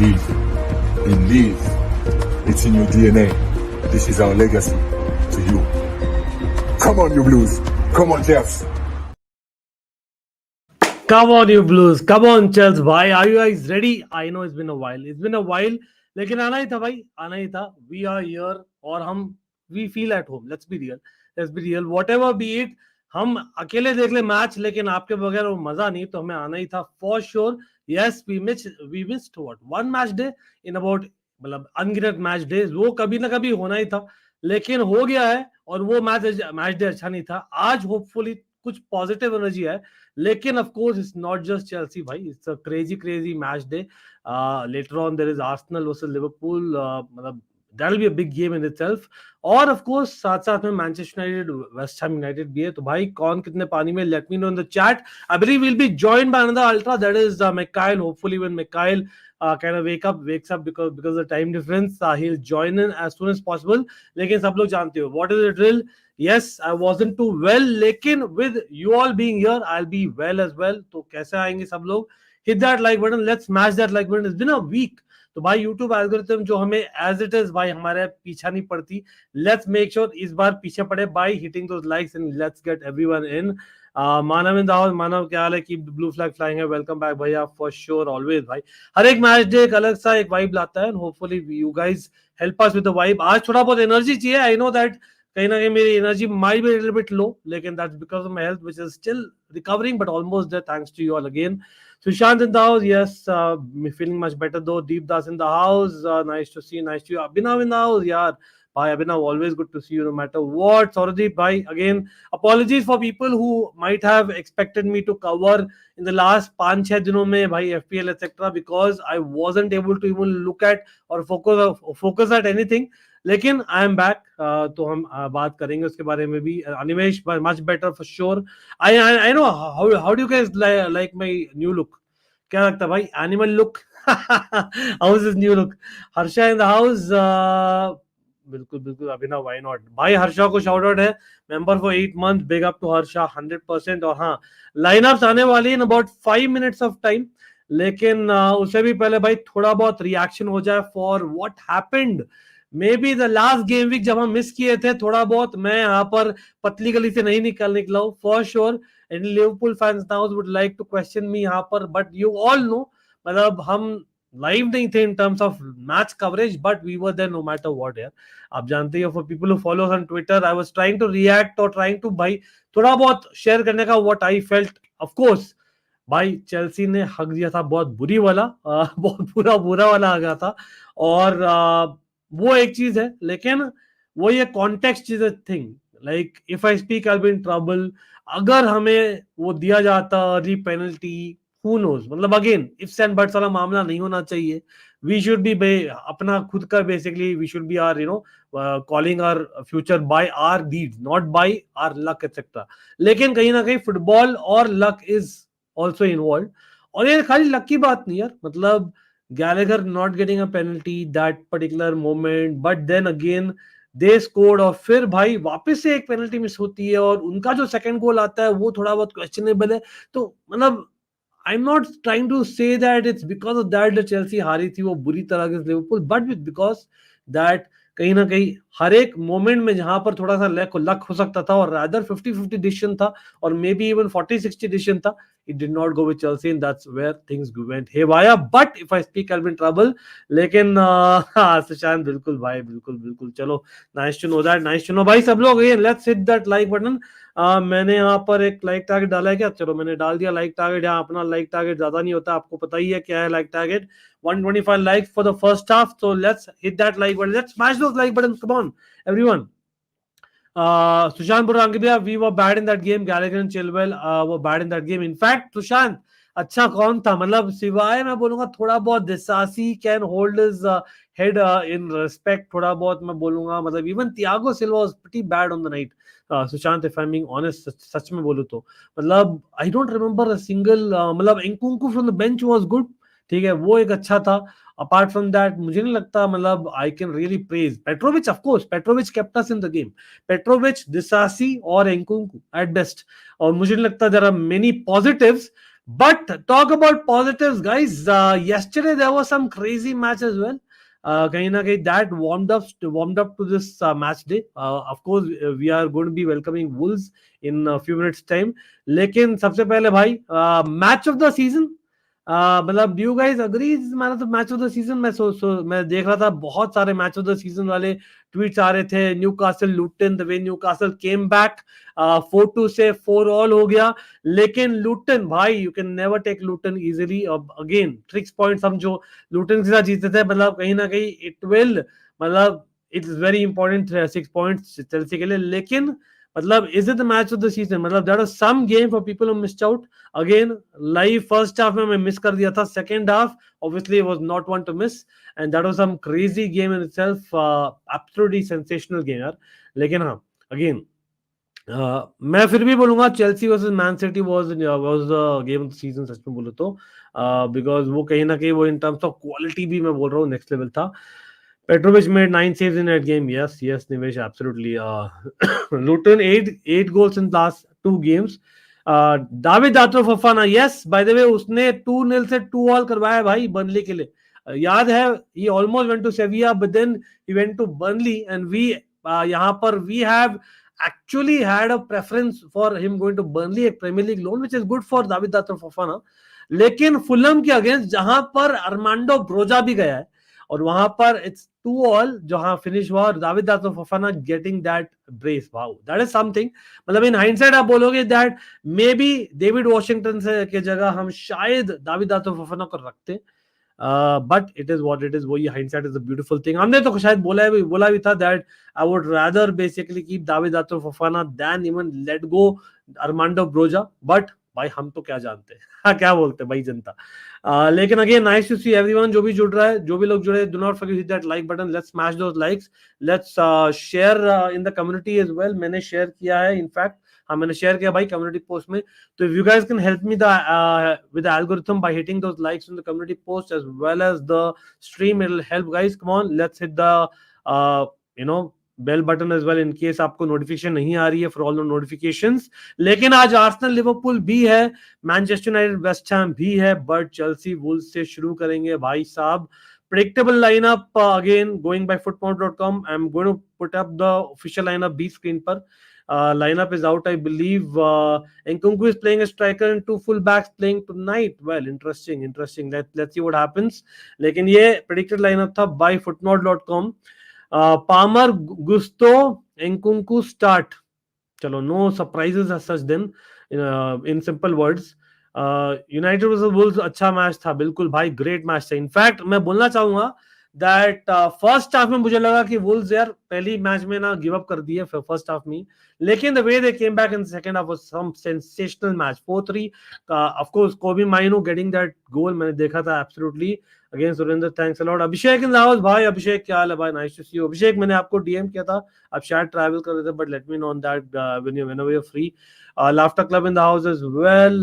Believe. It's in your DNA. This is our legacy to you. Come on, you Blues. Come on, Jeffs. Come on, you Blues. Come on, Chelsea. Why are you guys ready? I know it's been a while. लेकिन आना ही था भाई, आना ही था. We are here और हम we feel at home. Let's be real. Whatever be it, हम अकेले देख ले मैच, लेकिन आपके बगैर वो मजा नहीं, तो हमें आना ही था for sure. Yes, we missed what one match day in about मतलब अनगिनत मैच डेज, वो कभी ना कभी होना ही था, लेकिन हो गया है. और वो मैच डे अच्छा नहीं था. आज होपफुली कुछ पॉजिटिव एनर्जी है, लेकिन of course it's not just Chelsea भाई, it's a crazy match day. Later on there is Arsenal versus Liverpool, मतलब that will be a big game in itself. और ऑफ कोर्स साथ साथ में Manchester United West Ham United भी है. तो भाई कौन कितने पानी में, let me know in the chat. I believe will be joined by another ultra, that is McKyle. Hopefully when McKyle kind of wakes up because of the time difference, he'll join in as soon as possible. लेकिन सब लोग जानते हो what is the drill. Yes, I wasn't too well, लेकिन with you all being here, I'll be well as well. तो कैसे आएंगे सब लोग? Hit that like button. Let's smash that like button. It's been a week. तो भाई YouTube algorithm जो हमें as it is भाई हमारे पीछा नहीं पड़ती. Let's make sure इस बार पीछे पड़े by hitting those likes and let's get everyone in. Manav in the house. Manav क्या हाल है? Keep the blue flag flying है. वेलकम बैक भैया, फॉर श्योर ऑलवेज भाई. हर एक मैच डे एक अलग सा एक वाइब लाता है. Hopefully you guys help us with the vibe. आज थोड़ा बहुत एनर्जी चाहिए. आई नो दैट कहीं ना कहीं मेरी energy might be little bit low, लेकिन that's because of my health which is still recovering but almost there. Thanks to you all again. Sushant in the house, yes, feeling much better though. Deep Das in the house, nice to see you, nice to see you. Abhinav in the house, yaar. Bhai Abhinav, always good to see you no matter what. Saurabdeep bhai, again, apologies for people who might have expected me to cover in the last 5-6 दिनों में भाई FPL etc. because I wasn't able to even look at or focus at anything. लेकिन I am back, तो हम बात करेंगे उसके बारे में भी. Animesh much better for sure. I know how do you guys like my new look? क्या लगता है भाई? Animal look. How is this new look? Harsha in the house. बिल्कुल अभिनव, व्हाई नॉट भाई. हर्षा को शाउट आउट है, member for 8 month. Big up to Harsha 100%. और हाँ, लाइनअप्स आने वाली in about 5 minutes of time, लेकिन उससे भी पहले भाई थोड़ा बहुत रिएक्शन हो जाए for what happened maybe the last game week, जब हम मिस किए थे थोड़ा बहुत. मैं यहाँ पर पतली गली से नहीं निकला हूँ for sure. And Liverpool fans now would like to question me यहाँ पर, बट यू ऑल नो मतलब हम लाइव नहीं थे in terms of match coverage, but we were there no matter what. यार आप जानते हो, for people who follow on Twitter, I was trying to react और ट्राइंग टू भाई थोड़ा बहुत शेयर करने का what I felt. Of course भाई चेल्सी ने हक दिया था बहुत बुरी वाला, बहुत बुरा वाला आ गया था. और वो एक चीज है, लेकिन वो ये context is a thing. Like if I speak I will be in trouble. अगर हमें वो दिया जाता अर्ली पेनल्टी, हु नोज, मतलब अगेन इफ्स एंड बट्स वाला मामला नहीं होना चाहिए. वी शुड बी अपना खुद का basically we should be are calling our future by our deeds, not by our luck etcetera. लेकिन कहीं ना कहीं फुटबॉल और लक इज ऑल्सो इन्वॉल्व. और ये खाली लक की बात नहीं यार, मतलब Gallagher not getting a penalty that particular moment, but then again they scored. और फिर भाई वापस से एक पेनल्टी मिस होती है, और उनका जो सेकंड गोल आता है वो थोड़ा बहुत क्वेश्चनेबल है. तो मतलब I am not trying to say that it's because of that the Chelsea हारी थी वो बुरी तरह के लिवरपूल, बट बिकॉज दैट कहीं ना कहीं हर एक मोमेंट में जहां पर थोड़ा सा लक हो सकता था, और रादर 50-50 डिसीजन था, और मे बी इवन 40-60 डिसीजन था, it did not go with Chelsea and that's where things went haywire. But if I speak I'll be in trouble. लेकिन सुशांत बिल्कुल भाई, बिल्कुल चलो, nice to know that, nice to know भाई. सब लोग let's hit that like button. मैंने यहाँ पर एक लाइक टारगेट डाला है क्या? चलो मैंने डाल दिया लाइक टारगेट. यहाँ अपना लाइक टारगेट ज्यादा नहीं होता, आपको पता ही है क्या है like target. 125 likes for the first half, so let's hit that like button. Let's smash those like buttons, come on everyone. Sushant Burangibia, we were bad in that game. Gallagher and Chilwell were bad in that game. In fact, Sushant, अच्छा कौन था? मतलब सिवाय मैं बोलूंगा थोड़ा बहुत Disasi can hold his head in respect, थोड़ा बहुत मैं बोलूंगा. मतलब even Thiago Silva was pretty bad on the night. Sushant, if I am being honest, सच में बोलूं तो मतलब I don't remember a single, मतलब Nkunku from the bench was good, ठीक है, वो एक अच्छा था. अपार्ट फ्रॉम दैट मुझे नहीं लगता, मतलब I can really praise Petrovic. Of course Petrovic kept us in the game. Petrovic, Disasi और एंकुंकू एट बेस्ट. और मुझे नहीं लगता there are many positives, But talk about positives, guys. Yesterday there was some crazy match as well. कहीं ना कहीं that warmed up to this match day. Of course, we are going to be welcoming Wolves in a few minutes time. लेकिन सबसे पहले भाई match of the season, मतलब do you guys agree man of the match of the season? मैं देख रहा था बहुत सारे मैच ऑफ द सीजन वाले ट्वीट्स आ रहे थे. Newcastle Luton, the way Newcastle came back 4-2 से 4-all हो गया. लेकिन लूटन भाई, you can never take Luton easily. अब अगेन 6 पॉइंट समझो लूटन के साथ जीते थे, मतलब कहीं ना कहीं इट विल, मतलब it is very important 6 points Chelsea के लिए. लेकिन मतलब is it the match of the season? मतलब that was some game for people who missed out. Again live first half में मैं मिस कर दिया था, second half obviously was not one to miss, and that was some crazy game in itself. Absolutely sensational game यार. लेकिन हाँ, again मैं फिर भी बोलूंगा Chelsea versus Man City was the game of the season, सच में बोलो तो, बिकॉज वो कहीं ना कहीं वो इन टर्म्स ऑफ क्वालिटी भी मैं बोल रहा हूँ नेक्स्ट लेवल था. Petrovic made 9 saves in that game. Yes, Nivesh, absolutely. Luton 8 goals in last 2 games. David Datro Fofana, yes, by the way, उसने 2-0 से 2-all करवाया भाई बर्नली के लिए. याद है, he almost went to Sevilla, but then he went to Burnley, and we यहाँ पर we have actually had a preference for him going to Burnley, एक Premier League loan, which is good for David Datro Fofana. लेकिन Fulham के against जहां पर Armando Broja भी गया है और वहां पर इट्स 2-all जहां फिनिश हुआ, David Datro Fofana getting that brace, wow, that is something. मतलब इन हाइंडसाइट आप बोलोगे that maybe David Washington से के जगह हम शायद दाविद दातो फफाना को रखते, but it is what it is. वही hindsight is a beautiful thing. हमने तो शायद बोला भी था that I would rather basically keep David Datro Fofana than even let go Armando Broja. But भाई हम तो क्या जानते हैं क्या बोलते हैं भाई जनता. लेकिन again nice to see everyone जो भी जुड़ रहा है, जो भी लोग जुड़े, do not forget hit that like button. Let's smash those likes. Let's share in the community as well. मैंने शेयर किया है, इनफैक्ट हाँ मैंने शेयर किया भाई कम्युनिटी पोस्ट में. तो if you guys can help me with the algorithm by hitting those likes in the community post as well as the stream, it'll help guys. Come on, let's hit the bell button as well in case आपको notification नहीं आ रही है, for all the notifications. लेकिन आज Arsenal Liverpool भी है, Manchester United West हैम भी है, बट चेल्सी वुल्स से शुरू करेंगे भाई साहब. Predictable lineup again going by football.com. I'm going to put up the official lineup B screen पर. Lineup is out, I believe. Nkunku is playing a striker and 2 fullbacks playing tonight. Well, interesting. Let's see what happens. लेकिन ये predicted lineup था by football.com. Palmer, Gusto, Nkunku start. चलो, no surprises as such then. In simple words. United versus Wolves अच्छा match था, बिल्कुल भाई, great match था. In fact मैं बोलना चाहूंगा दैट फर्स्ट हाफ में मुझे लगा कि वुल्व्स यार पहली मैच में ना गिव अप कर दिए फर्स्ट हाफ में, लेकिन the way they came back in second half was some sensational match. 4-3 का ऑफ कोर्स कोबी माइनो गेटिंग दैट गोल मैंने देखा था absolutely. Again Surendra, thanks a lot. Abhishek in the house. भाई अभिषेक क्या हाल है भाई, नाइस टू सी यू. अभिषेक मैंने आपको डीएम किया था, आप शायद ट्रैवल कर रहे थे, but let me know on that whenever you are free. Laughter Club in the house as well.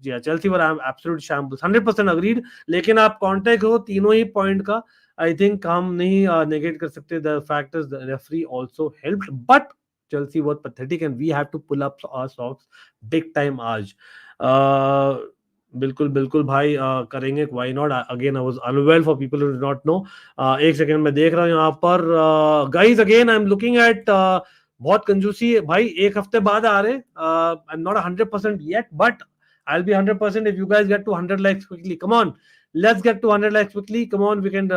Yeah, Chelsea were absolute shambles. 100% agreed. लेकिन आप कॉन्टेक्ट हो तीनों ही पॉइंट का, आई थिंक हम नहीं नेगेट कर सकते. The fact is the referee also helped, but Chelsea was pathetic and we have to pull up our socks big time आज. बिल्कुल भाई करेंगे, why not. Again I was unwell for people who do not know. एक second में देख रहा हूँ यहाँ पर guys. Again I am looking at बहुत कंजूसी है भाई, एक हफ्ते बाद आ रहे. I am not 100% yet, but I'll be 100% if you guys get to 100 likes quickly. Come on, let's get to 100 likes quickly. Come on, we can.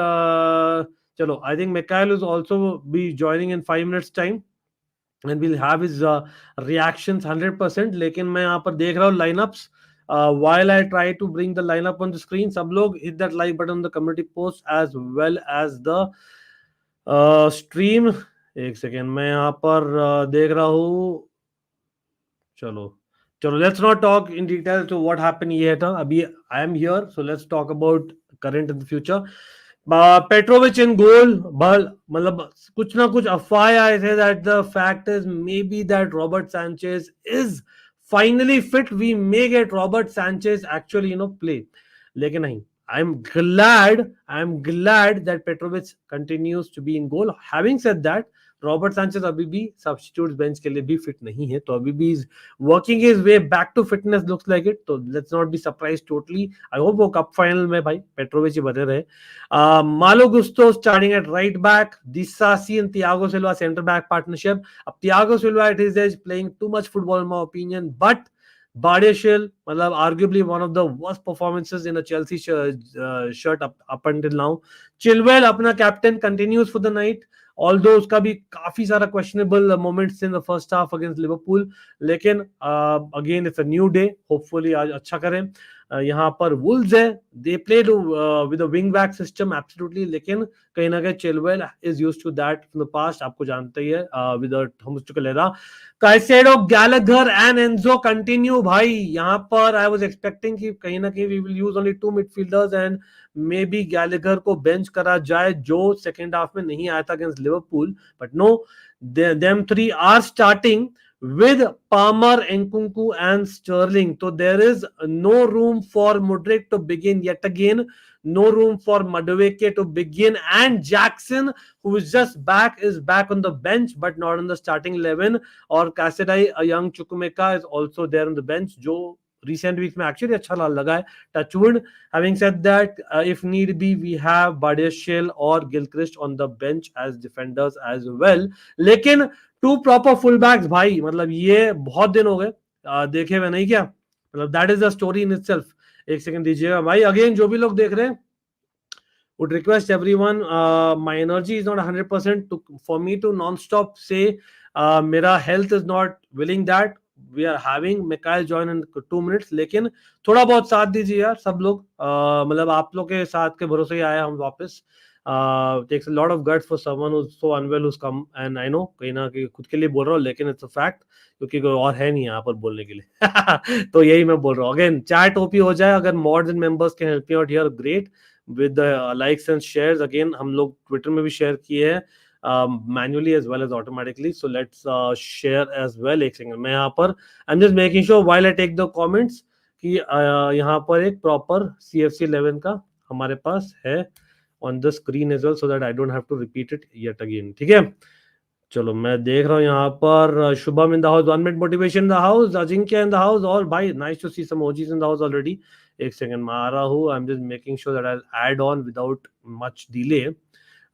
Chalo, I think Mikhail will also be joining in 5 minutes time, and we'll have his reactions 100%. लेकिन मैं यहाँ पर देख रहा हूँ lineups. While I try to bring the lineup on the screen, सब लोग hit that like button on the community post as well as the stream. एक सेकेंड मैं यहाँ पर देख रहा हूँ. चलो let's not talk in detail to what happened. ये था अभी, I am here, so let's talk about current and the future. Petrovic in goal. मतलब कुछ ना कुछ अफवाह आए थे that the fact is maybe that Robert Sanchez is finally fit. We may get Robert Sanchez actually play. लेकिन नहीं, I'm glad that Petrovic continues to be in goal. Having said that, Robert Sanchez अभी भी substitute bench के लिए भी fit नहीं है, तो अभी भी is working his way back to fitness looks like it, तो let's not be surprise totally. I hope वो कप फाइनल में भाई पेट्रोविच ही बने रहे। Malo Gusto starting at right back, Disasi and Thiago Silva center back partnership. अब Thiago Silva at his age playing too much football in my opinion, but Badiashile, मतलब arguably one of the worst performances in a Chelsea shirt up until now. Chilwell अपना captain continues for the night, although उसका भी काफी सारा questionable moments in the first half against Liverpool, लेकिन again it's a new day, hopefully आज अच्छा करें। यहाँ पर वुल्व्स है, they played with a wing back system absolutely, लेकिन कहीं ना कहीं Chilwell is used to that from the past, आपको जानते ही है, with Thomas Tuchel era, Caicedo, Gallagher and Enzo continue. भाई यहाँ पर आई वाज एक्सपेक्टिंग कि कहीं ना कहीं we will use only 2 midfielders and maybe Gallagher को बेंच करा जाए, जो सेकंड हाफ में नहीं आया था against Liverpool, but no, them three are starting with Palmer, Nkunku and Sterling. So there is no room for Mudryk to begin yet again, no room for Madueke to begin, and Jackson, who is just back, is back on the bench but not on the starting 11. Or Cassidy, a young Chukwuemeka, is also there on the bench, जो recent weeks में actually अच्छा लगा है, touchwood. Having said that, if need be, we have Badiashile or Gilchrist on the bench as defenders as well. लेकिन to proper full backs भाई, मतलब ये बहुत दिन हो गए देखे हुए नहीं क्या, मतलब that is the story in itself. एक सेकंड दीजिएगा भाई, अगेन जो भी लोग देख रहे हैं, would request everyone, my energy is not 100% to for me to non-stop say मेरा health is not willing that we are having Mikhail join in 2 minutes, लेकिन थोड़ा बहुत साथ दीजिए यार सब लोग, मतलब आप लोग के साथ के भरोसे ही आया हम वापस। takes a lot of guts for someone who's so unwell who's come, and I know कहीं ना कहीं खुद के लिए बोल रहा हूँ, लेकिन it's a fact, क्योंकि कोई और है नहीं यहाँ पर बोलने के लिए तो यही मैं बोल रहा हूँ। अगेन चैट ओपी हो जाए, अगर mods and members can help me out here, great, with the likes and shares. Again हम लोग ट्विटर में भी शेयर किए हैं manually as well as automatically, so let's share as well। एक सेकंड मैं यहाँ पर I'm just making sure while I take the comments कि यहाँ पर एक प्रॉपर CFC 11 का हमारे पास है on the screen as well, so that I don't have to repeat it yet again, ठीक है। चलो मैं देख रहा हूँ यहाँ पर Shubham in the house, 1 minute motivation in the house, Ajinkya in the house, और भाई nice to see some OGs in the house already. एक सेकंड में आ रहा हूँ, I am just making sure that I will add on without much delay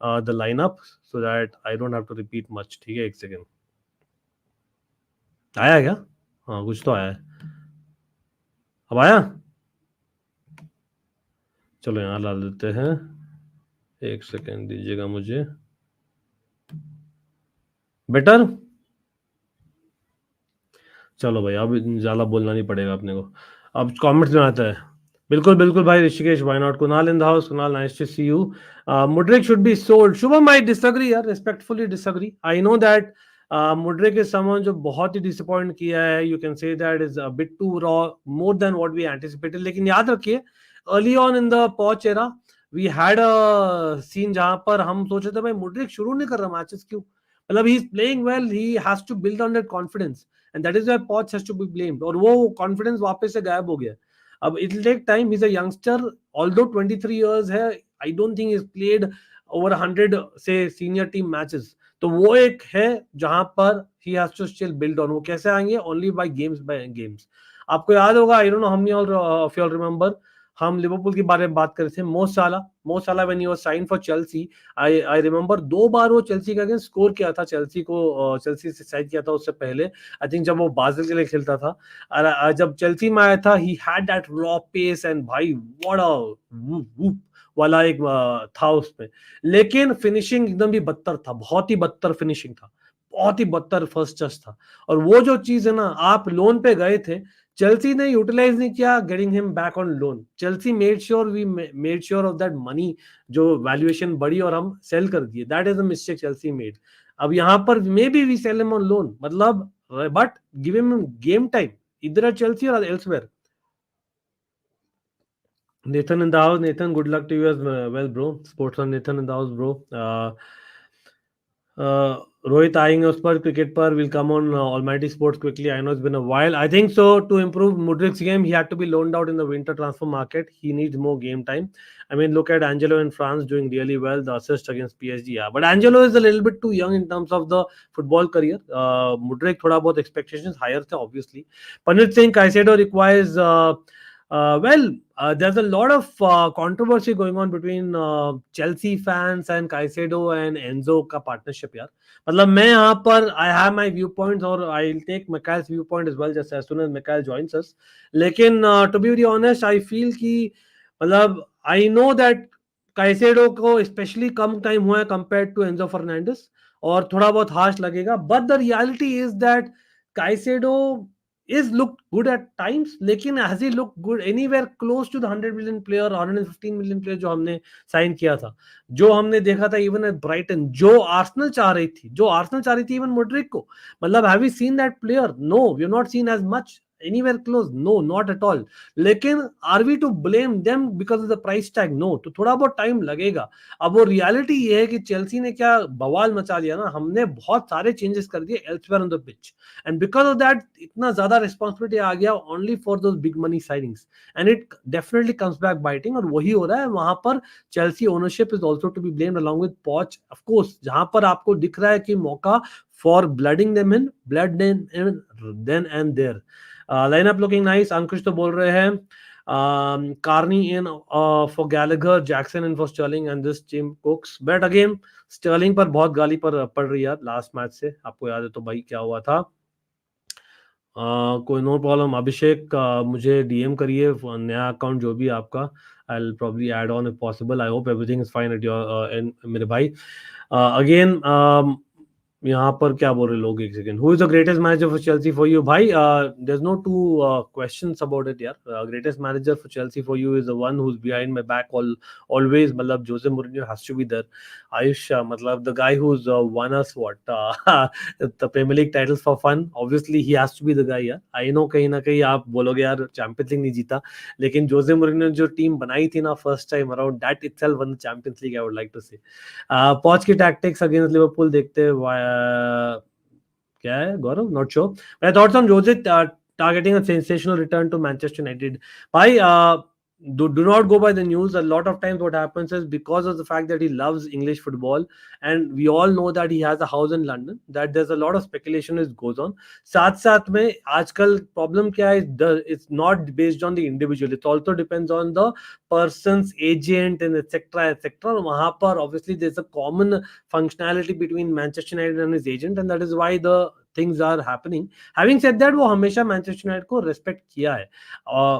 the lineup, so that I don't have to repeat much, ठीक है। एक second, आया क्या? हाँ कुछ तो आया है, अब आया, चलो यहाँ डाल देते हैं, एक सेकंड दीजिएगा मुझे, बेटर, चलो भाई अब ज्यादा बोलना नहीं पड़ेगा अपने को, अब कमेंट्स में आता है। बिल्कुल बिल्कुल भाई Rishikesh, why not, Kunal in the house, Kunal nice to see you. Mudryk should be sold, Shubham I disagree यार, respectfully disagree. I know that Mudryk is someone जो बहुत ही डिसअपॉइंट किया है, you can say that is a bit too raw, more than what we anticipated, लेकिन याद रखिए early on in the Poch era we had a scene जहां पर हम सोचे थे भाई मुड्रिक शुरू नहीं कर रहा मैचेस, क्यों, मतलब he is playing well, he has to build on that confidence, and that is why Poch has to be blamed, और वो कॉन्फिडेंस वापस से गायब हो गया। अब it will take time, he is a youngster, although 23 years है, I don't think is played over 100 से सीनियर टीम मैचेस, तो वो एक है जहां पर he has to still build on. वो कैसे आएंगे? Only by games. आपको याद होगा, I don't know how many of you all remember, हम लिवरपूल के बारे में बात कर रहे थे, Mo Salah when he was sign for Chelsea, I remember 2 बार वो चेल्सी के अगेंस्ट स्कोर किया था, चेल्सी को चेल्सी से साइन किया था उससे पहले, आई थिंक जब वो बाजिल के लिए खेलता था, और जब चेल्सी में आया था he had that raw pace, and भाई व्हाट अ वूप वाला एक था उसमें, लेकिन फिनिशिंग एकदम भी बदतर था, बहुत ही बदतर फिनिशिंग था, बहुत ही बदतर फर्स्ट टच था। और वो जो चीज है ना, आप लोन पे गए थे, चेल्सी ने यूटिलाइज नहीं किया getting him back on loan, Chelsea made sure of that money, जो वैल्यूएशन बढ़ी और हम सेल कर दिए, that is a mistake Chelsea made. अब यहाँ पर maybe we sell him on loan, मतलब but give him game time, इधर एट चेल्सी और elsewhere. Nathan in the house, Nathan, good luck to you as well, bro. Sports on Nathan in the house, bro. Rohit आएंगे उस पर cricket पर will come on almighty sports quickly I know it's been a while I think so to improve Mudrik's game he had to be loaned out in the winter transfer market he needs more game time I mean look at Angelo in France doing really well the assist against PSG yeah but Angelo is a little bit too young in terms of the football career Mudrik thoda bahut expectations higher the obviously Panit Singh Caicedo requires there's a lot of controversy going on between Chelsea fans and Caicedo and Enzo का partnership यार मतलब मैं यहाँ पर I have my viewpoints और I'll take Mikhail's viewpoint as well just as soon as Mikhail joins us लेकिन to be very honest I feel कि मतलब I know that Caicedo को especially कम टाइम हुआ है compared to Enzo Fernandez और थोड़ा बहुत harsh लगेगा but the reality is that Caicedo is looked good at times लेकिन has he looked good anywhere close to the 100 million player 115 million player जो हमने साइन किया था जो हमने देखा था इवन एट ब्राइटन जो आर्सेनल चाह रही थी इवन मोड्रिक को मतलब have we seen that player no we have not seen as much anywhere close no not at all लेकिन are we to blame them because of the price tag no तो थोड़ा बहुत time लगेगा अब वो reality ये है कि चेल्सी ने क्या बवाल मचा दिया ना हमने बहुत सारे चेंजेस कर दिए elsewhere on the pitch and because of that इतना ज्यादा रिस्पॉन्सिबिलिटी आ गया only for those big money signings and it definitely comes back biting और वही हो रहा है वहां पर Chelsea ownership is also to be blamed along with Poch of course जहां पर आपको दिख रहा है कि मौका for blooding them in blood then and their lineup looking nice Ankush तो बोल रहे हैं Carney in for Gallagher, Jackson in for Sterling and this Jim Cooks. But again, Sterling पर बहुत गाली पर पड़ रही है लास्ट मैच से आपको याद है तो भाई क्या हुआ था कोई नो प्रॉब्लम अभिषेक मुझे डीएम करिए नया अकाउंट जो भी आपका I will probably add on if possible I hope everything is fine at your मेरे भाई अगेन यहाँ पर क्या बोल रहे लोग एक second who is the greatest manager for Chelsea for you भाई there is no two questions about it यार greatest manager for Chelsea for you is the one who is behind my back always मतलब Jose Mourinho has to be there Ayush मतलब the guy who is won us what the Premier League titles for fun obviously he has to be the guy यार I no कहीं ना कहीं आप बोलोगे यार champions league नहीं जीता लेकिन जोसे मूरिन्हो जो टीम बनाई थी ना first time around that itself won the Champions League I would like to say Poch की टैक्टिक्स अगेंस्ट लिवरपूल देखते क्या है Gaurav not sure my thoughts on Jose targeting a sensational return to Manchester United भाई do not go by the news a lot of times what happens is because of the fact that he loves English football and we all know that he has a house in London that there's a lot of speculation that goes on साथ साथ में आजकल problem क्या है it's not based on the individual it also depends on the person's agent and etc वहां पर obviously there's a common functionality between Manchester United and his agent and that is why the things are happening having said that वो हमेशा Manchester United को respect किया है और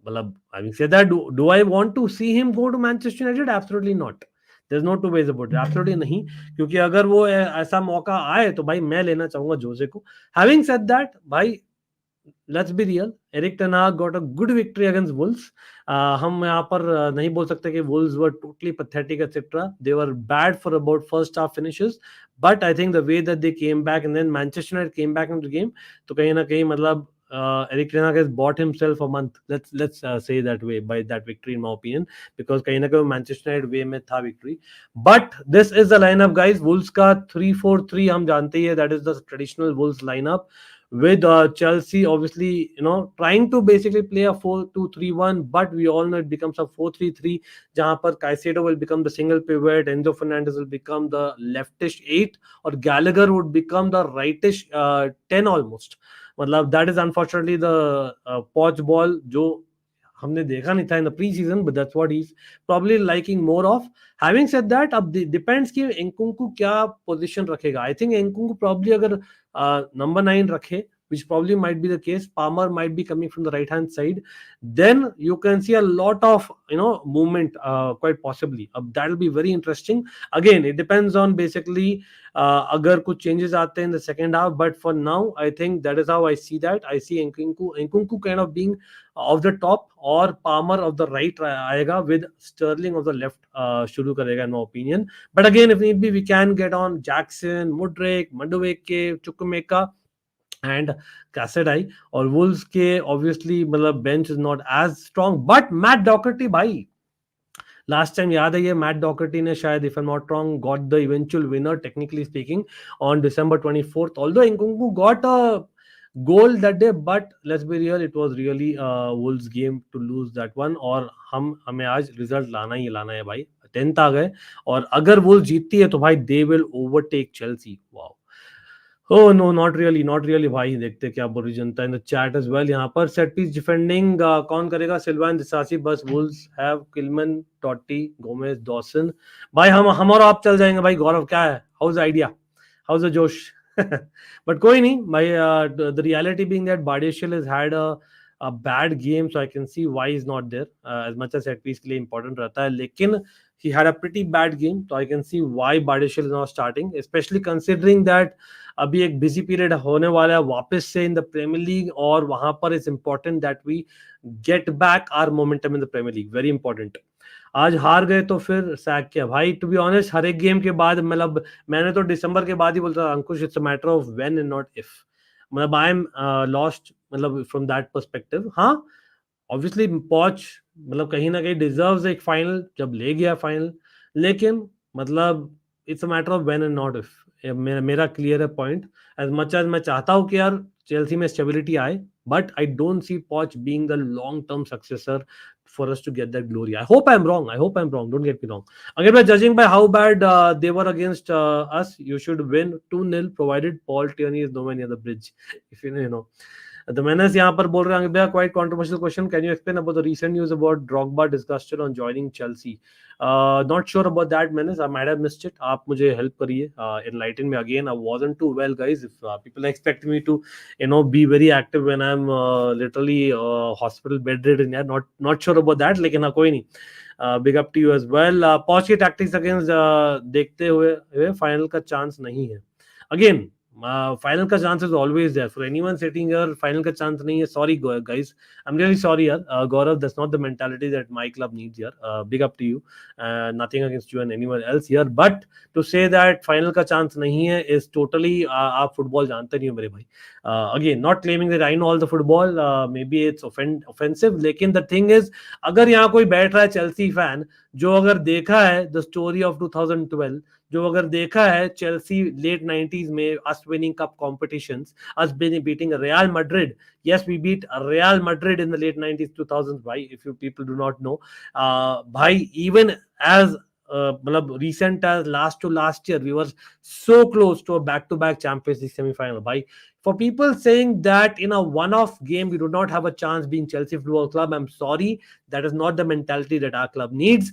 मतलब having said that do I want to see him go to Manchester United absolutely not there's no two ways about it absolutely नहीं क्योंकि अगर वो ऐसा मौका आए तो भाई मैं लेना चाहूंगा जोसे को having said that भाई let's be real Eric Ten Hag got a good victory against Wolves हम यहाँ पर नहीं बोल सकते कि Wolves were totally pathetic etc they were bad for about first half finishes but I think the way that they came back and then Manchester United came back into the game तो कहीं ना कहीं मतलब Eric Ten Hag has bought himself a month let's say that way by that victory in my opinion because कहीं ना कहीं Manchester United way में था victory but this is the lineup guys Wolves का 3-4-3 हम जानते ही है that is the traditional Wolves lineup with Chelsea obviously you know trying to basically play a 4-2-3-1 but we all know it becomes a 4-3-3 जहां पर Caicedo will become the single pivot Enzo Fernandez will become the leftish 8 or Gallagher would become the rightish 10 almost मतलब that is unfortunately the Poch ball जो हमने देखा नहीं था in the pre-season but that's what he's probably liking more of having said that अब depends कि एंकुंकू क्या position रखेगा I think एंकुंकू probably अगर number 9 रखे which probably might be the case Palmer might be coming from the right hand side then you can see a lot of you know movement quite possibly that will be very interesting again it depends on basically अगर कुछ changes आते हैं in the second half but for now I think that is how I see that I see एंकुंकू kind of being of the top और Palmer of the right आएगा with Sterling of the left शुरू करेगा in my opinion but again if need be we can get on Jackson Mudryk Madueke Chukwuemeka and Casadei और Wolves के obviously मतलब bench is not as strong but Matt Doherty भाई last time याद है ये mat डॉकर्टी ने शायद if I am not wrong got the eventual winner technically speaking on December 24th, although Nkunku got a goal that day, but let's be real, it was really Wolves game to lose that one. और हमें आज result लाना है भाई, 10th आ गए, और अगर Wolves जीतती है तो भाई they will overtake Chelsea. Wow. Oh no, not really, not really भाई. देखते क्या बोल रही जनता in the chat as well. यहाँ पर सेट पीस डिफेंडिंग कौन करेगा? Silvan Disasi. बस Wolves have Kilman, Toti, Gomes, Dawson. भाई हम और आप चल जाएंगे भाई. गौरव क्या है? How's idea? हाउस द जोश? बट कोई नहीं भाई. The reality being that Badiashile has had a bad game, so I can see why he's not there. As much as set piece के लिए important रहता है, लेकिन he had a pretty bad game, so I can see why Bardishil is not starting, especially considering that अभी एक busy period होने वाला है वापस से in the Premier League, और वहां पर it's important that we get back our momentum in the Premier League. Very important. आज हार गए तो फिर सैक किया भाई. टू बी ऑनेस्ट, हर एक गेम के बाद मतलब मैंने तो दिसंबर के बाद ही बोलता था Ankush, it's a matter of when and not if. मतलब आई एम लॉस्ट मतलब फ्रॉम दैट पर्सपेक्टिव. हाँ, ऑब्वियसली पॉच मतलब कहीं ना कहीं डिजर्व्स एक फाइनल जब ले गया फाइनल, लेकिन मतलब it's a matter of when and not if. मेरा क्लियर है पॉइंट. एज मच एज मैं चाहता हूँ कि यार चेल्सी में स्टेबिलिटी आए, but I don't see Poch being the long-term successor for us to get that glory. I hope I'm wrong. Don't get me wrong. Again, by judging by how bad they were against us, you should win 2-0 provided Paul Tierney is nowhere near the bridge. If you know. The menace यहाँ पर बोल रहे हैं भैया, quite controversial question. Can you explain about the recent news about Drogba disgusted on joining Chelsea? Not sure about that, menace. I might have missed it. आप मुझे help करिए, enlighten me again. I wasn't too well, guys. If people expect me to, be very active when I'm literally hospital bedridden, yeah, not sure about that. लेकिन हाँ कोई नहीं. Big up to you as well. Poch के tactics against देखते हुए final का chance नहीं है. Again, फाइनल का chance is always there for anyone sitting here. Final का चांस नहीं है. Sorry guys, I am really sorry यार. Gaurav, that's not the mentality that my club needs यार. Big up to you. Nothing against you and anyone else here, but to say that final का chance नहीं है is totally, आप football जानते नहीं हो मेरे भाई. Again, not claiming that I know all the football, may be it's offensive, लेकिन द थिंग इज अगर यहाँ कोई बैठ रहा है चेल्सी फैन, जो अगर देखा है द स्टोरी ऑफ 2012, जो अगर देखा है चेल्सी लेट 90s में us winning cup competitions, us beating Real Madrid. yes, we beat Real Madrid in the late 90s 2000s भाई, if you people do not know. भाई, even as मतलब recent as last year we were so close to a back-to-back Champions League semi-final भाई. For people saying that in a one-off game we do not have a chance being Chelsea Football Club, I'm sorry, that is not the mentality that our club needs.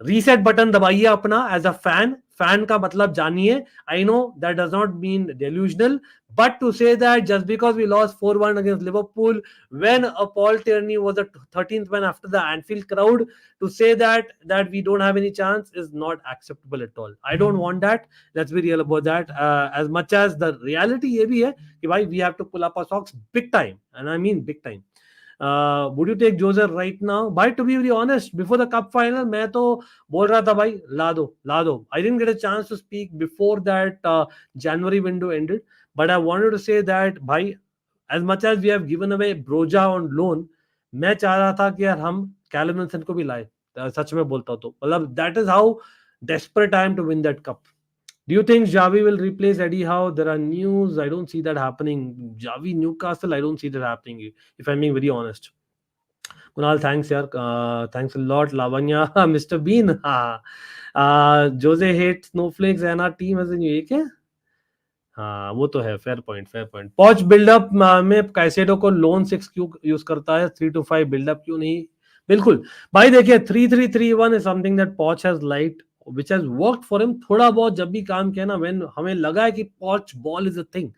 Reset button दबाइए अपना as a fan का मतलब जानिए. आई know that does not mean delusional, but to say that just because we lost 4-1 against Liverpool when Paul Tierney was the 13th man after the Anfield crowd, to say that we don't have any chance is not acceptable at all. I don't want that. Let's be real about that. As much as the reality ये भी है कि भाई we have to pull up our socks big time, and I mean big time. Would you take Jose right now? Bhai, to be very honest, before the cup final, मैं तो बोल रहा था भाई ला दो. I didn't get a chance to speak before that January window ended, but I wanted to say that भाई, as much as we have given away Broja on loan, मैं चाह रहा था कि यार हम Callum Wilson को भी लाए. सच में बोलता हूँ तो मतलब that is how desperate I am to win that cup. Do you think Javi will replace Eddie Howe? There are news. I don't see that happening. Javi Newcastle, I don't see that happening, if I'm being very honest. Kunal, thanks, yaar. Thanks a lot. Lavanya, Mr. Bean. Jose hates snowflakes and our team as in ये क्या? हाँ, वो तो है. Fair point. पॉच buildup में Caicedo को loan 6 क्यों यूज करता है, 3 to 5 बिल्डअप क्यों नहीं? बिल्कुल भाई, देखिए 3-3-3-1 इज समथिंग दैट पॉच has liked, which has worked for him. थोड़ा बहुत जब भी काम किया ना, when हमें लगा है कि Poch ball is a thing,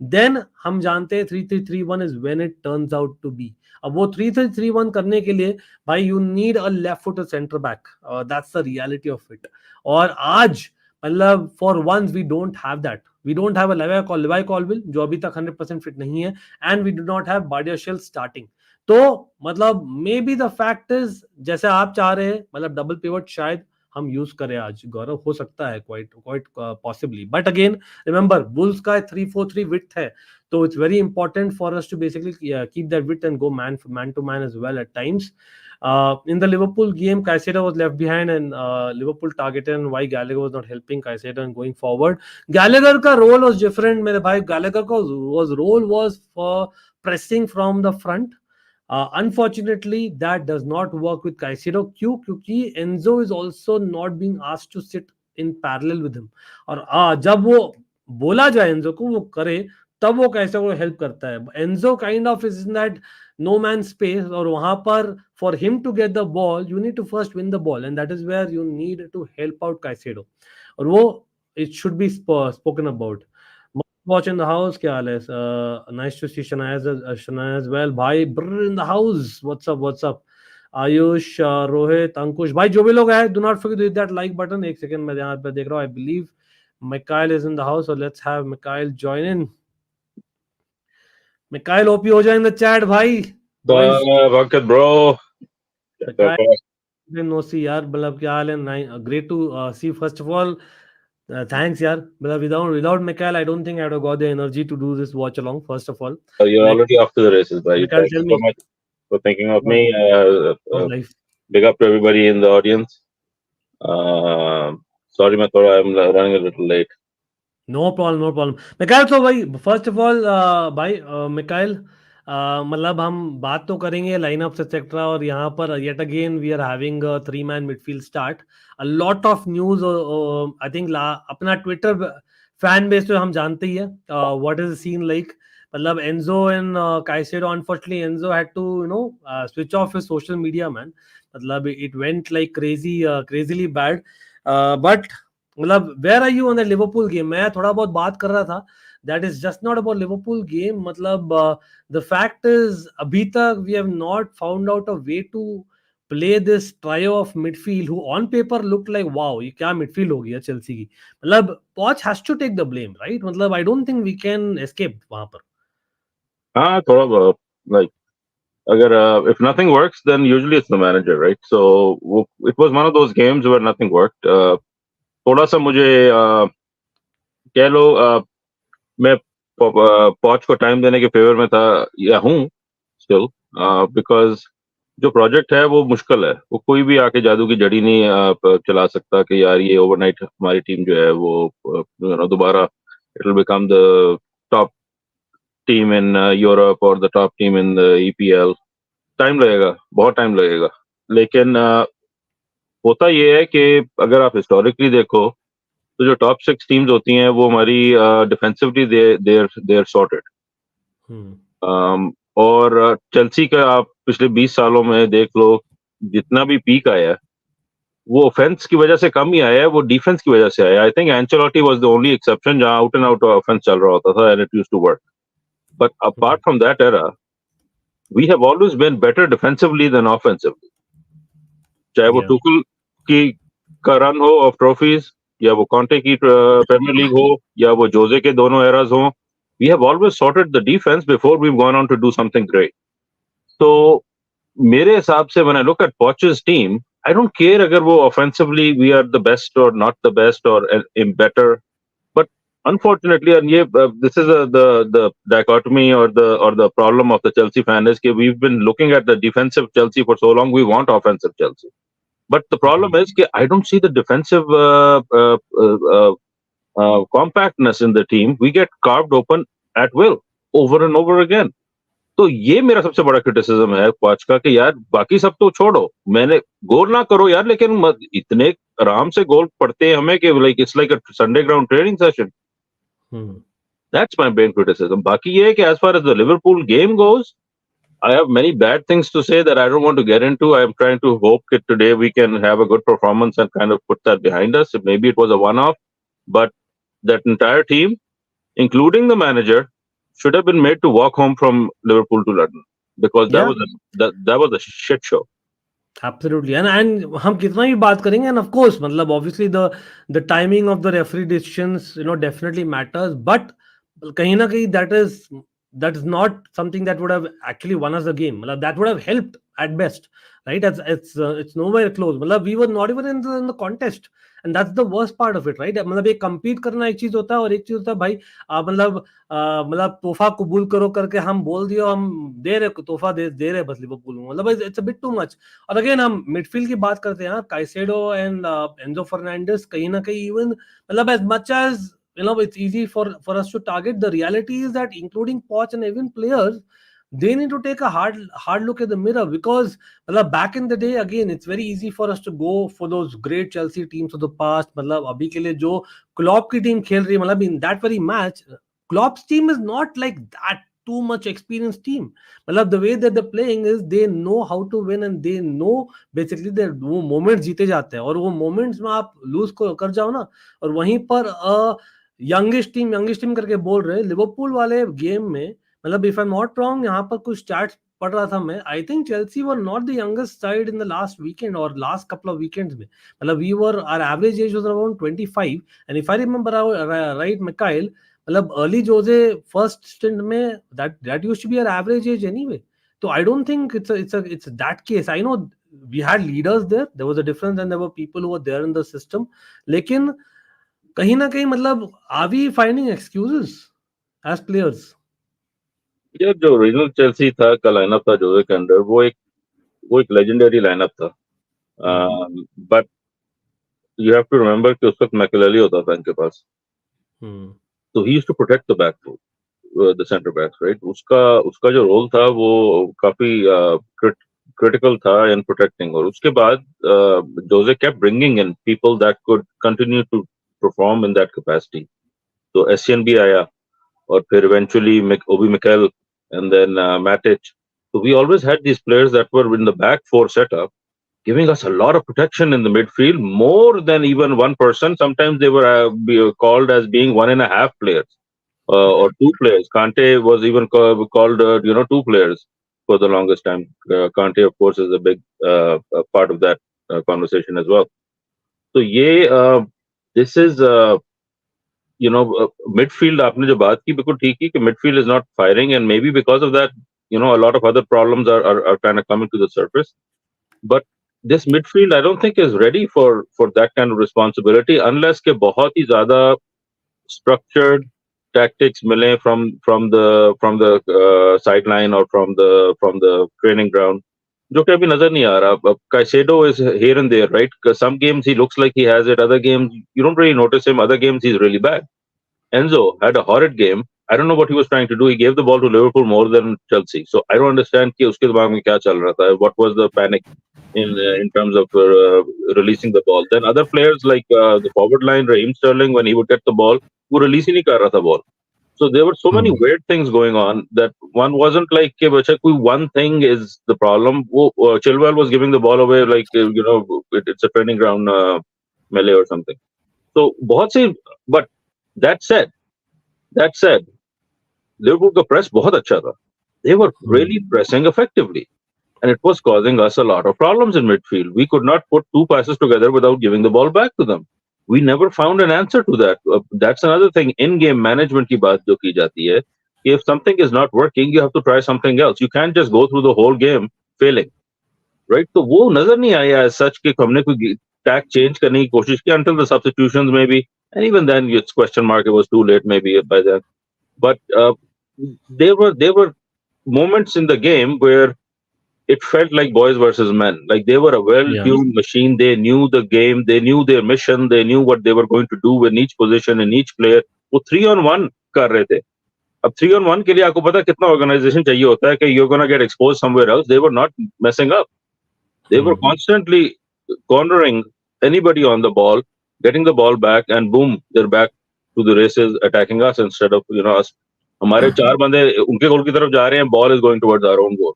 then हम जानते हैं 3-3-3-1 is when it turns out to be. अब वो 3-3-3-1 करने के लिए भाई you need a left foot centre back. That's the reality of it. और आज मतलब for once we don't have that. We don't have a Levi Colwill जो अभी तक 100% फिट नहीं है, and we do not have Badiashile starting. तो मतलब may be the fact is जैसे आप चाह रहे हैं, मतलब डबल पिवट शायद हम यूज करें आज. गौरव, हो सकता है, quite possibly, but again remember Wolves का 3-4-3 विड्थ है, तो it's very important for us to basically keep that width and go man to man as well at times. In the Liverpool game, Caicedo was left behind, and Liverpool targeted, and why Gallagher was not helping Caicedo and going forward. Gallagher ka role was different, मेरे भाई. Gallagher का role was for pressing from the front. Unfortunately, that does not work with Caicedo. क्यों? क्योंकि Enzo is also not being asked to sit in parallel with him. और जब वो बोला जाए Enzo को वो करे, तब वो Caicedo को help करता है. Enzo kind of is in that no man space, और वहां पर for him to get the ball, you need to first win the ball, and that is where you need to help out Caicedo. और वो it should be spoken about. Watch in the house, क्या हाल है? Nice to see Shania as well. भाई brr in the house. What's up? What's up? Ayush, Rohit, Ankush, भाई जो भी लोग हैं, do not forget to hit that like button. एक सेकंड मैं यहाँ पे देख रहा हूँ. I believe Mikhail is in the house, so let's have Mikhail join in. Mikhail, hope you join the chat, भाई. Boys, Ankit bro. Mikhail, no see यार, मतलब क्या हाल है? Great to see first of all. Thanks, yaar. But without Mikhail, I don't think I would have got the energy to do this watch along. First of all, You're already off to the races, buddy. Mikhail, Thank tell you me. so much for thinking of me. Life. Big up to everybody in the audience. Sorry, I'm running a little late. No problem, no problem. Mikhail, so भाई, first of all, भाई, Mikhail, मतलब हम बात तो करेंगे line-ups etcetera, और यहाँ पर yet again we are having a 3-man midfield start. A lot of news, I think अपना ट्विटर फैन बेस तो हम जानते ही है. What is the scene like? मतलब Enzo and Caicedo, unfortunately Enzo had to switch off his social media, man. मतलब it went like crazily bad. But मतलब where are you on the Liverpool game? मैं थोड़ा बहुत बात कर रहा था. That is just not about Liverpool game. मतलब the fact is अभी तक we have not found out a way to play this trio of midfield who on paper looked like wow, ये क्या midfield हो गया Chelsea की. मतलब Poch has to take the blame, right? मतलब I don't think we can escape वहाँ पर. थोड़ा बहुत, like अगर if nothing works, then usually it's the manager, right? So it was one of those games where nothing worked. थोड़ा सा मुझे कह लो मैं पॉच को टाइम देने के फेवर में था या हूँ स्टिल, बिकॉज जो प्रोजेक्ट है वो मुश्किल है. वो कोई भी आके जादू की जड़ी नहीं चला सकता कि यार ये ओवरनाइट हमारी टीम जो है वो दोबारा it will become the top team in Europe और the top team in the EPL. Time लगेगा, बहुत टाइम लगेगा. लेकिन होता ये है कि अगर आप हिस्टोरिकली देखो तो जो टॉप 6 टीम्स होती हैं वो हमारी डिफेंसिवली देयर सॉर्टेड. और चेल्सी का आप पिछले 20 सालों में देख लो, जितना भी पीक आया है वो ऑफेंस की वजह से कम ही आया है, वो डिफेंस की वजह से आया. I think Ancelotti was the only exception जहां आउट एंड आउट ऑफेंस चल रहा होता था, and it used to work. But apart from that era we have always been better defensively than offensively. चाहे वो टुकल की का रन हो ऑफ ट्रॉफीज, या वो कॉन्टे की प्रीमियर लीग हो, या वो जोजे के दोनों एराज हो, we have always sorted the defense before we've gone on to do something great. So मेरे हिसाब से when I look at Poch's team, I don't care अगर वो offensively we are the best or not the best or better, but unfortunately, and this is the dichotomy or the problem of the Chelsea fan is that we've been looking at the defensive Chelsea for so long, we want offensive Chelsea. But the problem is that I don't see the defensive compactness in the team. We get carved open at will over and over again. तो ये मेरा सबसे बड़ा criticism है पॉच का कि यार बाकी सब तो छोड़ो, मैंने गोल ना करो यार, लेकिन इतने आराम से गोल पड़ते हैं हमें कि like it's like a Sunday ground training session. That's my main criticism. बाकी ये है कि as far as the Liverpool game goes, I have many bad things to say that I don't want to get into. I am trying to hope that today we can have a good performance and kind of put that behind us. Maybe it was a one-off, but that entire team, including the manager, should have been made to walk home from Liverpool to London, because that was a shit show. Absolutely, and हम कितना ही बात करेंगे, and of course, मतलब obviously the timing of the referee decisions definitely matters, but कहीं ना कहीं that is not something that would have actually won us the game. That would have helped at best, right? It's nowhere close. We were not even in the contest and that's the worst part of it, right? मतलब ये compete करना एक चीज होता है और एक चीज होता है भाई मतलब तोहफा कबूल करो करके हम बोल दियो, हम दे रहे तोहफा दे रहे बस लिवरपूल में, मतलब it's a bit too much. और अगेन हम मिडफील्ड की बात करते हैं ना, काइसेडो एंड एंजो फर्नांडिस कहीं ना कहीं इवन मतलब as much as it's easy for us to target, the reality is that including Poch and even players, they need to take a hard look at the mirror, because मतलब back in the day again it's very easy for us to go for those great Chelsea teams of the past। मतलब अभी के लिए जो Klopp की team खेल रही है, मतलब in that very match Klopp's team is not like that too much experienced team। मतलब the way that they're playing is they know how to win and they know basically that वो moments जीते जाते हैं, और वो moments में आप lose कर जाओ ना, और वहीं पर यंगिश टीम करके बोल रहे हैं लिवरपूल वाले गेम में। मतलब if I am not wrong, यहाँ पर कुछ स्टैट्स पढ़ रहा था मैं, I think Chelsea were not the youngest side in the last weekend और लास्ट कपल ऑफ वीकेंड्स में। मतलब we were our average age was around 25 and if I remember right Mikail, मतलब अर्ली जोजे फर्स्ट स्टिंट में that used to be our average age anyway. तो I don't think it's that case। I know we had leaders there was a difference and there were people who were there in the system, लेकिन कहीं ना कहीं मतलब are we finding excuses as players? यार जो original Chelsea था का lineup था जोजे के अंडर, वो एक लेजेंडरी लाइनअप था। But you have to remember कि उस वक्त मैकेलेली होता था इनके पास, तो he used to protect the back four, the centre backs, right? उसका जो रोल था वो काफी क्रिटिकल था इन प्रोटेक्टिंग। और उसके बाद Jose kept bringing in people that could continue to perform in that capacity. तो एशियन भी आया, और फिर eventually Obi Mikel and then Matic. So we always had these players that were in the back four setup, giving us a lot of protection in the midfield, more than even one person. Sometimes they were called as being 1.5 players or 2 players. Kante was even called two players for the longest time. Kante, of course, is a big part of that conversation as well. So this is midfield आपने जो बात की बिल्कुल ठीक है कि midfield is not firing, and maybe because of that a lot of other problems are kind of coming to the surface. But this midfield I don't think is ready for that kind of responsibility unless के बहुत ही ज़्यादा structured tactics मिले from the sideline or from the training ground, जो कि अभी नजर नहीं आ रहा। Caicedo is here and there, right? Some games he looks like he has it, other games you don't really notice him, other games he's really bad. Enzo had a horrid game. I don't know what he was trying to do. He gave the ball to Liverpool more than Chelsea. So I don't understand कि उसके दिमाग में क्या चल रहा था. What was the panic in terms of releasing the ball? Then other players like the forward line, Raheem Sterling, when he would get the ball, वो release ही नहीं कर रहा था ball. So there were so many weird things going on that one wasn't like कि बच्चा कोई one thing is the problem. Chilwell was giving the ball away like it's a training ground melee or something. So बहुत सी, but that said, Liverpool का press बहुत अच्छा था. They were really pressing effectively, and it was causing us a lot of problems in midfield. We could not put 2 passes together without giving the ball back to them. We never found an answer to that. That's another thing. In-game management की बात जो की जाती है, if something is not working, you have to try something else. You can't just go through the whole game failing, right? तो वो नजर नहीं आया as such कि हमने कोई tack change करने की कोशिश की until the substitutions maybe, and even then it's question mark. It was too late maybe by then. But there were moments in the game where it felt like boys versus men. Like they were a well-tuned machine. They knew the game. They knew their mission. They knew what they were going to do in each position, in each player. वो 3-on-1 कर रहे थे. अब 3-on-1 के लिए आपको पता कितना organization चाहिए होता है कि you're gonna get exposed somewhere else. They were not messing up. They were constantly cornering anybody on the ball, getting the ball back, and boom, they're back to the races, attacking us instead of us. हमारे 4 बंदे उनके गोल की तरफ जा रहे हैं, ball is going towards our own goal.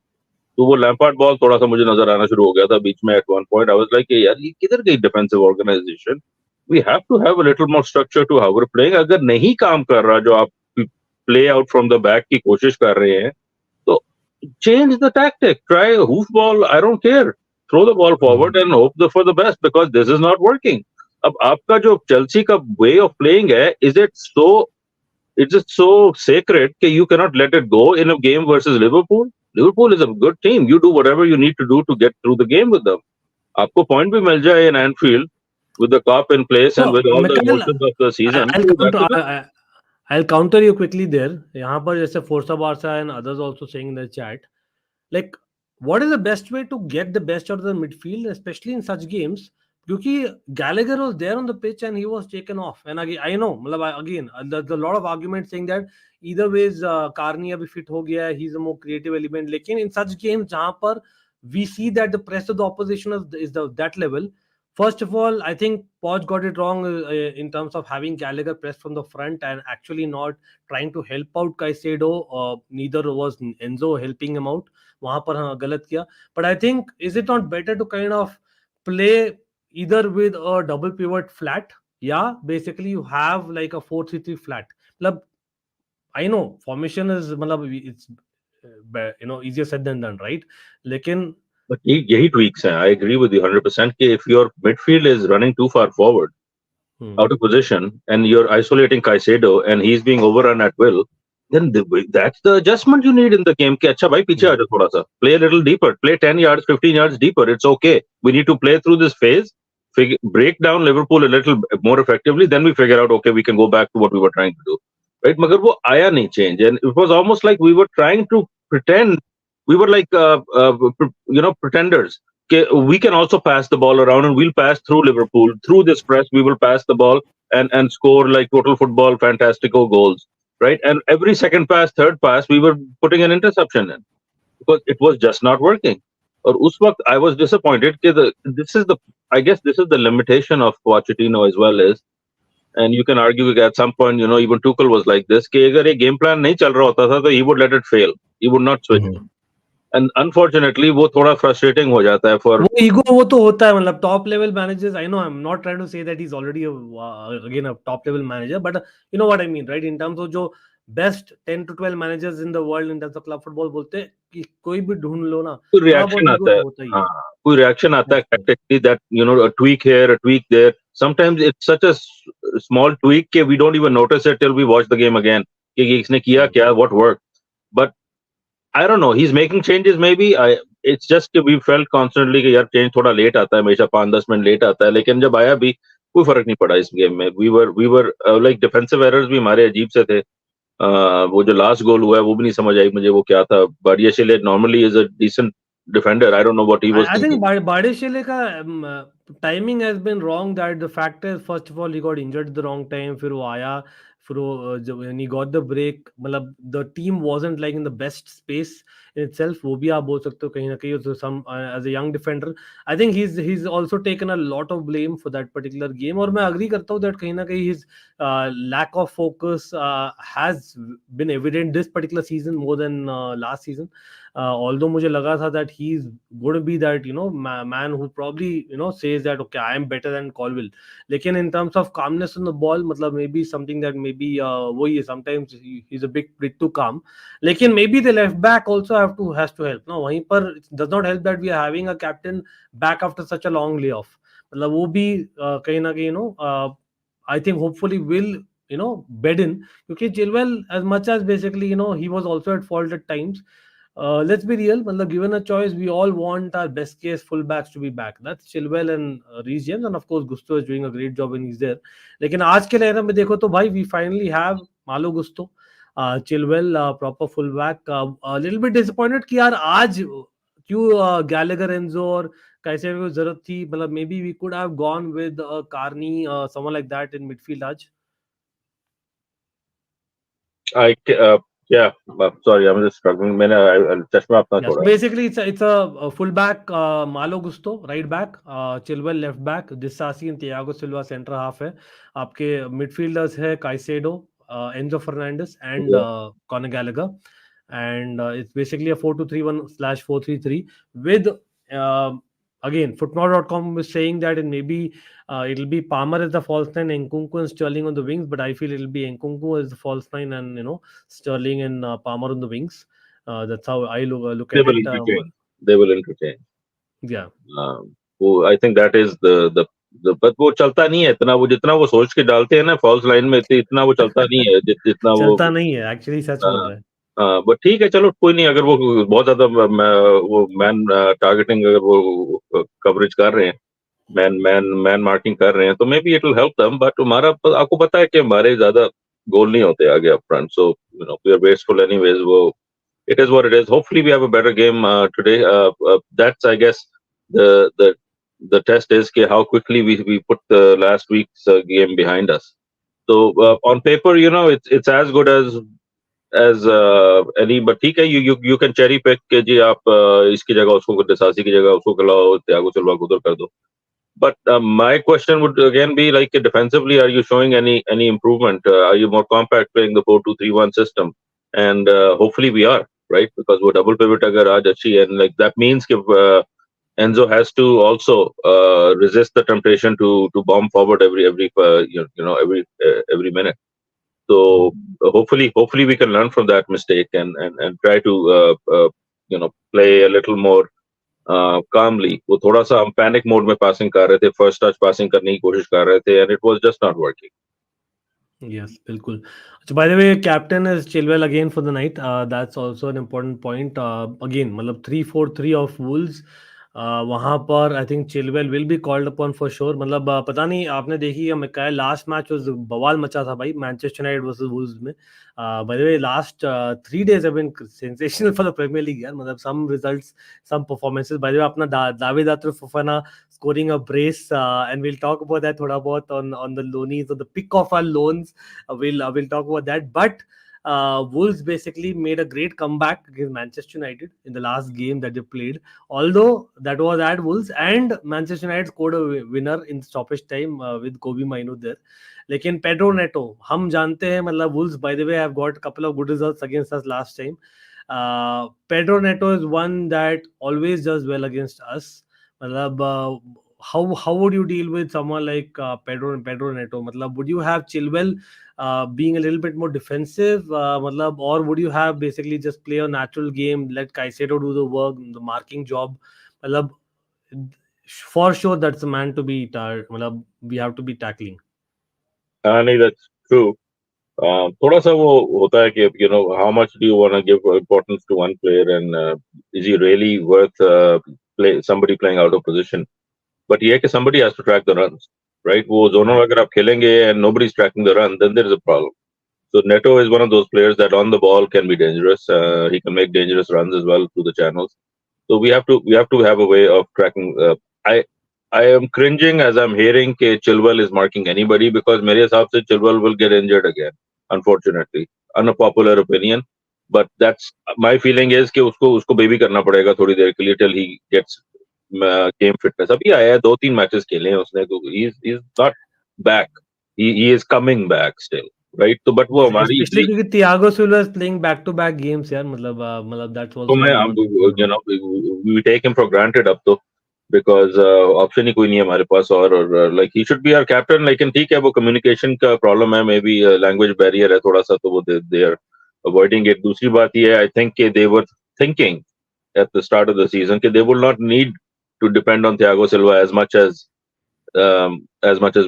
तो वो लैम्पार्ड बॉल थोड़ा सा मुझे नजर आना शुरू हो गया था बीच में. At one point I was like यार ये किधर गई defensive organisation? We have to have a little more structure to how we are playing. अगर नहीं काम कर रहा जो आप play out from the back की कोशिश कर रहे हैं, तो change the tactic, try hoof ball, I don't care, throw the ball forward and hope for the best because this is not working. अब आपका जो चेल्सी का वे ऑफ प्लेइंग है, is it so sacred that you cannot let it go in a game versus Liverpool? Liverpool is a good team. You do whatever you need to do to get through the game with them. आपको point भी मिल जाए in Anfield, with the cup in place and So with all the Mikhail, emotions of the season. I'll So counter. that's it. I'll counter you quickly there. यहाँ पर जैसे Forza Barca and others also saying in the chat, like, what is the best way to get the best out of the midfield, especially in such games? Because Gallagher was there on the pitch and he was taken off. And again, I know, again, there's a lot of arguments saying that either ways, Carney abhi fit ho gaya hai, he's a more creative element. Lekin in such games, jahan par we see that the press of the opposition is that level. First of all, I think Poch got it wrong in terms of having Gallagher press from the front and actually not trying to help out Caicedo. Neither was Enzo helping him out. वहां पर हाँ गलत किया. But I think, is it not better to kind of play either with a double pivot flat? Yeah, basically you have like a 4-3-3 flat. मतलब I know formation is मतलब it's easier said than done, right? लेकिन But यही tweaks हैं. I agree with you 100% कि if your midfield is running too far forward, out of position, and you're isolating Caicedo and he's being overrun at will, then that's the adjustment you need in the game. कि अच्छा भाई पीछे आ जाओ थोड़ा सा, play a little deeper, play 10 yards, 15 yards deeper. It's okay. We need to play through this phase, break down Liverpool a little more effectively. Then we figure out, okay, we can go back to what we were trying to do. Right? मगर वो आया नहीं change, and it was almost like we were trying to pretend. We were like, pretenders. Okay, we can also pass the ball around and we'll pass through Liverpool. Through this press, we will pass the ball and score like total football, fantastical goals. Right? And every second pass, third pass, we were putting an interception in because it was just not working. Or उस वक्त I was disappointed कि I guess this is the limitation of Pochettino as well is, and you can argue that at some point, even Tuchel was like this कि अगर ये game plan नहीं चल रहा होता था तो he would let it fail. He would not switch. And unfortunately वो थोड़ा frustrating हो जाता है for वो ईगो वो तो होता है मतलब top level managers. I know I'm not trying to say that he's already again a top level manager, but you know what I mean, right? In terms of जो best 10 to 12 managers in the world in terms of club football बोलते हैं कि कोई भी ढूंढ लो ना, कोई थोड़ा reaction बहुत ईगो आता है. तो होता ही है. हाँ, कोई reaction आता है tactically that a tweak here, a tweak there. Sometimes it's such a small tweak that we don't even notice it till we watch the game again. कि इसने किया क्या, what worked. But I don't know. He's making changes. Maybe it's just that we felt constantly कि यार change थोड़ा late आता है, हमेशा 5-10 मिनट late आता है. लेकिन जब आया भी कोई फर्क नहीं पड़ा इस गेम में. We were like defensive errors भी हमारे अजीब से थे. वो जो last goal हुआ है वो भी नहीं समझ आई मुझे वो क्या था. Badiashile normally is a decent defender. I don't know what he was I think thinking. Badiashile का timing has been wrong. That the fact is, first of all, he got injured at the wrong time. फिर वो आया, फिर वो when he got the break, मतलब the team wasn't like in the best space in itself. वो भी आप बोल सकते हो कहीं ना कहीं. So some as a young defender, I think he's also taken a lot of blame for that particular game. और मैं agree करता हूँ that कहीं ना कहीं his lack of focus has been evident this particular season more than last season. Although मुझे लगा था that he's going to be that man who probably says that okay I am better than Colville. लेकिन in terms of calmness on the ball मतलब maybe something that maybe वही है, sometimes he's a bit too calm. लेकिन maybe the left back also has to help. No, वहीं पर it does not help that we are having a captain back after such a long layoff. मतलब वो भी कहीं ना कहीं I think hopefully will bed in because Chilwell, as much as basically he was also at fault at times. Let's be real. मतलब given a choice, we all want our best case fullbacks to be back. That's Chilwell and Reece James, and of course Gusto is doing a great job when he's there. लेकिन आज के लेना में देखो तो भाई we finally have Malo Gusto, Chilwell, proper fullback. A little bit disappointed कि यार आज क्यों Gallagher, Enzo और कैसे को जरूरत थी. मतलब maybe we could have gone with Carney, someone like that in midfield आज. Yeah, sorry, I'm just struggling. मैंने चश्मा अपना Yes, छोड़ा. basically it's a fullback, Malo Gusto right back, Chilwell left back, Disasi and Thiago Silva center half है. आपके midfielders है Caicedo, Enzo Fernandez and Conor Gallagher, and it's basically a 4-2-3-1/4-3-3 with again football.com is saying that it maybe it'll be Palmer as the false nine, Nkunku and Sterling on the wings, but I feel it'll be Nkunku as the false nine and Sterling and Palmer on the wings. That's how I look They at will it. interchange. They will interchange. Yeah. वो I think that is the but वो चलता नहीं है इतना. वो जितना वो सोच के डालते हैं ना फॉल्स लाइन में इतना वो चलता नहीं है जितना वो चलता नहीं है एक्चुअली, सच बोल रहे हैं. बट ठीक है चलो कोई नहीं. अगर वो बहुत ज्यादा वो मैन टारगेटिंग अगर वो कवरेज कर रहे हैं मैन मार्किंग कर रहे हैं, तो may be it will help them. But हमारा, आपको पता है कि हमारे ज्यादा गोल नहीं होते आगे up front, so we are wasteful anyways. वो it is what it is. Hopefully, we have a better game today. That's, I guess, the the the test is how quickly we put the last week's game behind us. So on paper, it's as good as any. But ठीक है, you can cherry pick कि जी आप इसकी जगह उसको, डिसासी की जगह उसको खिलाओ, त्यागो सिल्वा को उधर कर दो. But my question would again be like, defensively, are you showing any improvement? Are you more compact, playing the 4-2-3-1 system? And hopefully we are, right? Because वो double pivot agar aaj अच्छी, and like that means कि Enzo has to also resist the temptation to bomb forward every minute. So hopefully we can learn from that mistake and try to play a little more calmly. वो थोड़ा सा हम panic mode में passing कर रहे थे, first touch passing करने की कोशिश कर रहे थे, and it was just not working. Yes, बिल्कुल. So by the way, captain is Chilwell again for the night. That's also an important point. Again, मतलब 3-4-3 of Wolves. वहाँ पर I think Chilwell will be called upon for sure. मतलब पता नहीं आपने देखी या मिकाइल, लास्ट मैच वाज बवाल मचा था भाई, मैनचेस्टर यूनाइटेड वर्सेस वुल्व्स में. By the way, last 3 days have been sensational for the Premier League यार. मतलब some results, some performances. By the way, अपना David Atar फफाना scoring a brace, and we'll talk about that thoda bahut on the loanies, or the pick of our loans. We'll talk about that. But Wolves basically made a great comeback against Manchester United in the last game that they played. Although that was at Wolves, and Manchester United scored a winner in stoppage time with Kobe Mainoo there. लेकिन Pedro Neto, हम जानते हैं, मतलब Wolves by the way have got a couple of good results against us last time. Pedro Neto is one that always does well against us. मतलब how would you deal with someone like Pedro Neto? मतलब would you have Chilwell being a little bit more defensive, मतलब, or would you have basically just play a natural game, let Caicedo do the work, the marking job? मतलब for sure that's a man to be मतलब we have to be tackling. नहीं, that's true. थोड़ा सा वो होता है कि how much do you want to give importance to one player, and is he really worth somebody playing out of position? But ये है कि somebody has to track the runs, right? वो zonal अगर आप खेलेंगे and nobody's tracking the run, then there is a problem. So Neto is one of those players that on the ball can be dangerous. He can make dangerous runs as well through the channels. So we have to have a way of tracking. I am cringing as I'm hearing that Chilwell is marking anybody, because मेरे हिसाब से Chilwell will get injured again, unfortunately. Unpopular opinion, but that's my feeling is कि उसको baby करना पड़ेगा थोड़ी देर के लिए till he gets game fitness. अभी आया है, 2-3 मैचेस खेले हैं उसने, तो he's not back. He is coming back still, right? तो but वो हमारी especially क्योंकि Thiago Silva is playing back to back games यार. मतलब that's तो also मैं we take him for granted अब तो, because ऑप्शन ही कोई नहीं है हमारे पास, और like he should be our captain. लेकिन ठीक है, वो communication का problem है, maybe language barrier है थोड़ा सा, तो वो they are avoiding it. दूसरी बात ये है, I think they were thinking at the start of the season that they will not need to depend on Thiago Silva as much as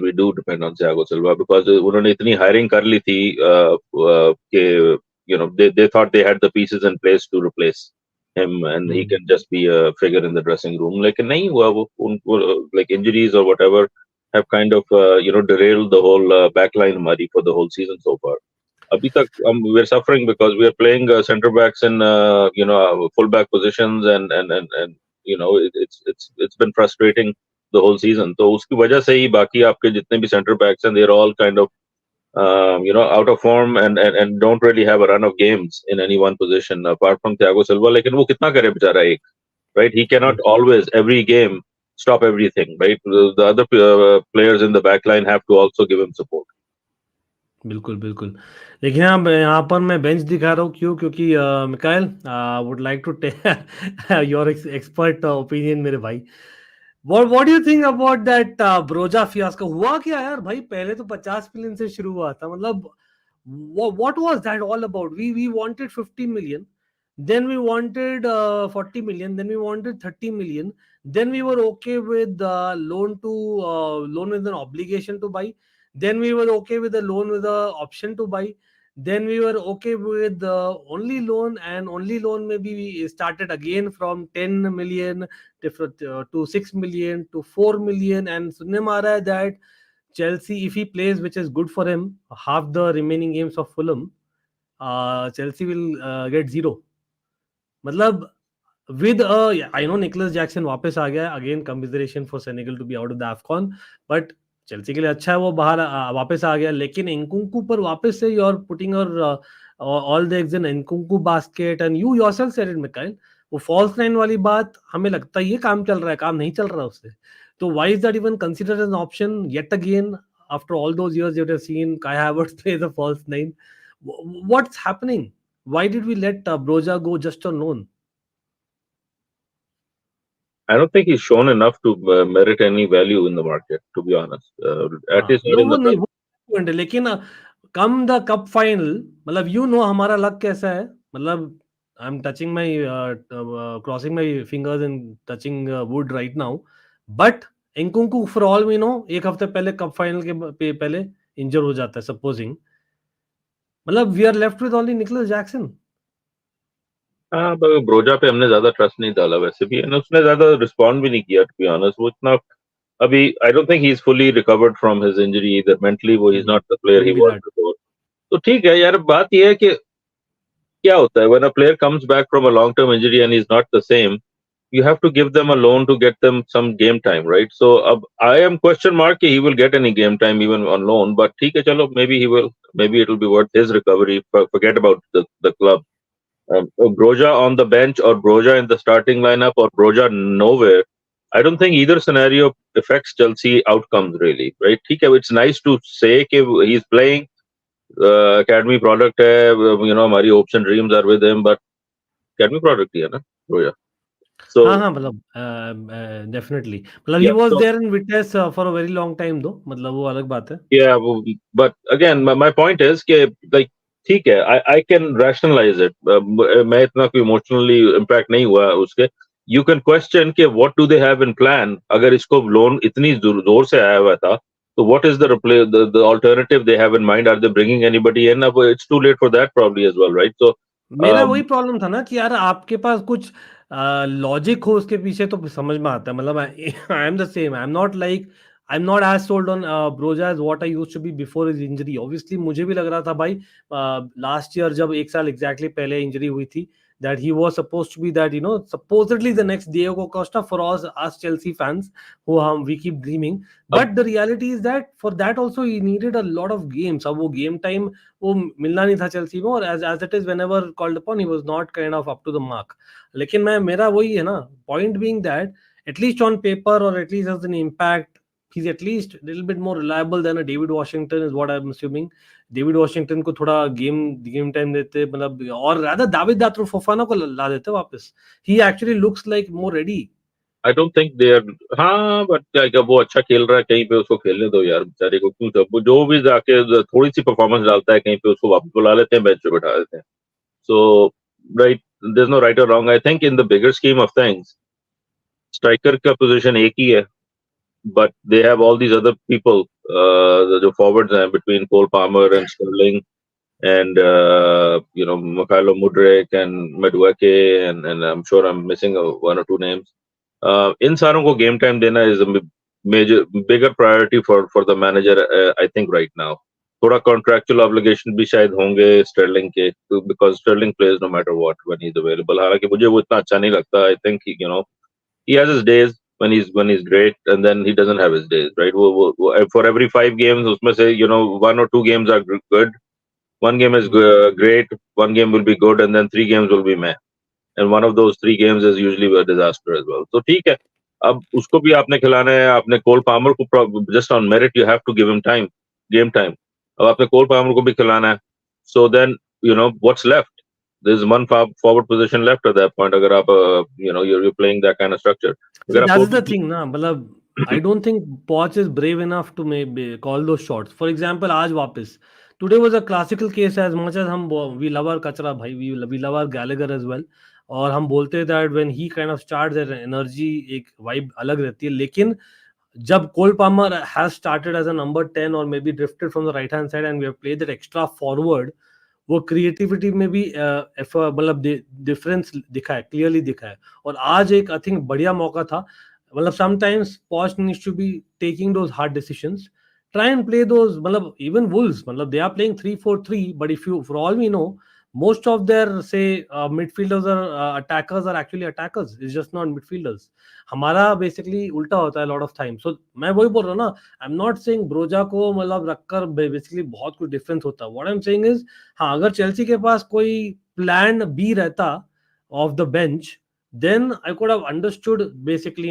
we do depend on Thiago Silva, because उन्होंने इतनी hiring कर ली थी कि they thought they had the pieces in place to replace him, and he can just be a figure in the dressing room. लेकिन नहीं हुआ वो, like injuries or whatever have kind of derailed the whole backline हमारी for the whole season so far. Abhi tak, we're suffering because we are playing center backs in full back positions, and it's been frustrating the whole season. तो उसकी वजह से ही बाकी आपके जितने भी center backs हैं, they're all kind of out of form and don't really have a run of games in any one position apart from Thiago Silva. लेकिन वो कितना करे बेचारा एक, right? He cannot always every game stop everything, right? The other players in the back line have to also give him support. बिल्कुल बिल्कुल. लेकिन यहाँ पर मैं बेंच दिखा रहा हूँ, क्यों? क्योंकि Mikhail would like to take your expert opinion मेरे भाई. What do you think about that Broja fiasco? हुआ क्या यार भाई? पहले तो 50 मिलियन से शुरू हुआ था. मतलब what was that all about? We wanted 50 million, then we wanted 40 million, then we wanted 30 million, then we were okay with loan with an obligation to buy, then we were okay with a loan with a option to buy, then we were okay with only loan, and only loan maybe we started again from 10 million different to 6 million to 4 million, and सुनने में आ रहा है that Chelsea, if he plays, which is good for him, half the remaining games of Fulham, Chelsea will get 0. मतलब with I know Nicholas Jackson वापस आ गया, again commiseration for Senegal to be out of the AFCON, but Chelsea के लिए अच्छा है वो बाहर वापस आ गया, लेकिन इंकुंकू पर वापस से you're putting your all the eggs in इंकुंकू basket, and you yourself said it, Mikhail, वो false nine वाली बात हमें लगता है ये काम चल रहा है, काम नहीं चल रहा उससे, तो why is that even considered as an option yet again after all those years you have seen Kai Havertz play the false nine? What's happening? Why did we let Broja go just on loan? I don't think he's shown enough to merit any value in the market, to be honest. At least not in the नहीं वो लेकिन come the cup final, मतलब you know हमारा luck कैसा है, मतलब I am touching my crossing my fingers and touching wood right now, but Nkunku for all we know एक हफ्ते पहले कप फाइनल के पहले इंजर हो जाता है सपोजिंग, मतलब we are left with only Nicolas Jackson. हाँ, ब्रोजा पे हमने ज्यादा ट्रस्ट नहीं डाला वैसे भी, उसने ज्यादा रिस्पॉन्ड भी नहीं किया, टू बी ऑनेस्ट. वो इतना अभी आई don't think he is fully recovered from his injury इधर, मेंटली वो is not the player he was before. तो ठीक है यार, बात ये है कि क्या होता है when a player comes back from a long term injury and is not the same, you have to give them a loan to get them some game time, right? So I am question mark he will get any game time even on loan, but theek hai, chalo, maybe he will, maybe it will be worth his recovery. Forget about the club. Broja on the bench or Broja in the starting lineup or Broja nowhere, I don't think either scenario affects Chelsea outcomes really, right? Theek hai, it's nice to say that he's playing, academy product hai, hamari hopes and dreams are with him, but academy product hi hai na Broja. So हाँ मतलब definitely, मतलब he was there in Vitesse for a very long time though, मतलब वो अलग बात है. Yeah, but again, my point is कि like ठीक है, I can rationalize it. मैं इतना कोई emotionally impact नहीं हुआ उसके. You can question कि what do they have in plan? अगर इसको loan इतनी जोर से आया हुआ था, तो what is the alternative they have in mind? Are they bringing anybody in? It's too late for that probably as well, right? So मेरा वही प्रॉब्लम था ना कि यार आपके पास कुछ लॉजिक हो उसके पीछे तो समझ में आता है, मतलब I am the same, I am not like, I am not as sold on Broja as what I used to be before his injury. Obviously मुझे भी लग रहा था भाई लास्ट ईयर जब एक साल एग्जैक्टली पहले इंजरी हुई थी, that he was supposed to be that, you know, supposedly the next Diego Costa for us Chelsea fans who we keep dreaming, but the reality is that for that also he needed a lot of games. अब वो game time वो मिलना नहीं था Chelsea में, और as it is whenever called upon he was not kind of up to the mark. लेकिन मेरा वही है ना, point being that at least on paper or at least as an impact he's at least a little bit more reliable than a David Washington is what I'm assuming. David Washington को थोड़ा game time देते, मतलब, और rather David दात्रो Fofana को ला देते वापस. He actually looks like more ready. I don't think they are, हाँ बट क्या वो अच्छा खेल रहा है, कहीं पे उसको खेलने दो यार बेचारे को, क्यों वो जो भी जाके थोड़ी सी परफॉर्मेंस डालता है कहीं पे उसको वापस बुला लेते हैं, बेंच पे बैठा देते हैं. So right, there is no right और wrong. I think in the bigger scheme of things striker का पोजीशन एक ही है, but they have all these other people, the forwards between Cole Palmer and Sterling and Mikhailo Mudryk and Madueke and I'm sure I'm missing one or two names. In सारों को game time देना is a bigger priority for the manager, I think right now. थोड़ा contractual obligation भी शायद होंगे Sterling के, because Sterling plays no matter what when he's available. हालांकि मुझे वो इतना अच्छा नहीं लगता. I think he has his days when he's great, and then he doesn't have his days, right? For every 5 games उसमें से 1 or 2 games are good, 1 game is great, 1 game will be good, and then 3 games will be meh, and one of those 3 games is usually a disaster as well. So ठीक है, अब उसको भी आपने खिलाना है. आपने कोल पामर को just on merit you have to give him game time. अब आपने कोल पामर को भी खिलाना है, so then what's left? There's one forward position left at that point. अगर आप you're playing that kind of structure. See, that's the thing ना, मतलब I don't think Poch is brave enough to maybe call those shots. For example, आज वापस today was a classical case. As much as हम we love our कचरा भाई, we love our Gallagher as well, और हम बोलते हैं that when he kind of starts that energy एक vibe अलग रहती है, लेकिन जब Cole Palmer has started as a number 10 or maybe drifted from the right hand side and we have played that extra forward, वो creativity में भी मतलब डिफरेंस दिखा है, क्लियरली दिखा है। और आज एक आई थिंक बढ़िया मौका था, मतलब sometimes Poch needs to be taking those hard decisions, try and play those, मतलब even Wolves, मतलब they are playing 3-4-3, but if you, for all we know, most of their say midfielders or attackers are actually attackers, it's just not midfielders. हमारा basically उल्टा होता है lot of time. So मैं वही बोल रहा हूँ ना, I'm not saying ब्रोजा को मतलब रखकर बेसिकली बहुत कुछ डिफरेंस होता है. What I'm saying is, हाँ, अगर चेल्सी के पास कोई प्लान बी रहता of the bench, then I could have understood basically,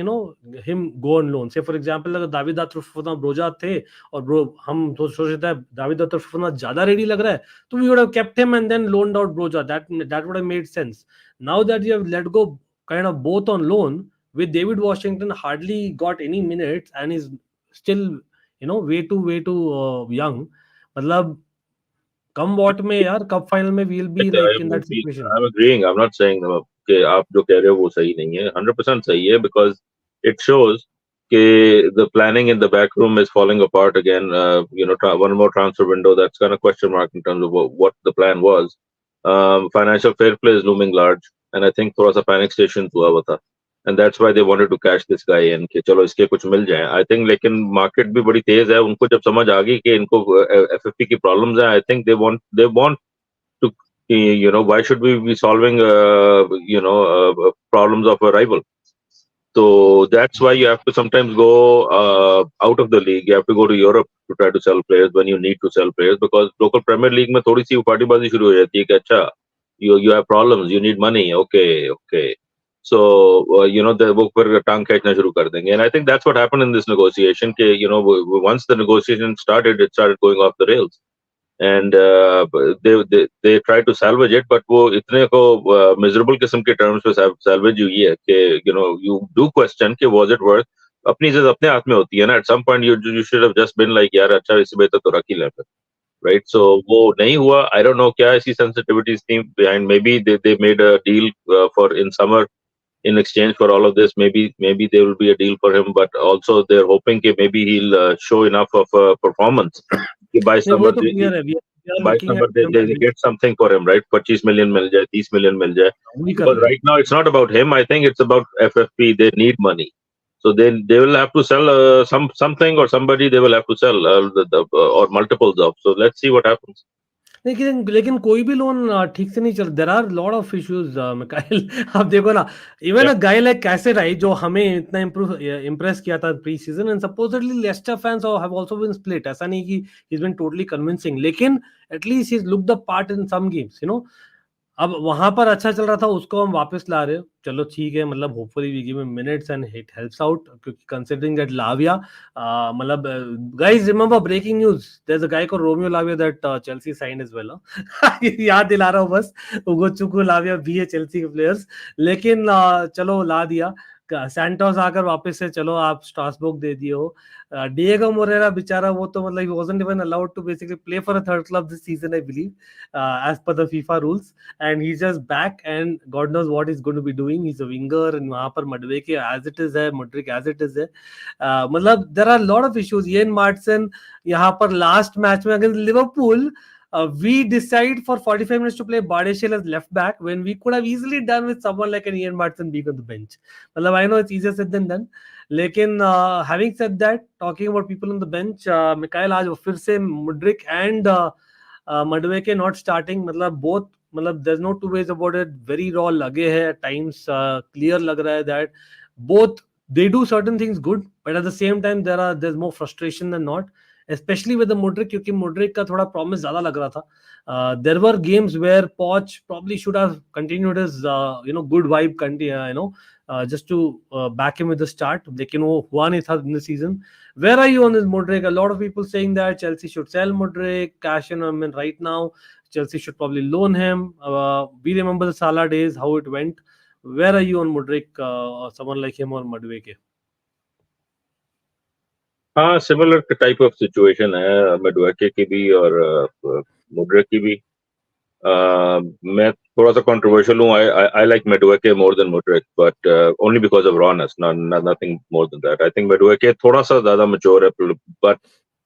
him go on loan. Say for example, अगर दाविद अतुल्फोफाना ब्रोजा थे और ब्रो हम तो सोच रहे थे दाविद अतुल्फोफाना ज्यादा रेडी लग रहा है, तो we would have kept him and then loaned out broja. That would have made sense. Now that you have let go kind of both on loan, with David Washington hardly got any minutes and is still way too young. मतलब come what में यार cup final में we'll be like in that situation. I'm agreeing. I'm not saying कि आप जो कह रहे हो वो सही नहीं है. 100% सही है, because it shows कि the planning in the back room is falling apart again. One more transfer window, that's kind of question mark in terms of what the plan was. Financial fair play is looming large, and I think थोड़ा सा panic station हुआ हुआ था, and that's why they wanted to cash this guy in कि चलो इसके कुछ मिल जाए. I think लेकिन market भी बड़ी तेज है, उनको जब समझ आ गई कि इनको FFP की problems है, I think they want to, why should we be solving problems of a rival? So that's why you have to sometimes go out of the league. You have to go to Europe to try to sell players when you need to sell players, because local Premier League में थोड़ी सी पार्टीबाजी शुरू हो जाती है कि अच्छा you have problems, you need money, okay. So वो फिर टांग खींचना शुरू कर देंगे. And I think that's what happened in this negotiation कि once the negotiation started, it started going off the rails. And they try to salvage it, but वो इतने को miserable किस्म के terms पे salvage हुई है कि you do question कि was it worth. अपनी इज्जत अपने हाथ में होती है ना. At some point you should have just been like यार अच्छा इससे बेहतर तो रख ही ले, right? So वो नहीं हुआ. I don't know क्या ऐसी sensitivities थी behind. Maybe they made a deal for in summer in exchange for all of this. Maybe there will be a deal for him, but also they're hoping that maybe he'll show enough of a performance. By summer, they get something for him, right? 25 million मिल जाए, 30 million मिल जाए. Because right now it's not about him. I think it's about FFP. They need money, so they will have to sell something or somebody. They will have to sell or multiples of. So let's see what happens. लेकिन कोई भी loan ठीक से नहीं चल. There are lot of issues Mikail. आप देखो ना, इवन अ गाय लाइक कैसे राइट जो हमें इतना इंप्रेस किया था pre season, and supposedly Leicester fans have also been split. ऐसा नहीं कि he is been totally convincing, लेकिन at least he look the part in some games. अब वहां पर अच्छा चल रहा था, उसको हम वापस ला रहे हो, चलो ठीक है. मतलब hopefully we give him minutes and it helps out, क्योंकि कंसीडरिंग दैट लाविया, मतलब guys remember breaking news, there is a guy called Romeo Lavia that Chelsea signed as well. याद दिला रहा हूं बस. उगो चुको लाविया भी है चेल्सी के प्लेयर्स, लेकिन चलो ला दिया. सैंटोस आकर वापस से चलो आप स्ट्रासबर्ग दे दिए हो. डिएगो मोरेरा बेचारा, वो तो मतलब he wasn't even allowed to basically play for a third club this season, I believe, as per the FIFA rules, and he's just back and God knows what he's going to be doing. He's a winger, and वहां पर मडवेके as it is है, Mudryk as it is है. मतलब there are a lot of issues. Ian Martin यहाँ पर last match में against Liverpool, we decide for 45 minutes to play Bardeshil as left back when we could have easily done with someone like an Ian Martin being on the bench. मतलब I know it's easier said than done. लेकिन having said that, talking about people on the bench, Mikail आज फिर से Mudryk and Madueke not starting. मतलब both, मतलब there's no two ways about it. Very raw लगे है at times. Clear लग रहा है that both they do certain things good, but at the same time there's more frustration than not. Especially with the Mudryk, क्योंकि Mudryk का थोड़ा promise ज्यादा लग रहा था. There were games where Poch probably should have continued his good vibe, just to back him with the start. लेकिन वो हुआ नहीं था in the season. Where are you on this Mudryk? A lot of people saying that Chelsea should sell Mudryk, cash in him, and right now Chelsea should probably loan him. We remember the Salah days, how it went. Where are you on Mudryk, someone like him or Madueke? हाँ, similar type of situation है मेडुएके की भी और Mudryk की भी. मैं थोड़ा सा कंट्रोवर्शियल हूँ. I like Madueke more than Mudryk, but only because of rawness, nothing more than that. I think Madueke थोड़ा सा ज्यादा मैच्योर है, but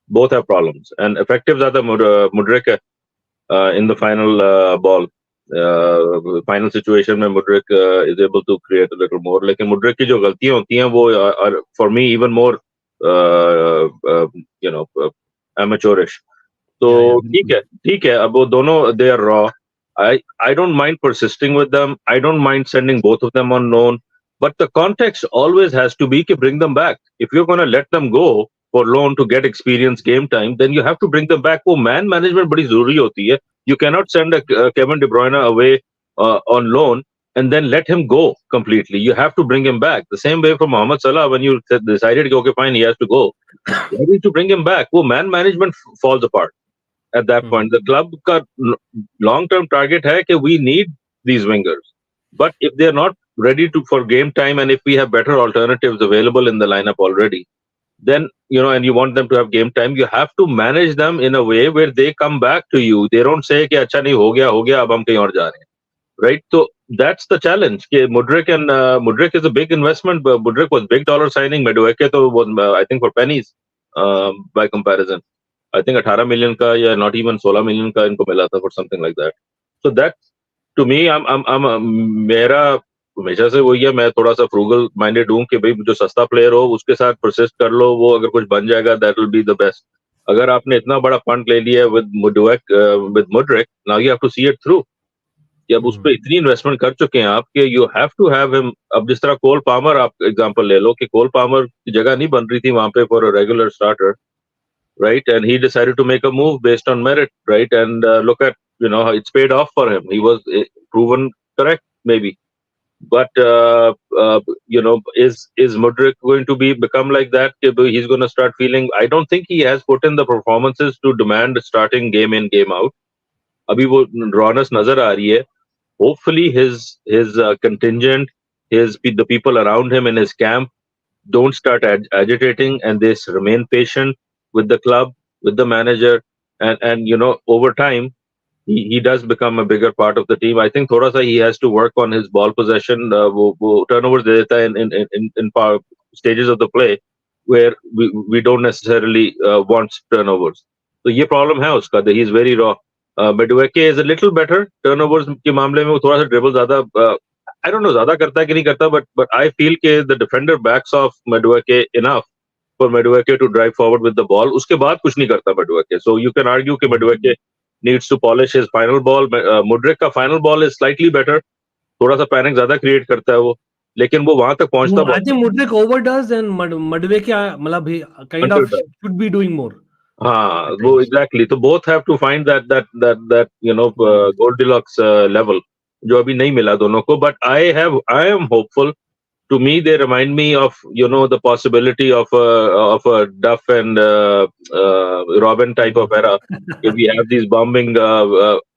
both have problems, and effective ज्यादा मुड्रिक है. in the final ball. Final situation में Mudrik is able to create a little more. लेकिन Mudrik की जो गलतियां होती हैं वो are for me even more you know amateurish. तो ठीक है अब वो दोनों they are raw. I don't mind persisting with them. I don't mind sending both of them on loan. But the context always has to be to bring them back. If you're going to let them go for loan to get experience game time, then you have to bring them back. वो man management बड़ी जरूरी होती है. You cannot send a Kevin De Bruyne away on loan and then let him go completely. You have to bring him back. The same way for Mohamed Salah, when you decided, okay, fine, he has to go. You need to bring him back. वो man management falls apart at that point. The club का long-term target है कि we need these wingers. But if they're not ready for game time and if we have better alternatives available in the lineup already, then, and you want them to have game time, you have to manage them in a way where they come back to you. They don't say कि अच्छा नहीं हो गया अब हम कहीं और जा रहे हैं. Right? So that's the challenge. Mudrik is a big investment. But Mudrik was big dollar signing. Madueke was, I think, for pennies by comparison. I think 18 million ka, yeah, not even 16 million ka इनको मिला था for something like that. So that, to me, मेरा हमेशा से वही है, मैं थोड़ा सा frugal minded हूँ कि भाई जो सस्ता player हो उसके साथ persist कर लो, वो अगर कुछ बन जाएगा that will be the best. अगर आपने इतना बड़ा fund ले लिया with Mudrik, now you have to see it through. कि अब उस पर इतनी इन्वेस्टमेंट कर चुके हैं आप कि you have to have him. अब जिस तरह कोल पामर आप एग्जांपल ले लो कि कोल पामर की जगह नहीं बन रही थी वहां पे for a regular starter, right? And he decided to make a move based on merit, right? And look at, it's paid off for him. He was proven correct, maybe. But is Mudrik going to become like that? He's going to start feeling. I don't think he has put in the performances to demand starting game in game out. अभी वो rawness नजर आ रही है. Hopefully his contingent, the people around him in his camp don't start agitating and they remain patient with the club, with the manager, and over time he does become a bigger part of the team. I think thoda sa he has to work on his ball possession. वो turnovers दे देता है in stages of the play where we don't necessarily want turnovers. So ये problem है उसका. He is very raw. Madueke is a little better. Turnovers के मामले में वो थोड़ा सा dribble ज़्यादा, I don't know ज़्यादा करता है कि नहीं करता, but I feel कि the defender backs off Madueke enough for Madueke to drive forward with the ball. उसके बाद कुछ नहीं करता Madueke. So you can argue कि Madueke needs to polish his final ball. Mudrik का final ball is slightly better. थोड़ा सा panic ज़्यादा create करता है वो, लेकिन वो वहां तक पहुंचता. I think Mudrik overdoes and Madueke मतलब kind of should be doing more. हाँ, वो exactly. तो both have to find that Goldilocks level जो अभी नहीं मिला दोनों को. But I am hopeful. To me, they remind me of the possibility of a Duff and Robin type of era. If we have these bombing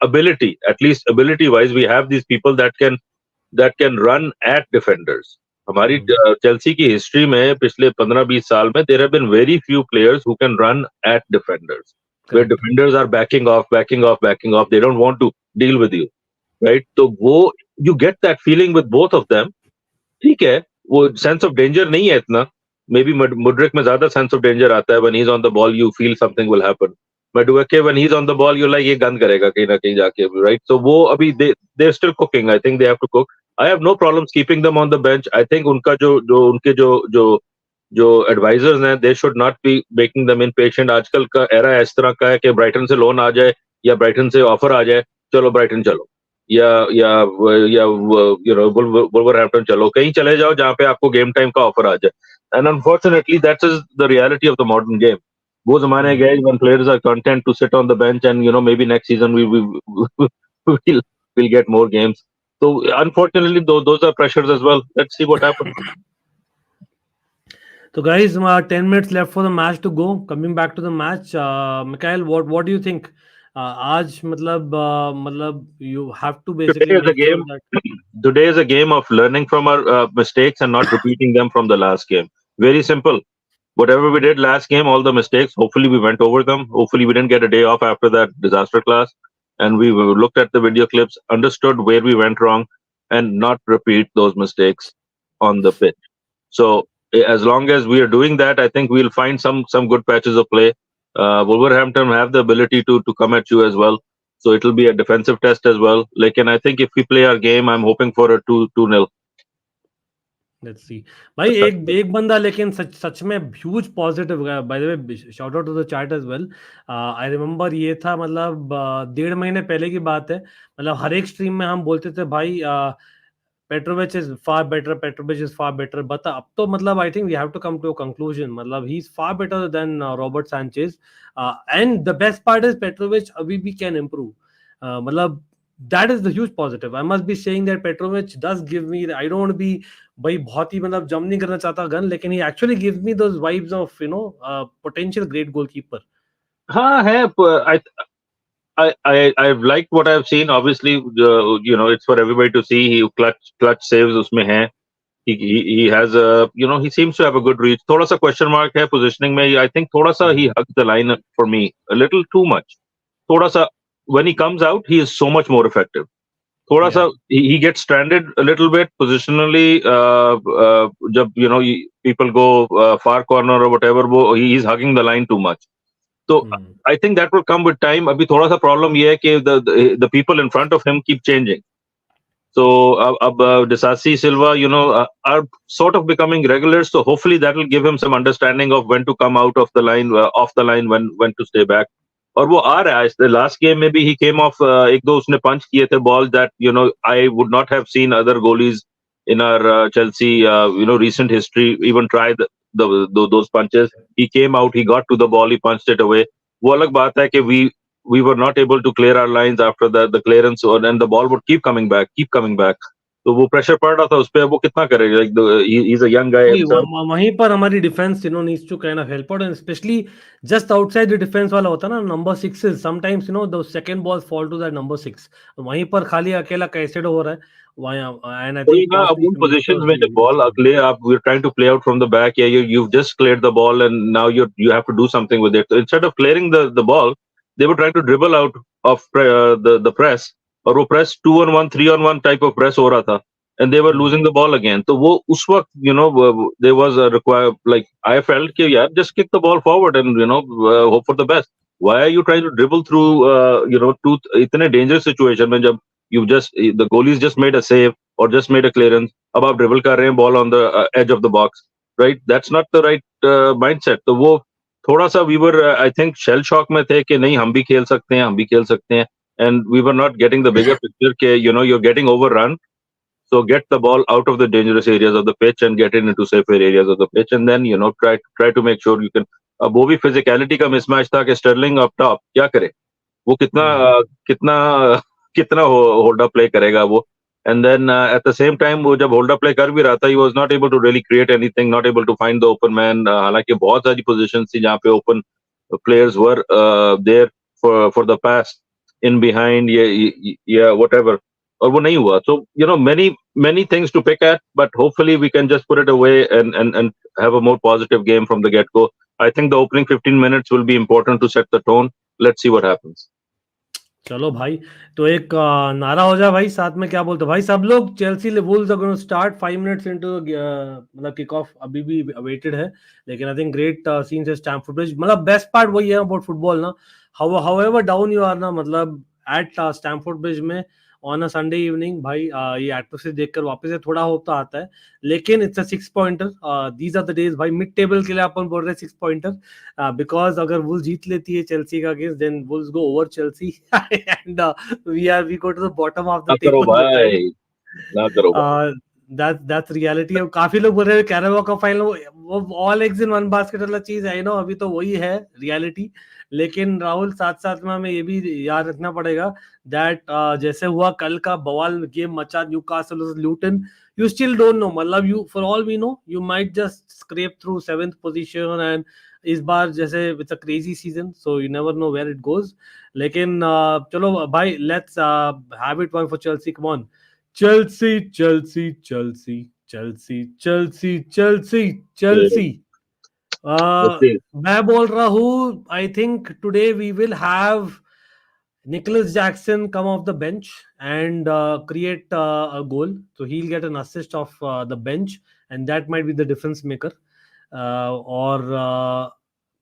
ability, at least ability wise, we have these people that can run at defenders. हमारी Chelsea की history में पिछले 15-20 साल में there have been very few players who can run at defenders. Where defenders are backing off. They don't want to deal with you, right? तो वो you get that feeling with both of them. ठीक है, वो sense of danger नहीं है इतना. Maybe Mudrik में ज़्यादा sense of danger आता है. When he's on the ball, you feel something will happen. Madueke, when he's on the ball, you're like ये गंद करेगा कहीं ना कहीं जाके, right? So वो अभी they're still cooking. I think they have to cook. I have no problems keeping them on the bench. I think उनका जो advisors हैं, they should not be making them impatient. आजकल का era इस तरह का है कि ब्राइटन से लोन आ जाए या ब्राइटन से ऑफर आ जाए, चलो ब्राइटन चलो, या वुल्वरहैम्पटन चलो, कहीं चले जाओ जहाँ पे आपको गेम टाइम का ऑफर आ जाए. And unfortunately, that is the reality of the modern game. वो जमाने गए when players are content to sit on the bench and maybe next season we'll get more games. So unfortunately, those are pressures as well. Let's see what happens. So guys, 10 minutes left for the match to go. Coming back to the match, Mikhail, what do you think? आज मतलब you have to basically today is a game of learning from our mistakes and not repeating them from the last game. Very simple. Whatever we did last game, all the mistakes, hopefully we went over them. Hopefully we didn't get a day off after that disaster class. And we looked at the video clips, understood where we went wrong, and not repeat those mistakes on the pitch. So as long as we are doing that, I think we'll find some good patches of play. Wolverhampton have the ability to come at you as well. so it'll be a defensive test as well. Like, and I think if we play our game, I'm hoping for a 2-0. Let's see भाई एक एक बंदा लेकिन सच सच में huge positive गया by the way shout out to the chat as well I remember ये था मतलब 1.5 महीने पहले की बात है मतलब हर एक स्ट्रीम में हम बोलते थे भाई Petrovic is far better. Petrovic is far better. But अब तो मतलब I think we have to come to a conclusion. मतलब he's far better than Robert Sanchez. And the best part is Petrovic अभी भी can improve. मतलब that is the huge positive. I must be saying that Petrovic does give me. I don't want to be भाई बहुत ही मतलब जम नहीं करना चाहता गन लेकिन he actually gives me those vibes of potential great goalkeeper. हाँ है I've liked what I've seen. Obviously, it's for everybody to see. He clutch saves उसमें है. He has a he seems to have a good reach. थोड़ा सा question mark है positioning में. I think थोड़ा सा he hugged the line for me a little too much. थोड़ा सा when he comes out, he is so much more effective. थोड़ा सा he gets stranded a little bit positionally. जब people go far corner or whatever, he is hugging the line too much. So I think that will come with time. अभी थोड़ा सा problem ये है कि the people in front of him keep changing. So अब Disasi Silva, are sort of becoming regulars. So hopefully that will give him some understanding of when to come out of the line, off the line, when to stay back. और वो आ रहा है. The last game maybe he came off. एक दो उसने punch किए थे balls that I would not have seen other goalies in our Chelsea recent history even try those punches. He came out, he got to the ball, he punched it away. वो अलग बात है कि we were not able to clear our lines after the clearance, and the ball would keep coming back. तो वो pressure पड़ रहा था उस पे. वो कितना करेगा? He's a young guy himself. वहीं पर हमारी defence needs to kind of help out and especially just outside the defence वाला होता है ना number 6 sometimes the second ball fall to that number 6. वहीं पर खाली अकेला कैसेडो हो रहा है वहाँ. एंड आई थिंक उन पोजीशंस में जब बॉल अगले आप we are trying to play out from the back, या you've just cleared the ball and now you have to do something with it. So instead of clearing the ball, they were trying to dribble out of the press, और वो press 2-on-1 3-on-1 type of press हो रहा था, and they were losing the ball again. तो वो उस वक्त there was a require, like I felt कि यार just kick the ball forward and hope for the best. Why are you trying to dribble through to इतने dangerous situation में जब the goalie's just made a save or just made a clearance, अब आप dribble कर रहे हैं ball on the edge of the box, right? That's not the right mindset. तो वो थोड़ा सा we were I think shell shock में थे कि नहीं हम भी खेल सकते हैं, and we were not getting the bigger picture कि you're getting overrun, so get the ball out of the dangerous areas of the pitch and get it into safer areas of the pitch, and then try to make sure you can. अब वो भी physicality का mismatch था कि Sterling up top क्या करे, वो कितना hold up play करेगा वो. And then at the same time वो जब hold up play कर भी रहा था, he was not able to really create anything, not able to find the open man. हालांकि बहुत सारी positions थी जहाँ पे open players were there for the pass in behind, yeah whatever, और वो नहीं हुआ. So many things to pick at, but hopefully we can just put it away and have a more positive game from the get-go. I think the opening 15 minutes will be important to set the tone. Let's see what happens. चलो भाई तो एक नारा हो जाए भाई साथ में. क्या बोलते हो भाई सब लोग? Chelsea Wolves are going to start 5 minutes into मतलब किक ऑफ अभी भी अवेटेड है, लेकिन आई थिंक ग्रेट सीन्स है स्टैम्फोर्ड ब्रिज. मतलब बेस्ट पार्ट वही है अबाउट फुटबॉल ना, हाउएवर डाउन यू आर ना, मतलब एट स्टैम्फोर्ड ब्रिज में ऑन अ संडे इवनिंग भाई ये एटमॉस्फेयर देखकर वापस से थोड़ा होप तो आता है. लेकिन it's a 6 pointer. These are the days भाई. मिड टेबल के लिए अपन बोल रहे हैं 6 पॉइंटर, बिकॉज अगर वुल्स जीत लेती है चेल्सी का against, then Wolves go over Chelsea and we go to the bottom of the table. ना करो भाई. That's reality. अब काफी लोग बोल रहे हैं कैराबा का फाइनल वो all eggs in one basket वाला चीज है नो, अभी तो वही है रियलिटी. लेकिन राहुल साथ साथ में हमें ये भी याद रखना पड़ेगा दैट जैसे हुआ कल का बवाल गेम मचा Newcastle versus Luton, you still don't know, मतलब you for all we know you might just scrape through 7th position, and इस बार जैसे it's a crazy season, so you never know where it goes. लेकिन चलो भाई let's have it one for Chelsea. Come on Chelsea, Chelsea, Chelsea, Chelsea, Chelsea, Chelsea, Chelsea. मैं बोल रहा हूँ I think today we will have Nicholas Jackson come off the bench and create a goal. So he'll get an assist off the bench, and that might be the difference maker. Or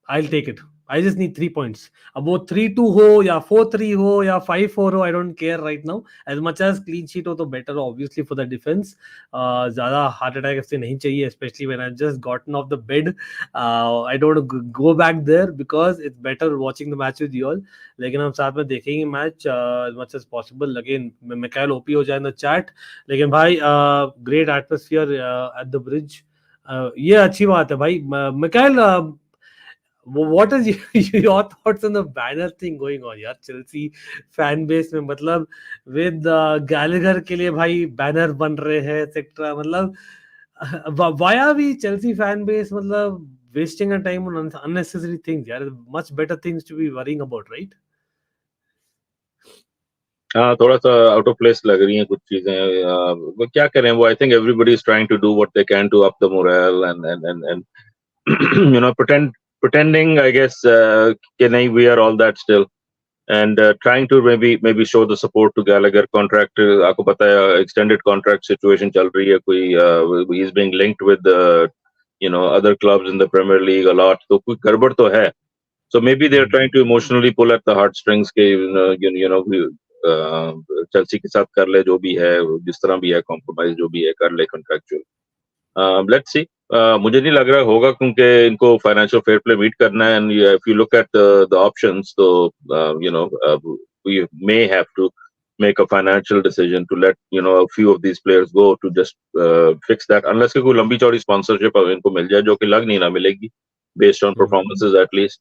I'll take it. I just need 3 points. अब वो 3-2 हो या 4-3 हो या 5-4 हो, I don't care right now. As much as clean sheet हो तो better obviously for the defense. ज़्यादा heart attack ऐसे नहीं चाहिए, especially when I've just gotten off the bed. I don't want to go back there because it's better watching the match with you all. लेकिन हम साथ में देखेंगे match as much as possible. Again, Mikhail OP हो जाए in the chat. लेकिन भाई great atmosphere at the bridge. ये अच्छी बात है भाई. Mikhail, what is your thoughts on the banner thing going on यार Chelsea fan base में, मतलब with Gallagher के लिए भाई banner बन रहे हैं etc. मतलब why are we Chelsea fan base मतलब wasting our time on unnecessary things यार? Much better things to be worrying about, right? हाँ, थोड़ा सा आउट ऑफ प्लेस लग रही हैं कुछ चीजें। वो क्या करें, वो I think everybody is trying to do what they can to up the morale and you know, pretending, I guess, we are all that still, and trying to maybe show the support to Gallagher contract. आपको पता है extended contract situation चल रही है, कोई he's being linked with other clubs in the Premier League a lot, तो कोई गड़बड़ तो है. So maybe they're trying to emotionally pull at the heartstrings के Chelsea के साथ कर ले जो भी है, जिस तरह भी है, compromise जो भी है कर ले contractual. Let's see. मुझे नहीं लग रहा होगा क्योंकि इनको फाइनेंशियल फेयर प्ले मीट करना है, and if you look at the options तो we may have to make a financial decision to let a few of these players go to just fix that, unless कोई लंबी चौड़ी sponsorship इनको मिल जाए, जो कि लग नहीं ना मिलेगी based on performances at least.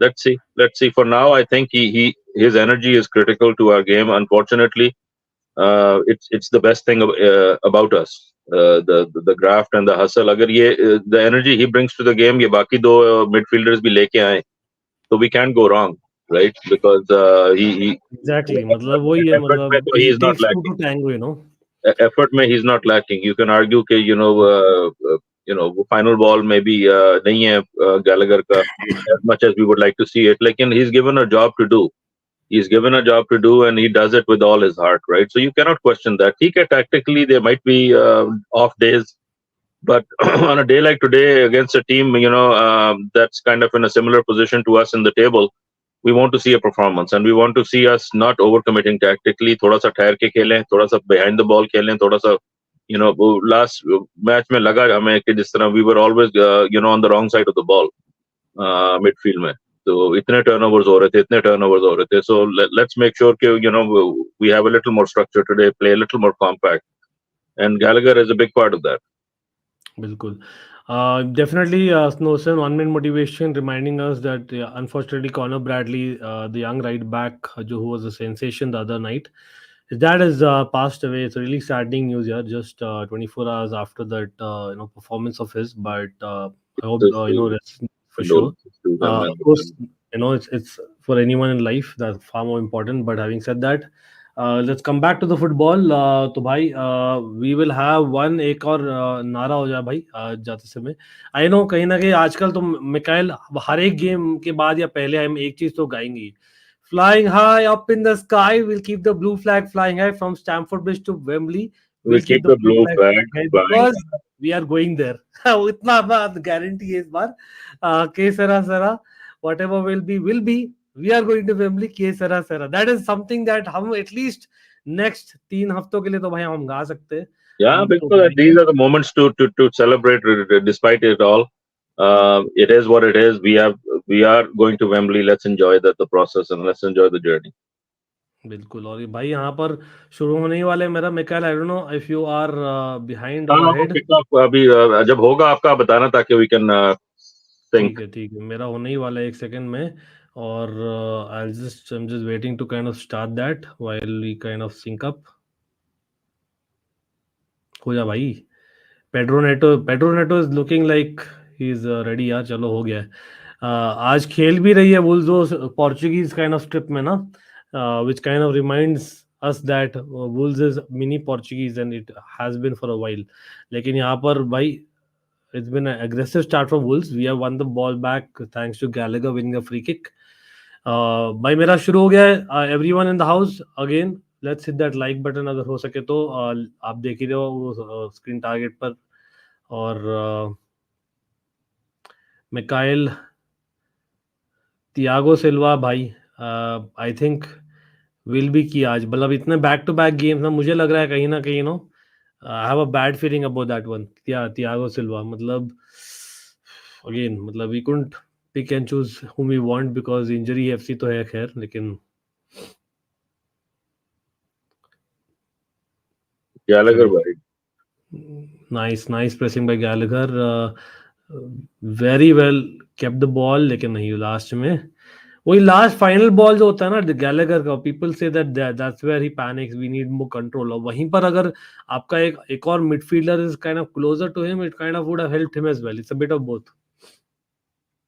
Let's see. For now, I think his energy is critical to our game. Unfortunately, it's the best thing about us. The graft and the hustle. अगर ये the energy he brings to the game, ये बाकी दो midfielders भी लेके आए, so we can't go wrong, right? Because he Exactly. मतलब वही है, effort में मतलब तो he he is not takes two lacking. to tango, you know. Effort में he's not lacking. You can argue कि वो final ball maybe नहीं है Gallagher का as much as we would like to see it. लेकिन he's given a job to do. He's given a job to do, and he does it with all his heart, right? So you cannot question that. Tactically, there might be off days, but on a day like today against a team, that's kind of in a similar position to us in the table, we want to see a performance, and we want to see us not overcommitting tactically. थोड़ा सा ठहर के खेलें, थोड़ा सा behind the ball खेलें, थोड़ा सा वो last match में लगा हमें कि जिस तरह we were always on the wrong side of the ball midfield में. तो इतने turnovers हो रहे थे. So let's make sure कि we have a little more structure today, play a little more compact, and Gallagher is a big part of that. बिल्कुल. Definitely, Snowson, one-man motivation, reminding us that unfortunately Conor Bradley, the young right back, who was a sensation the other night, his dad has passed away. It's really saddening news here, just 24 hours after that performance of his. But I hope rest for sure. Of course, it's for anyone in life that's far more important. But having said that, let's come back to the football. तो भाई we will have one एक और नारा हो जाए भाई जाते समय. आई नो कहीं ना कहीं आजकल तो मिकाइल हर एक गेम के बाद या पहले हम एक चीज तो गाएंगे, flying high up in the sky, we'll keep the blue flag flying high from Stamford Bridge to Wembley. We'll keep the blue flag high flying. because we are going there. इतना बात गारंटी है इस बार. के सरा whatever will be, we are going to Wembley. के सरा that is something that हम at least next 3 हफ्तों के लिए तो भाई हम गा सकते हैं. Yeah, because these are the moments to celebrate despite it all. It is what it is. We are going to Wembley. Let's enjoy the process, and let's enjoy the journey. बिल्कुल. और भाई यहाँ पर शुरू होने ही वाले मेरा Mikail, I don't know if you are behind और अहेड. अभी जब होगा आपका बताना ताकि वी कैन थिंक. ठीक है मेरा होने ही वाला है 1 सेकंड में. और I am just waiting to kind of start that while we kind of sync up. हो जा भाई. Pedro Neto is looking like he is ready यार. चलो हो गया है. आज खेल भी रही है Wolves Portuguese kind of trip में ना, which kind of reminds us that Wolves is mini Portuguese and it has been for a while. लेकिन यहाँ पर भाई it's been an aggressive start from Wolves. We have won the ball back thanks to Gallagher winning a free kick. भाई मेरा शुरू हो गया है. Everyone in the house again let's hit that like button अगर हो सके तो. आप देख ही रहे हो वो स्क्रीन टारगेट पर. और मिकाइल थियागो सिल्वा भाई आई थिंक विल बी की आज, मतलब इतने बैक टू बैक गेम्स ना, मुझे लग रहा है कहीं ना कहीं no I have a bad feeling about that one. Thiago Silva मतलब अगेन मतलब we couldn't pick and choose whom we want because injury FC तो है खैर, लेकिन गैलेगर चलो। भाई, nice pressing by Gallagher, very well kept the ball, लेकिन नहीं लास्ट में वही लास्ट फाइनल बॉल जो होता है ना गैलेगर का, people say that's where he panics, we need more control. और वहीं पर अगर आपका एक और midfielder is kind of closer to him, it kind of would have helped him as well. It's a bit of both.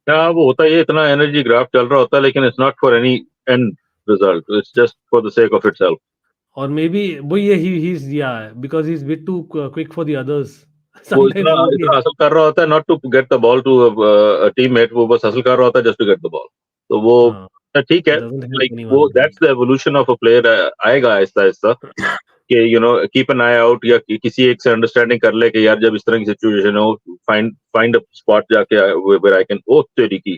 क्या वो होता है, ये इतना एनर्जी ग्राफ चल रहा होता है, लेकिन it's not for any end result, it's just for the sake of itself. और मे बी वो ये ही इज या because he is bit too quick for the others वो इतना समटाइम्स वो भी है। इतना हसल कर रहा होता है not to get the ball to teammate, वो बस हसल कर रहा होता है just to get the ball. तो वो हाँ, ठीक है, डजंट हेल्प लाइक वो anyone. That's the evolution of a player. आएगा आहिस्ता आहिस्ता कि you know keep an eye out, या किसी एक से अंडरस्टैंडिंग कर ले कि यार जब इस तरह की सिचुएशन हो, फाइंड अ स्पॉट जाके वेयर आई कैन, ओ तेरी की।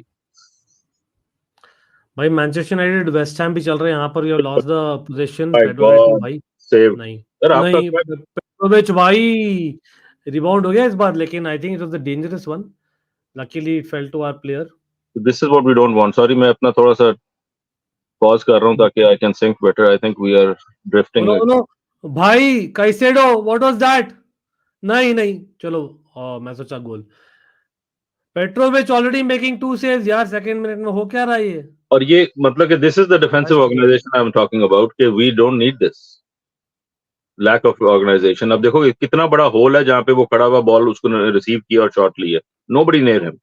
भाई मैनचेस्टर यूनाइटेड वेस्ट हैम भी चल रहे हैं यहाँ पर, you lost the position my Petrovich ने गॉड, भाई। सेव। नहीं सर आपका नहीं पेट्रोविच भाई रिबाउंड हो गया इस बार, लेकिन I think it was the dangerous one, luckily it fell to our player. This is what we don't want. Sorry, मैं अपना थोड़ा सा पॉज कर रहा हूँ ताकि I can sync better. I think we are drifting. No no भाई Caicedo what was that? नहीं नहीं चलो, मैं सोचा goal. Petrovic already making two saves यार, सेकंड मिनट में हो क्या रहा है ये? और ये मतलब कि this is the defensive organisation I am talking about, कि we don't need this lack of organisation. अब देखो कितना बड़ा होल है जहां पे वो खड़ा हुआ, बॉल उसको रिसीव किया और शॉट लिया, nobody near him.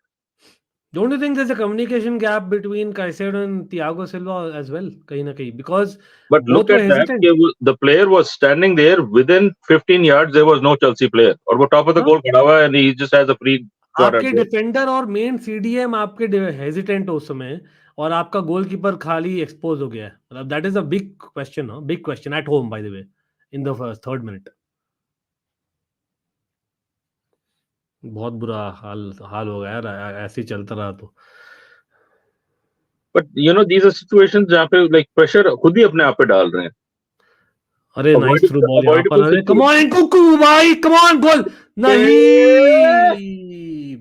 Don't you think there's a communication gap between Caicedo and Thiago Silva as well, कहीं ना कहीं, because But both look were at that, hesitant. the player was standing there within 15 yards. There was no Chelsea player, और वो top of the हाँ, goal खड़ा हुआ है, and he just has a free shot at आपके goal. Defender और main CDM आपके hesitant हो उस समय, और आपका गोलकीपर खाली एक्सपोज हो गया है, मतलब that is a big question, big question at home bye the way in the first third minute. बहुत बुरा हाल हाल हो गया यार, ऐसे ही चलता रहा तो। But you know, these are situations जहाँ पे like pressure खुद ही अपने आप पे डाल रहे हैं। अरे नाइस थ्रू बॉल यहाँ पर, Avoidable अरे कम ऑन situation. कुकू भाई, कम ऑन गोल। नहीं,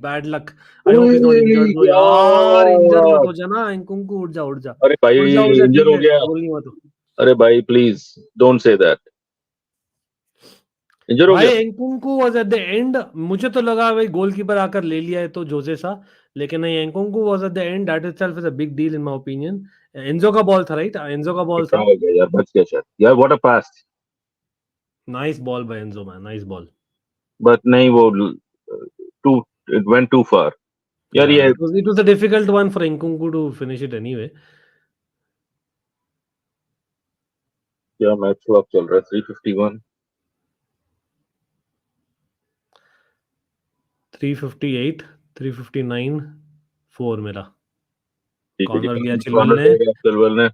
bad luck. I hope is not injured ओए दो यार, इंजर मत यार, हो जाना इंकुंकू, उठ जा उठ जा अरे भाई उठ जा उठ जा, इंजर ठीक हो है गया। गोल नहीं हुआ तो। अरे भाई प्लीज डोंट से दैट, इंजर हो भाई गया। एंकुंकू वाज एट द एंड, मुझे तो लगा भाई गोलकीपर आकर ले लिया है तो जोसे सा, लेकिन नहीं, Nkunku was at the end, that itself is a big deal in my opinion. Enzo का बॉल था राइट, एंजो का बॉल क्या था। हो गया यार, बच गया शायद यार, what a pass. Nice ball by Enzo man, nice ball. But नहीं, वो too, it went too far यार Yeah, ये। it was a difficult one for Nkunku to finish it anyway. क्या मैच क्लॉक चल रहा है, 3:51। 358, 359, 4 मेरा। ठीक है जी, कॉर्नर लिया चिलवेल कॉर्नर ने। ले गया सिल्वर ने,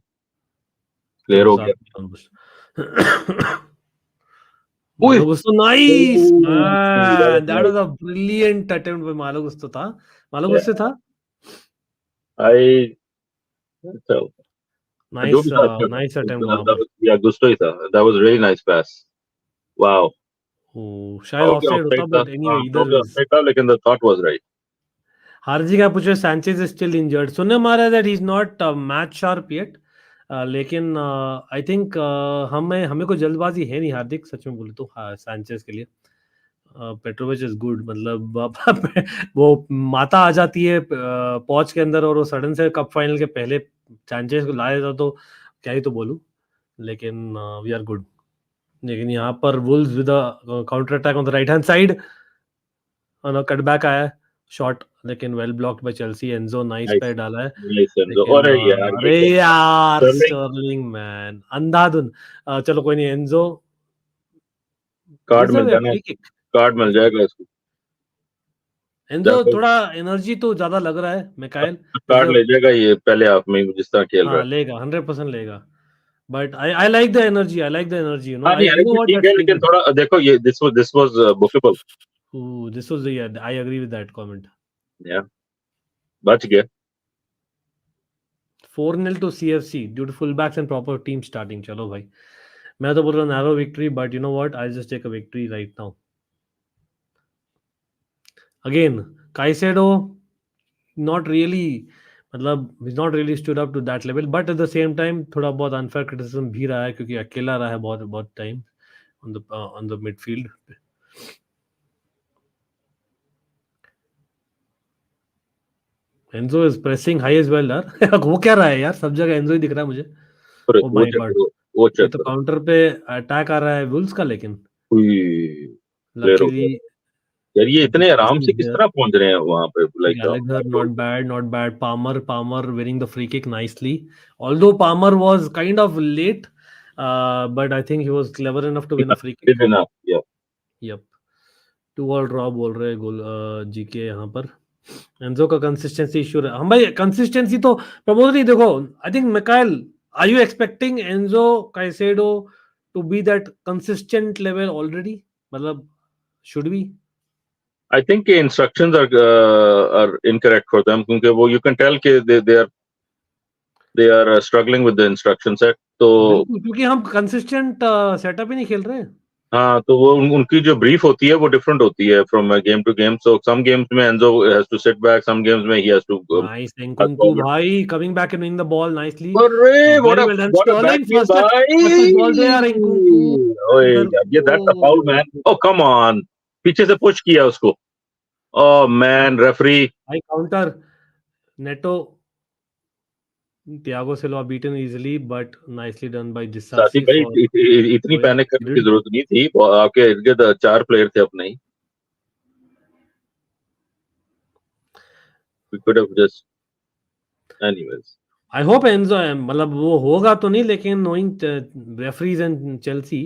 क्लियर चलो हो साथ गया। में ऑलमोस्ट। ओए मालो गुस्तो, nice man, that nice. Was a brilliant attempt bye मालो गुस्तो था। मालो गुस्तो था। आई, अच्छा, जो नाइस भी था अच्छा था। नाइस अटेम्प्ट वहां पर। या गुस्टो ही था, that was really nice pass. Wow. ओ शायद हो गया ऑफसाइड ऑफसाइड होता, था, बट हाँ एनीवे हो इधर गया इज। ऑफसाइड था, लेकिन द थॉट वाज राइट। हार्जी का पूछे सैंचेज इज स्टिल इंजर्ड, सुनने मारा that he is not match sharp yet, लेकिन आई थिंक हमें हमें कोई जल्दबाजी है नहीं हार्दिक, सच में बोले तो सैंचेज के लिए। पेट्रोविच इज गुड, मतलब वो माता आ जाती है पॉच के अंदर, और वो सडन से कप फाइनल के पहले सैंचेज को ला देता तो क्या ही तो बोलूं, लेकिन वी आर गुड। लेकिन यहाँ पर Wolves with counter attack on the right hand side, cut back आया है शॉट, लेकिन well blocked by Chelsea. Enzo nice nice पैर डाला है, नाइस। लेकिन अरे यार ये अरे क्या यार कर रही, स्टर्लिंग मैन अंधाधुन। चलो कोई नहीं, एंजो कार्ड मिल डिजर्व जाना, फ्री किक। कार्ड मिल जाएगा इसको। एंजो जाकर थोड़ा एनर्जी तो ज्यादा लग रहा है मिकाइल, कार्ड जैसे। ले जाएगा ये पहले हाफ में ही, जिस तरह खेल रहा हाँ है। लेगा, 100% लेगा, but I like the energy, I like the energy, हाँ नहीं, आई नो एनर्जी व्हाट ठीक दैट्स है, लेकिन थिंकिंग। थोड़ा देखो ये this was bookable. This was the, I agree with that comment. या बच गया। 4-0 to CFC due to fullbacks and proper team starting. चलो भाई, मैं तो बोल रहा हूँ narrow victory, but you know what? I'll just take a victory right now. Again, Caicedo, not really, मतलब he's not really stood up to that level, but at the same time थोड़ा बहुत unfair criticism भी रहा है क्योंकि अकेला रहा है बहुत time on the midfield. Enzo is pressing high as well यार. वो क्या रहा है यार, सब जगह एंजो ही दिख रहा है मुझे. अरे Oh वो my चेक god, करो, वो ये चेक तो करो। काउंटर पे अटैक आ रहा है वुल्स का, लेकिन प्लेयर हो लकीली गया यार, ये इतने आराम discussion से is किस there. तरह पहुंच रहे हैं वहां पे, like Gallagher, not bad, not bad. Palmer winning the free kick nicely. Although Palmer was kind of late, but I think he was clever enough to win a free kick. या Yep. 2-2 draw बोल रहे गोल GK यहाँ पर. Enzo का consistency issue है. हम भाई consistency तो प्रमोद नहीं, देखो I think McKyle, are you expecting Enzo Caicedo to be that consistent level already, मतलब should be? I think instructions are incorrect for them, क्योंकि वो यू कैन टेल के they are struggling with the instruction set. तो बिल्कुल, क्योंकि हम consistent setup ही नहीं खेल रहे. हाँ, तो वो उनकी जो ब्रीफ होती है वो डिफरेंट होती है from game to game. So some games में Enzo has to sit back, some games में he has to Nice, Nkunku bhai coming back and winning the ball nicely. अरे Very well done. What a Sterling backheel fastest ball there. भाई. Nkunku ओए उधर. यार, ये that's a foul man. Oh come on, पीछे से push किया उसको. Oh man, referee. High counter. Neto. Thiago Silva beaten easily, but nicely done by साथी Disasi भाई, for इतनी going पैनिक करने की conceded. जरूरत नहीं थी. आपके इर्द गिर्द 4 प्लेयर थे अपने ही. We could have just anyways. I hope Enzo, मतलब वो होगा तो नहीं, लेकिन knowing referees and Chelsea,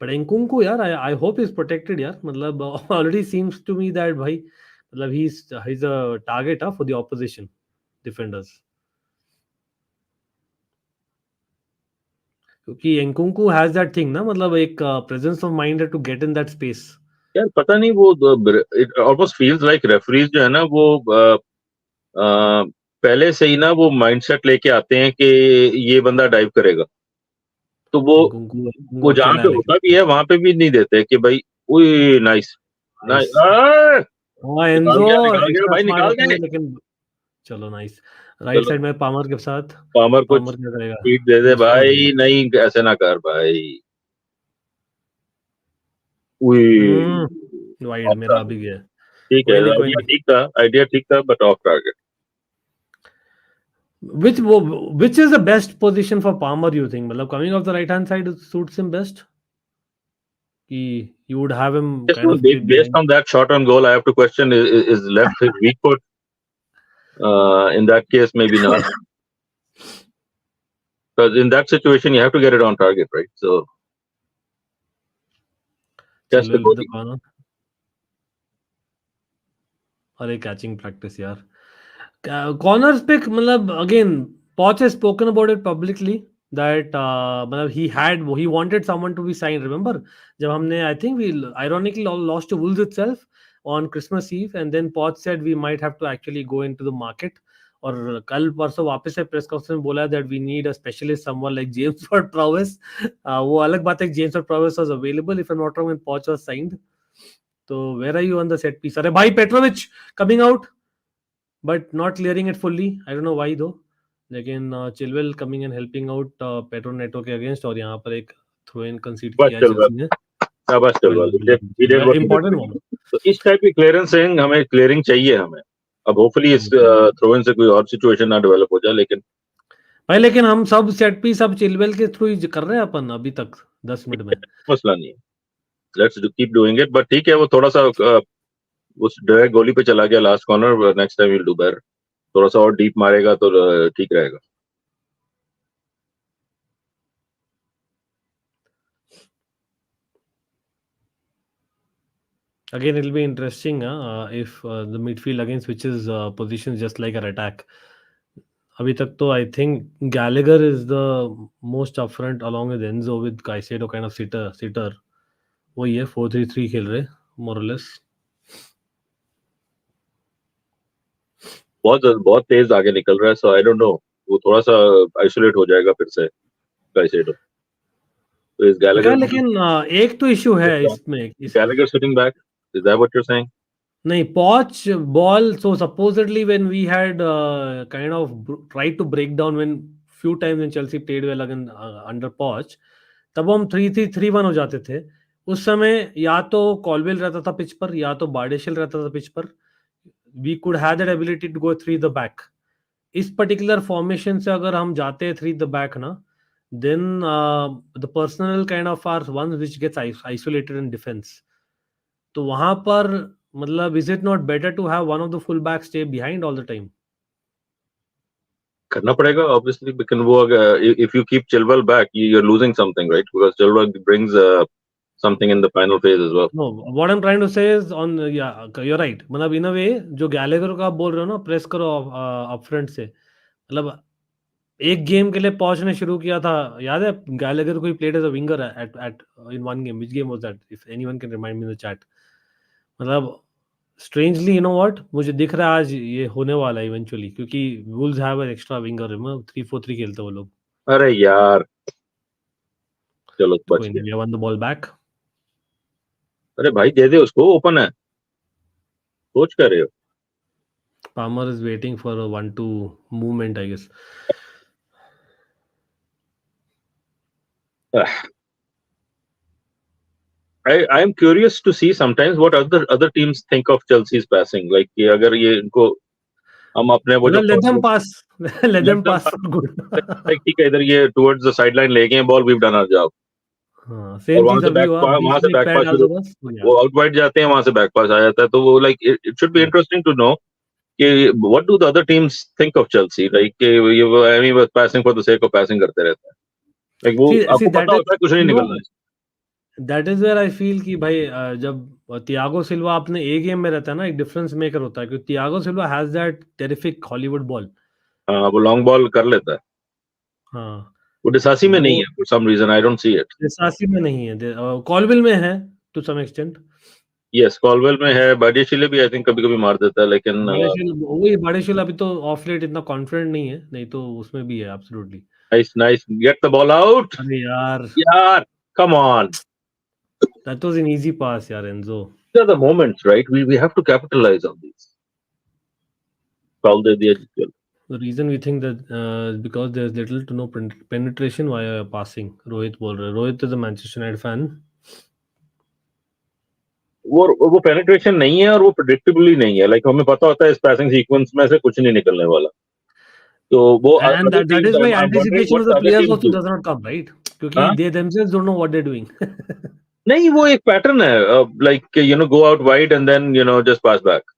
but Nkunku यार, I hope he's protected यार. मतलब already seems to me that भाई, मतलब he's a target for the opposition defenders. क्योंकि Nkunku has that thing ना, मतलब एक presence of mind है to get in that space. यार पता नहीं, वो it almost feels like referees जो है ना, वो पहले से ही ना वो माइंडसेट लेके आते हैं कि ये बंदा डाइव करेगा. तो वो Nkunku जहां अकेला पे है होता लेकिन. भी है वहां पे भी नहीं देते कि भाई. उई नाइस. Nice. हाँ, एंजो निकाल गया एक्स्ट्रा भाई, स्मार्ट निकाल होते हुए, गए. लेकिन चलो नाइस. राइट चलो, साइड में पामर के साथ. पामर कुछ पामर क्या करेगा? स्पीड दे दे कुछ नहीं भाई. देगा. नहीं, ऐसे ना कर भाई. उई वाइड ऑफ मेरा अभी टारगेट. गया. ठीक है, कोई नहीं, कोई आइडिया नहीं. ठीक था, आइडिया ठीक था, but of target. Which is the best position for Palmer, you think? मतलब coming off the right hand side suits him best. कि you would have him Just kind of play based behind. on that shot on goal, I have to question, is left his weak foot? In that case, maybe not. Because in that situation, you have to get it on target, right? So, just the Chilwell with the goalie. corner. अरे catching practice यार. Corners पे मतलब again Poch has spoken about it publicly that मतलब he wanted someone to be signed. Remember जब हमने I think we ironically lost to Wolves itself on Christmas Eve, and then Poch said we might have to actually go into the market. और कल परसों वापस से press conference में बोला that we need a specialist, someone like James Ward-Prowse. वो अलग बात है कि James Ward-Prowse was available if I'm not wrong when Poch was signed. तो where are you on the set piece? अरे भाई Petrovic coming out but not clearing it fully. I don't know why though. लेकिन Chilwell coming and helping out petro NATO के against, और यहाँ पर एक throw in कंसीड बस किया है चल चेल्सी ने. बस चल रहा. Important one. तो इस टाइप की क्लियरेंसिंग हमें क्लियरिंग चाहिए हमें. अब होपफुली इस थ्रो इन से कोई और सिचुएशन ना डेवलप हो जाए. लेकिन भाई लेकिन हम सब सेट पीस सब चिलवेल के थ्रू ही कर रहे हैं अपन अभी तक 10 मिनट में. मसला नहीं है. Let's keep doing it. But ठीक है, वो थोड़ा सा उस डायरेक्ट गोली पे चला गया last corner. Next time will do better. थोड़ा सा और डीप मारेगा तो ठीक रहेगा. Again, it'll be interesting if the midfield again switches positions just like our attack. अभी तक तो I think Gallagher is the most upfront along with Enzo with Caicedo kind of sitter. वही है 4-3-3 खेल रहे more or less. बहुत तेज आगे निकल रहा है. सो आई डोंट नो वो थोड़ा सा आइसोलेट हो जाएगा फिर से काइसेडो। तो इस गैलेगर लेकिन एक तो इशू है इसमें Gallagher sitting back, is that what you are saying? नहीं, Poch ball. So supposedly when we had kind of tried to break down when few times when Chelsea played well again under Poch, तब हम 3-3-3-1 हो जाते थे। उस समय या तो कॉलवेल रहता था पिच पर या तो बार्डेशिल रहता था पिच पर। We could have that ability to go three the back. इस पर्टिकुलर फॉर्मेशन से अगर हम जाते हैं थ्री द बैक ना, then the personnel kind of are one which gets isolated in defence. तो वहां पर मतलब is it not better to have one of the full back stay behind all the time? करना पड़ेगा obviously, because वो if you keep Chilwell back you are losing something, right? Because Chilwell brings something in the final phase as well. No, what I'm trying to say is on you're right. मतलब इन अ वे जो Gallagher का आप बोल रहे हो ना, press करो up front से, मतलब एक गेम के लिए पहुंचने शुरू किया था। याद है गैलेगर को he played as a winger at at in one game. Which game was that? If anyone can remind me in the chat. मतलब स्ट्रेंजली, यू नो व्हाट, मुझे दिख रहा है आज ये होने वाला है इवेंचुअली, क्योंकि Wolves have an extra winger. 3-4-3 खेलते वो लोग। अरे यार चलो तो बच कोई गए। नहीं, वन द बॉल बैक। अरे भाई दे दे उसको, ओपन है, सोच कर रहे हो? Palmer is waiting for a 1-2 movement, I guess. I am curious to see sometimes what other teams think of Chelsea's passing. Like कि अगर ये इनको हम अपने वो जो Let them pass. Let them let them pass for good. like ठीक है, इधर ये towards the sideline ले गए ball, we've done our job। हाँ, और सेम चीज अभी हुआ, वहां बीच से में एक बैक पैर पास डाल शुरू, दो बस हो गया। वो आउट वाइड जाते हैं, वहां से बैक पास आ जाता है। तो वो like it should be interesting to know कि what do the other teams think of Chelsea, like कि ये I mean passing for the sake of passing करते रहते हैं। लाइक वो See, आपको that पता is, होता है कुछ नहीं you निकलना know, है। that is where I feel कि भाई जब तियागो सिल्वा अपने ए गेम में रहता है ना, एक डिफरेंस मेकर होता है, क्योंकि Thiago Silva has that terrific Hollywood ball. हाँ, वो लॉन्ग बॉल कर लेता है। हाँ, वो डिसासी में नहीं वो है for some reason, I don't see it. Disasi में नहीं है, कॉलविल में है to some extent. Yes, Colwill में है, बार्डिशेले भी आई थिंक कभी कभी मार देता है, लेकिन बाड़ेशिल अभी तो ऑफ लेट इतना कॉन्फिडेंट नहीं है, नहीं तो उसमें भी है absolutely. Nice nice, gate the ball out अरे यार, यार, come on. that was an easy pass यार Enzo. These are the moments, right? We have to capitalize on these. Foul दे दिया जीत गए। The reason we think that is because there's little to no penetration via passing. Rohit बोल रहे हैं, Rohit is a Manchester United fan. वो penetration नहीं है और वो प्रेडिक्टेबली नहीं है। लाइक हमें पता होता है इस पैसिंग सीक्वेंस में से कुछ नहीं निकलने वाला। तो वो And other that teams, is why I'm wondering anticipation what of the the other players teams also do. does not come, right? क्योंकि हाँ? they themselves don't know what they're doing. नहीं, वो एक पैटर्न है, like you know go out wide and then you know just pass back.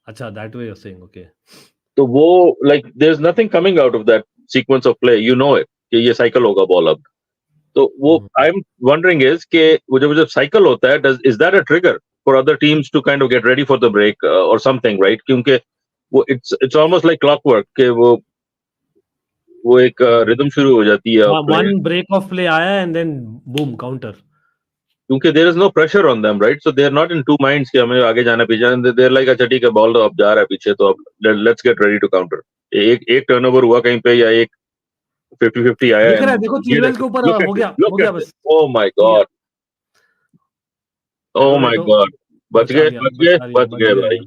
अच्छा, that way you're saying, okay. तो वो like there is nothing coming out of that sequence of play, you know it कि ये cycle होगा ball अब। तो वो I am wondering is कि वो जब साइकिल होता है, is that a trigger for other teams to kind of get ready for the break और समथिंग, राइट? क्योंकि वो इट्स ऑलमोस्ट लाइक क्लॉकवर्क के वो एक रिदम शुरू हो जाती है play, One break of play आया and then boom counter. क्योंकि there is no pressure on them, right? So they are not in two minds कि हमें आगे जाना पीछे जाना। दे आर लाइक अच्छा ठीक है, बॉल अब जा रहा है पीछे, तो अब let's get ready to counter. एक टर्नओवर हुआ कहीं पे या एक 50-50 आया दिख रहा है, and देखो ये चिलवेल के देखो, ऊपर look हो at गया, this, हो look गया at this, बस। oh my god, oh my NATO god, बच बचा गए लिया, बच गए बचा लिया, बच बच गए गया भाई। यार।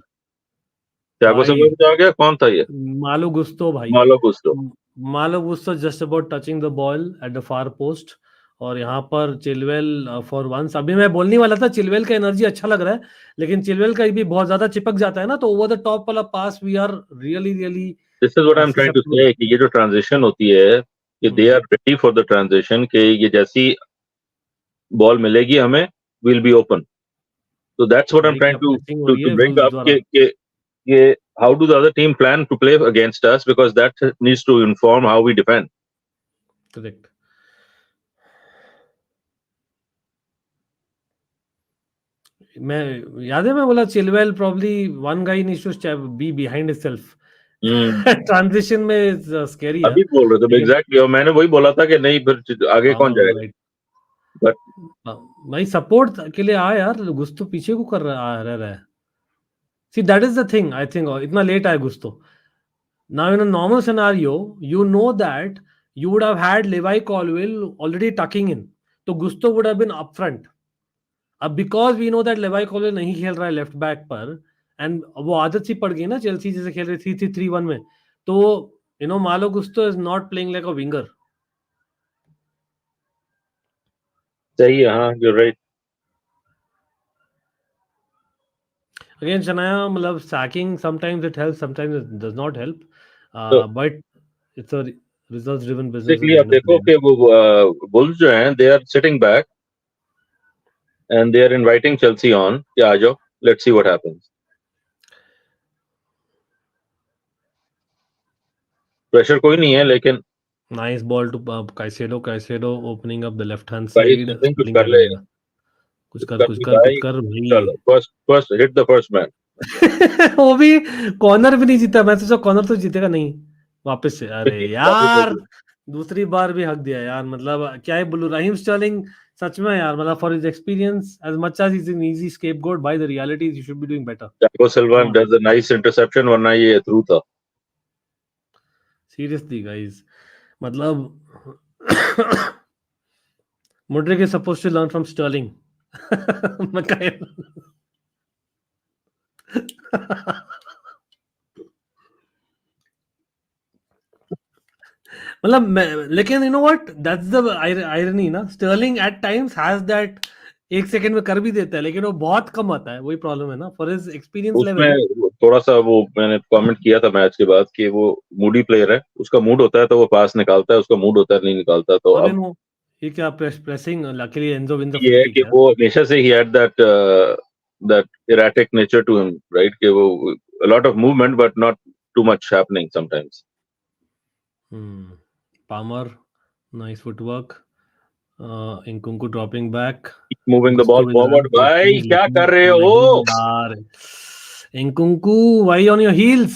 त्यागो भाई सिल्वा आ गया, कौन था ये? मालो गुस्तो भाई, मालो गुस्टो। मालो Gusto just about touching the ball at the far post. और यहाँ पर चिलवेल फॉर वंस, अभी मैं बोलने वाला था चिलवेल का एनर्जी अच्छा लग रहा है, लेकिन चिलवेल का भी बहुत ज्यादा चिपक जाता है ना, तो ओवर द टॉप वाला pass we are really really this is what I am trying to say कि ये जो ट्रांजिशन होती है कि they are ready for the transition, कि ये जैसी बॉल मिलेगी हमें, will be open. So that's what I'm भाई क्या trying प्रेसिंग हो to रही to है bring वुल्व्स up. द्वारा। कि how do the other team plan to play against us, because that needs to inform how we defend. Correct. मैं याद है, मैं बोला Chilwell probably one guy needs to be behind himself. Transition में scary यार, अभी बोल रहे थे लेकिन एग्जैक्टली, और मैंने वही बोला था कि नहीं फिर आगे कौन जाएगा। राइट बट भाई, सपोर्ट के लिए आ यार, गुस्तो पीछे को कर रहा रह रहा है। See that is the thing, I think इतना लेट आया गुस्तो। Now, in a normal scenario, you know that you would have had Levi Colwill already tucking in. So Gusto would have been up front. अब because we know that Levi Colwill नहीं खेल रहा है left back पर and वो आदत सी पड़ गई ना चेल्सी जैसे खेल रही 3-3-1 में, तो Malo Gusto is not playing like a winger. सही है, हाँ, you're right. Again, Shania, मतलब sacking sometimes it helps, sometimes it does not help. So But it's a results driven business at basically the आप end of the देखो day. कि वो Bulls जो हैं, they are sitting back and they are inviting Chelsea on कि आ जाओ, let's see what happens. Pressure कोई नहीं है, लेकिन Nice ball to Caicedo opening up the left hand भाई side. something कुछ Sterling कर क्या ले, करेगा? कुछ कर नहीं भाई, भाई. चलो first hit the first man. वो भी कॉर्नर भी नहीं जीता, मैं सोचा कॉर्नर तो जीतेगा नहीं वापस से. अरे यार दूसरी बार भी हक दिया यार, मतलब क्या है बोलूं. रहीम स्टर्लिंग सच में यार, मतलब for his experience as much as is an easy scapegoat, by the reality you should be doing better. Thiago Silva does a nice interception, वरना ये थ्रू था. सीरियसली गाइस, मतलब Mudrik is supposed to learn from Sterling. McKyle. मतलब लेकिन you know what, that's the irony ना. Sterling at times has that, एक second में कर भी देता है लेकिन वो बहुत कम आता है, वही प्रॉब्लम है ना फॉर हिज एक्सपीरियंस लेवल. उसमें थोड़ा सा वो मैंने कमेंट किया था मैच के बाद कि वो मूडी प्लेयर है, उसका मूड होता है तो वो पास निकालता है, उसका मूड होता है नहीं निकालता. तो अरे अब नो, ये क्या pressing, luckily Enzo win the ये फ्री है किक कि यार. वो हमेशा से ही had that erratic nature to him, right? कि वो a lot of movement but not too much happening sometimes. Palmer, nice footwork. Nkunku dropping back. Keep moving the Gusto ball will forward. run भाई things, क्या लेकिन कर रहे नहीं हो? यार. Nkunku, why on your heels?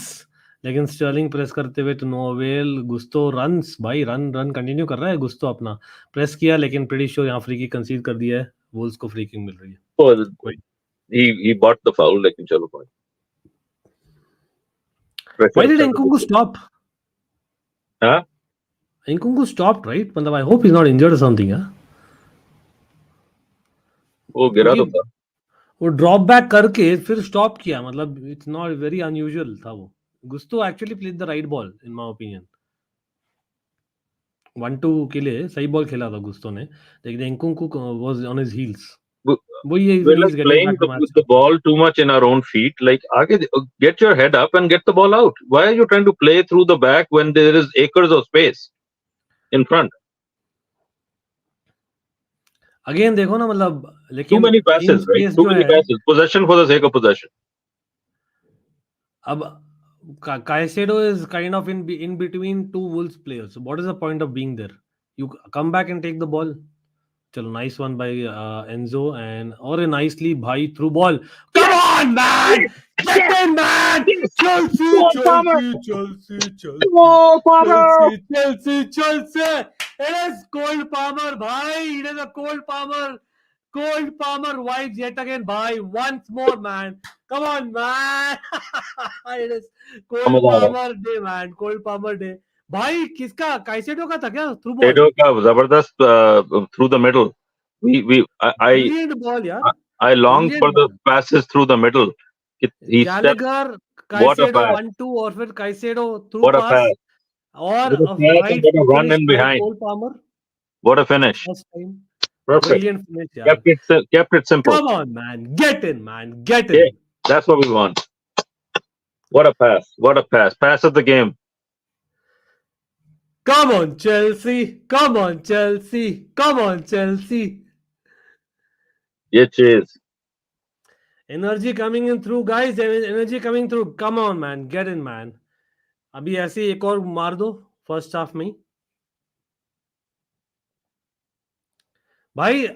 लेकिन स्टर्लिंग प्रेस करते हुए तो नो अवेल. गुस्तो रन्स भाई, रन कंटिन्यू कर रहा है गुस्तो, अपना प्रेस किया लेकिन प्रीटी श्योर यहाँ फ्री किक कंसीड कर दिया है. वुल्स को फ्री किक मिल रही है. Oh, he bought the foul, लेकिन चलो कोई. Why did Nkunku stop? हाँ? Nkunku stopped, right? मतलब I hope he's not injured or something. हाँ? वो गिरा तो था. वो ड्रॉप बैक करके फिर स्टॉप किया, मतलब इट्स नॉट वेरी अनयूजुअल था वो. गुस्तो actually played the right ball in my opinion. 1-2 के लिए सही बॉल खेला था गुस्तो ने, लेकिन Nkunku was on his heels. We're like playing the ball too much in our own feet. Like, get your head up and get the ball out. Why are you trying to play through the back when there is acres of space in front? Again देखो ना, मतलब Too लेकिन many passes, right? Too many passes. Possession for the sake of possession. अब Caicedo is kind of in between two Wolves players. So what is the point of being there? You come back and take the ball. चलो, nice one by Enzo, and or a nicely bhai through ball. Come on, man! Get in, man! Chelsea! It is Cole Palmer, bhai! It is a Cole Palmer vibes yet again, bhai! Once more, man! Come on, man! It is Cole Palmer day, man! Cole Palmer day. भाई किसका, Caicedo का था क्या through ball? Casedo का जबरदस्त through the middle. Brilliant ball, यार. I longed for the passes through the middle. Gallagher, Caicedo 1-2 और फिर Caicedo through pass और right run in finish by behind. Cole Palmer. What a finish! First time. Perfect. Brilliant finish, यार. Kept it simple. Come on, man, get in, man, get in. Yeah, that's what we want. What a pass! What a pass! Pass of the game. Come on, Chelsea! Come on, Chelsea! Come on, Chelsea! Yeah, cheers. Energy coming in through, guys. Energy coming through. Come on, man, get in, man. अभी ऐसे एक और मार दो first half में. भाई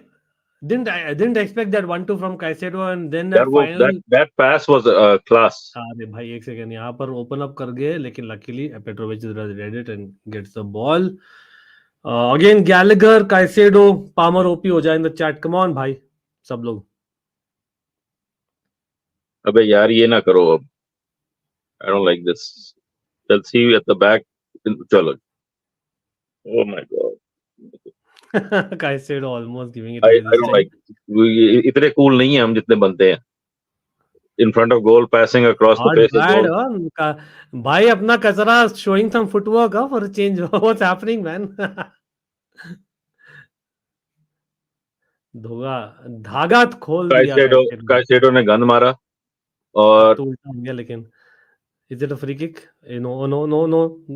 didn't expect that 1-2 from Caicedo, and then that pass was class. अरे भाई एक सेकंड, यहाँ पर ओपन अप कर गए लेकिन luckily Petrovic read it and gets the ball. Again Gallagher, Caicedo, Palmer OP हो जाए in the chat. Come on भाई सब लोग. अबे यार ये ना करो अब. I don't like this. Chelsea at the back. Chalo. Oh my god. Caicedo almost giving it I away this don't time. like. इतने cool नहीं है हम जितने बनते हैं. In front of goal, passing across the Not face of bad, goal. भाई अपना कचरा showing some footwork for a change. What's happening, man? धागा खोल दिया Caicedo. Caicedo ने गंद मारा अब और तो उल्टा हो गया लेकिन is it a free kick? No,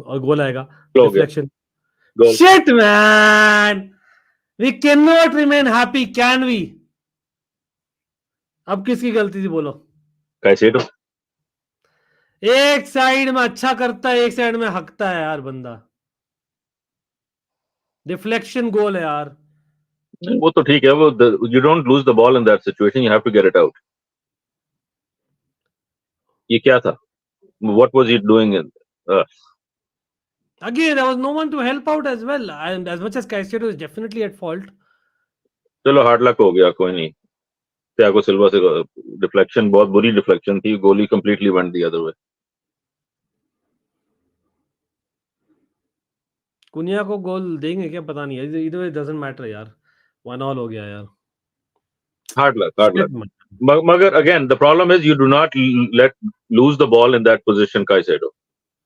और गोल आएगा. हो गया Deflection. goal. Shit, man! We cannot remain happy, can we? अब किसकी गलती थी बोलो? Caicedo. एक साइड में अच्छा करता है, एक साइड में हकता है यार बंदा. डिफ्लेक्शन गोल है यार. वो तो ठीक है. वो you don't lose the ball in that situation. You have to get it out. ये क्या था? What was he doing in? Again, there was no one to help out as well. And as much as Caicedo is definitely at fault. चलो hard luck हो गया, कोई नहीं. Thiago Silva से deflection, बहुत बुरी डिफ्लेक्शन थी. गोली completely went the other way. कुनिया को गोल देंगे क्या पता नहीं. Either way, it doesn't matter यार. 1-1 हो गया यार. Hard luck. मगर again, the problem is you do not let lose the ball in that position, Caicedo.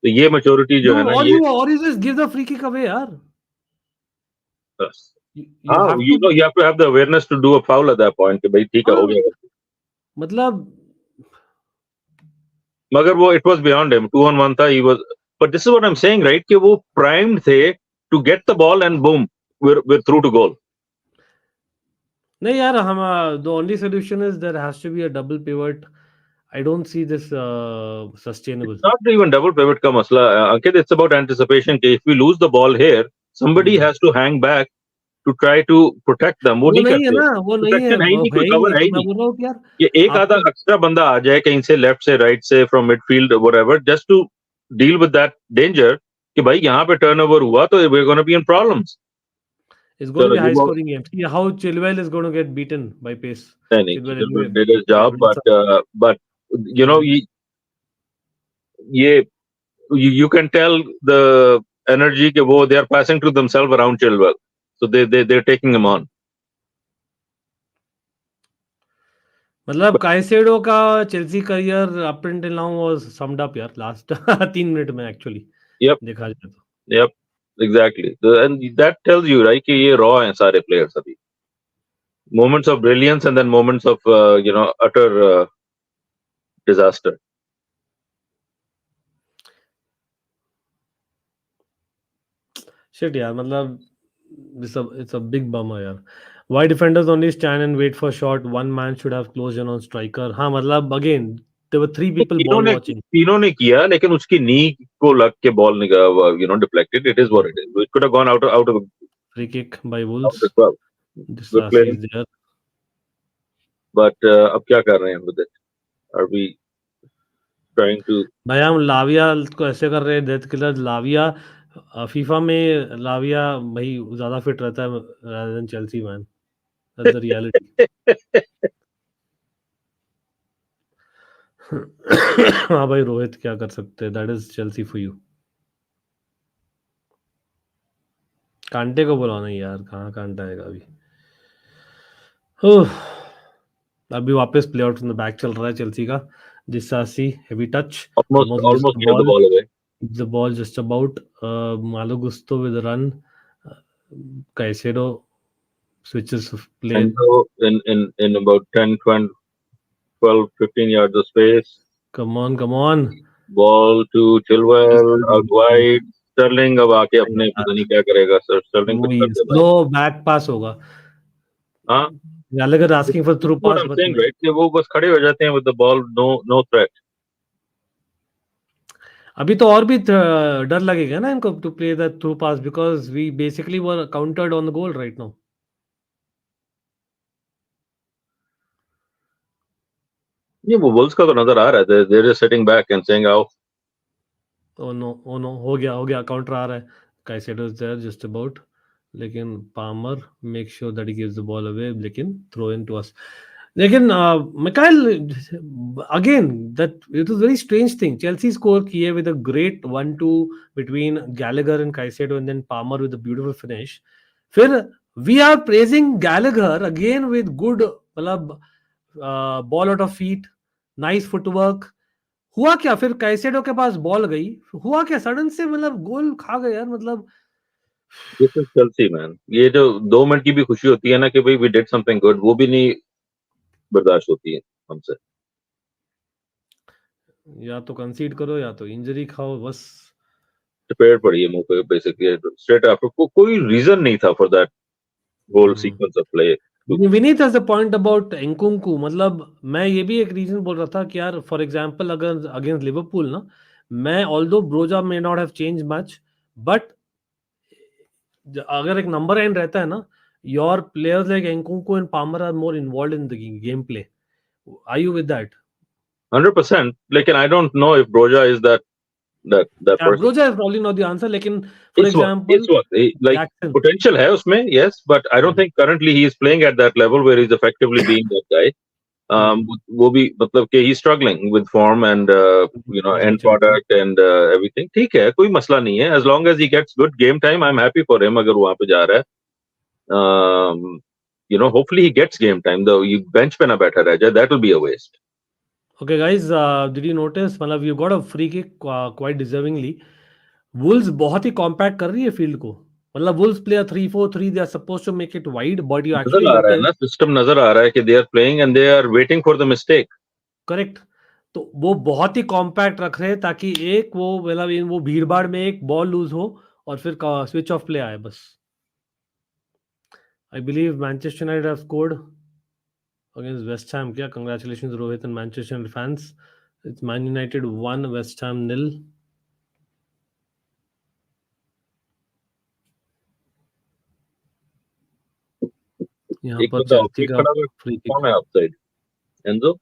तो ये maturity जो है ना, ये or you just give the free kick away यार. you have to have the awareness to do a foul at that point कि भाई ठीक है हो गया. मतलब मगर वो it was beyond him. 2-on-1 था. He was, but this is what I'm saying, right? कि वो primed थे to get the ball and boom, we're through to goal. नहीं यार, हम the only solution is there has to be a double pivot. I don't see this sustainable. It's not even double pivot का मसला, Ankit. It's about anticipation. कि if we lose the ball here, somebody has to hang back to try to protect them. वो नहीं नहीं है करते. ना, वो नहीं है. Protection है ही नहीं, कोई cover है ही मैं नहीं. बोल रहा हूँ कि यार ये एक आधा एक्स्ट्रा बंदा आ जाए कहीं से, लेफ्ट से, राइट से, from midfield, whatever, just to deal with that danger कि भाई यहाँ पे टर्नओवर हुआ तो we're going to be in problems. It's going to be a high scoring game. See how Chilwell is going to get beaten by pace. नहीं, Chilwell did his job, but you know, you can tell the energy कि वो they are passing to themselves around Chilwell, so they're taking him on. मतलब Caicedo का Chelsea career up until now was summed up यार last 3 minute में actually. Yep. देखा जाए तो. Yep. Exactly. And that tells you, right, कि ये raw हैं सारे players अभी. Moments of brilliance and then moments of utter disaster. Shit यार, मतलब it's a big bummer यार. Why defenders only stand and wait for shot? One man should have closed in on striker. हाँ मतलब again there were 3 people ball watching. तीनों ने किया, लेकिन उसकी नी को लग के ball deflected. It is what it is. It could have gone out of free kick by Wolves. This is there. But अब क्या कर रहे हैं with it? Are we trying to? भाई हम लाविया को ऐसे कर रहे हैं, डेथ किलर लाविया. फीफा में लाविया भाई ज्यादा फिट रहता है rather than Chelsea, man. That's the reality. हाँ भाई, रोहित क्या कर सकते हैं. That is Chelsea for you. कांटे को बुलाना यार, कहाँ कांटा आएगा अभी. अभी वापस play out in the back चल रहा है Chelsea का. Disasi heavy touch. Almost gave the ball away. The ball just about. Malo Gusto with a run. Caicedo switches of play. And so in about 10, 20, 12, 15 yards of space. Come on. Ball to Chilwell, out wide. Sterling अब आके अपने पता नहीं क्या करेगा sir. Sterling slow back पास होगा. हाँ. Gallagher asking for through pass. I'm saying, right? कि वो बस खड़े हो जाते हैं with the ball, no threat. अभी तो और भी डर लगेगा ना इनको to play that through pass because we basically were countered on the goal right now. ये वो Wolves का तो नजर आ रहा है. They're just sitting back and saying, "आओ." Oh no, हो गया काउंटर आ रहा है. Caicedo is there just about. लेकिन Palmer make sure that he gives the ball away, लेकिन throw in to us. लेकिन Mikail again that it was very strange thing. Chelsea score किए with a great 1-2 between Gallagher and Caicedo and then Palmer with a beautiful finish. फिर we are praising Gallagher again with good मतलब ball out of feet, nice footwork. हुआ क्या फिर? Caicedo के पास ball गई, हुआ क्या सडन से मतलब गोल खा गए यार. मतलब दिस इज चेल्सी मैन. ये जो 2 मिनट की भी खुशी होती है ना कि भाई वी डिड समथिंग गुड, वो भी नहीं बर्दाश्त होती है हमसे. या तो कंसीड करो या तो इंजरी खाओ बस. चपेट पड़ी है मुंह पे बेसिकली स्ट्रेट आफ्टर. कोई रीजन नहीं था for that whole sequence of play. Vineet has a point about Nkunku. मतलब मैं ये भी एक रीजन बोल रहा था कि यार फॉर एग्जांपल अगर अगेंस्ट लिवरपूल ना, मैं although Broja may not have change much, but अगर एक नंबर एंड रहता है ना, your players like Nkunku and Palmer are more involved in the game play. Are you with that? 100%. लेकिन I don't know if Broja is that person. Broja is probably not the answer, लेकिन for It's example what like Jackson. potential है उसमें, yes, but I don't think currently he is playing at that level where he's effectively being that guy. वो भी मतलब कि he's struggling with form and end product and everything. ठीक है, कोई मसला नहीं है, as long as he gets good game time, I'm happy for him. अगर वहां पे जा रहा है, hopefully he gets game time. Though you bench पे ना बैठा रह जाए, that will be a waste. Okay, guys, did you notice? मतलब you got a free kick quite deservingly. Wolves बहुत ही कॉम्पैक्ट कर रही है फील्ड को. मतलब Wolves play a 3-4-3, they are supposed to make it wide, but you actually नजर आ रहा है notice. ना, सिस्टम नजर आ रहा है कि they are playing and they are waiting for the mistake. Correct. तो वो बहुत ही कॉम्पैक्ट रख रहे हैं ताकि एक वो मतलब वो भीड़ भाड़ में एक बॉल लूज हो और फिर स्विच ऑफ प्ले आए बस. I believe Manchester United have scored against West Ham. क्या? Congratulations Rohit and Manchester United fans. It's Man United 1, West Ham 0. यहाँ एक पर बंदा चेल्सी ऑफसाइड का खड़ा हुआ है. Free kick. कौन है ऑफसाइड? एंजो?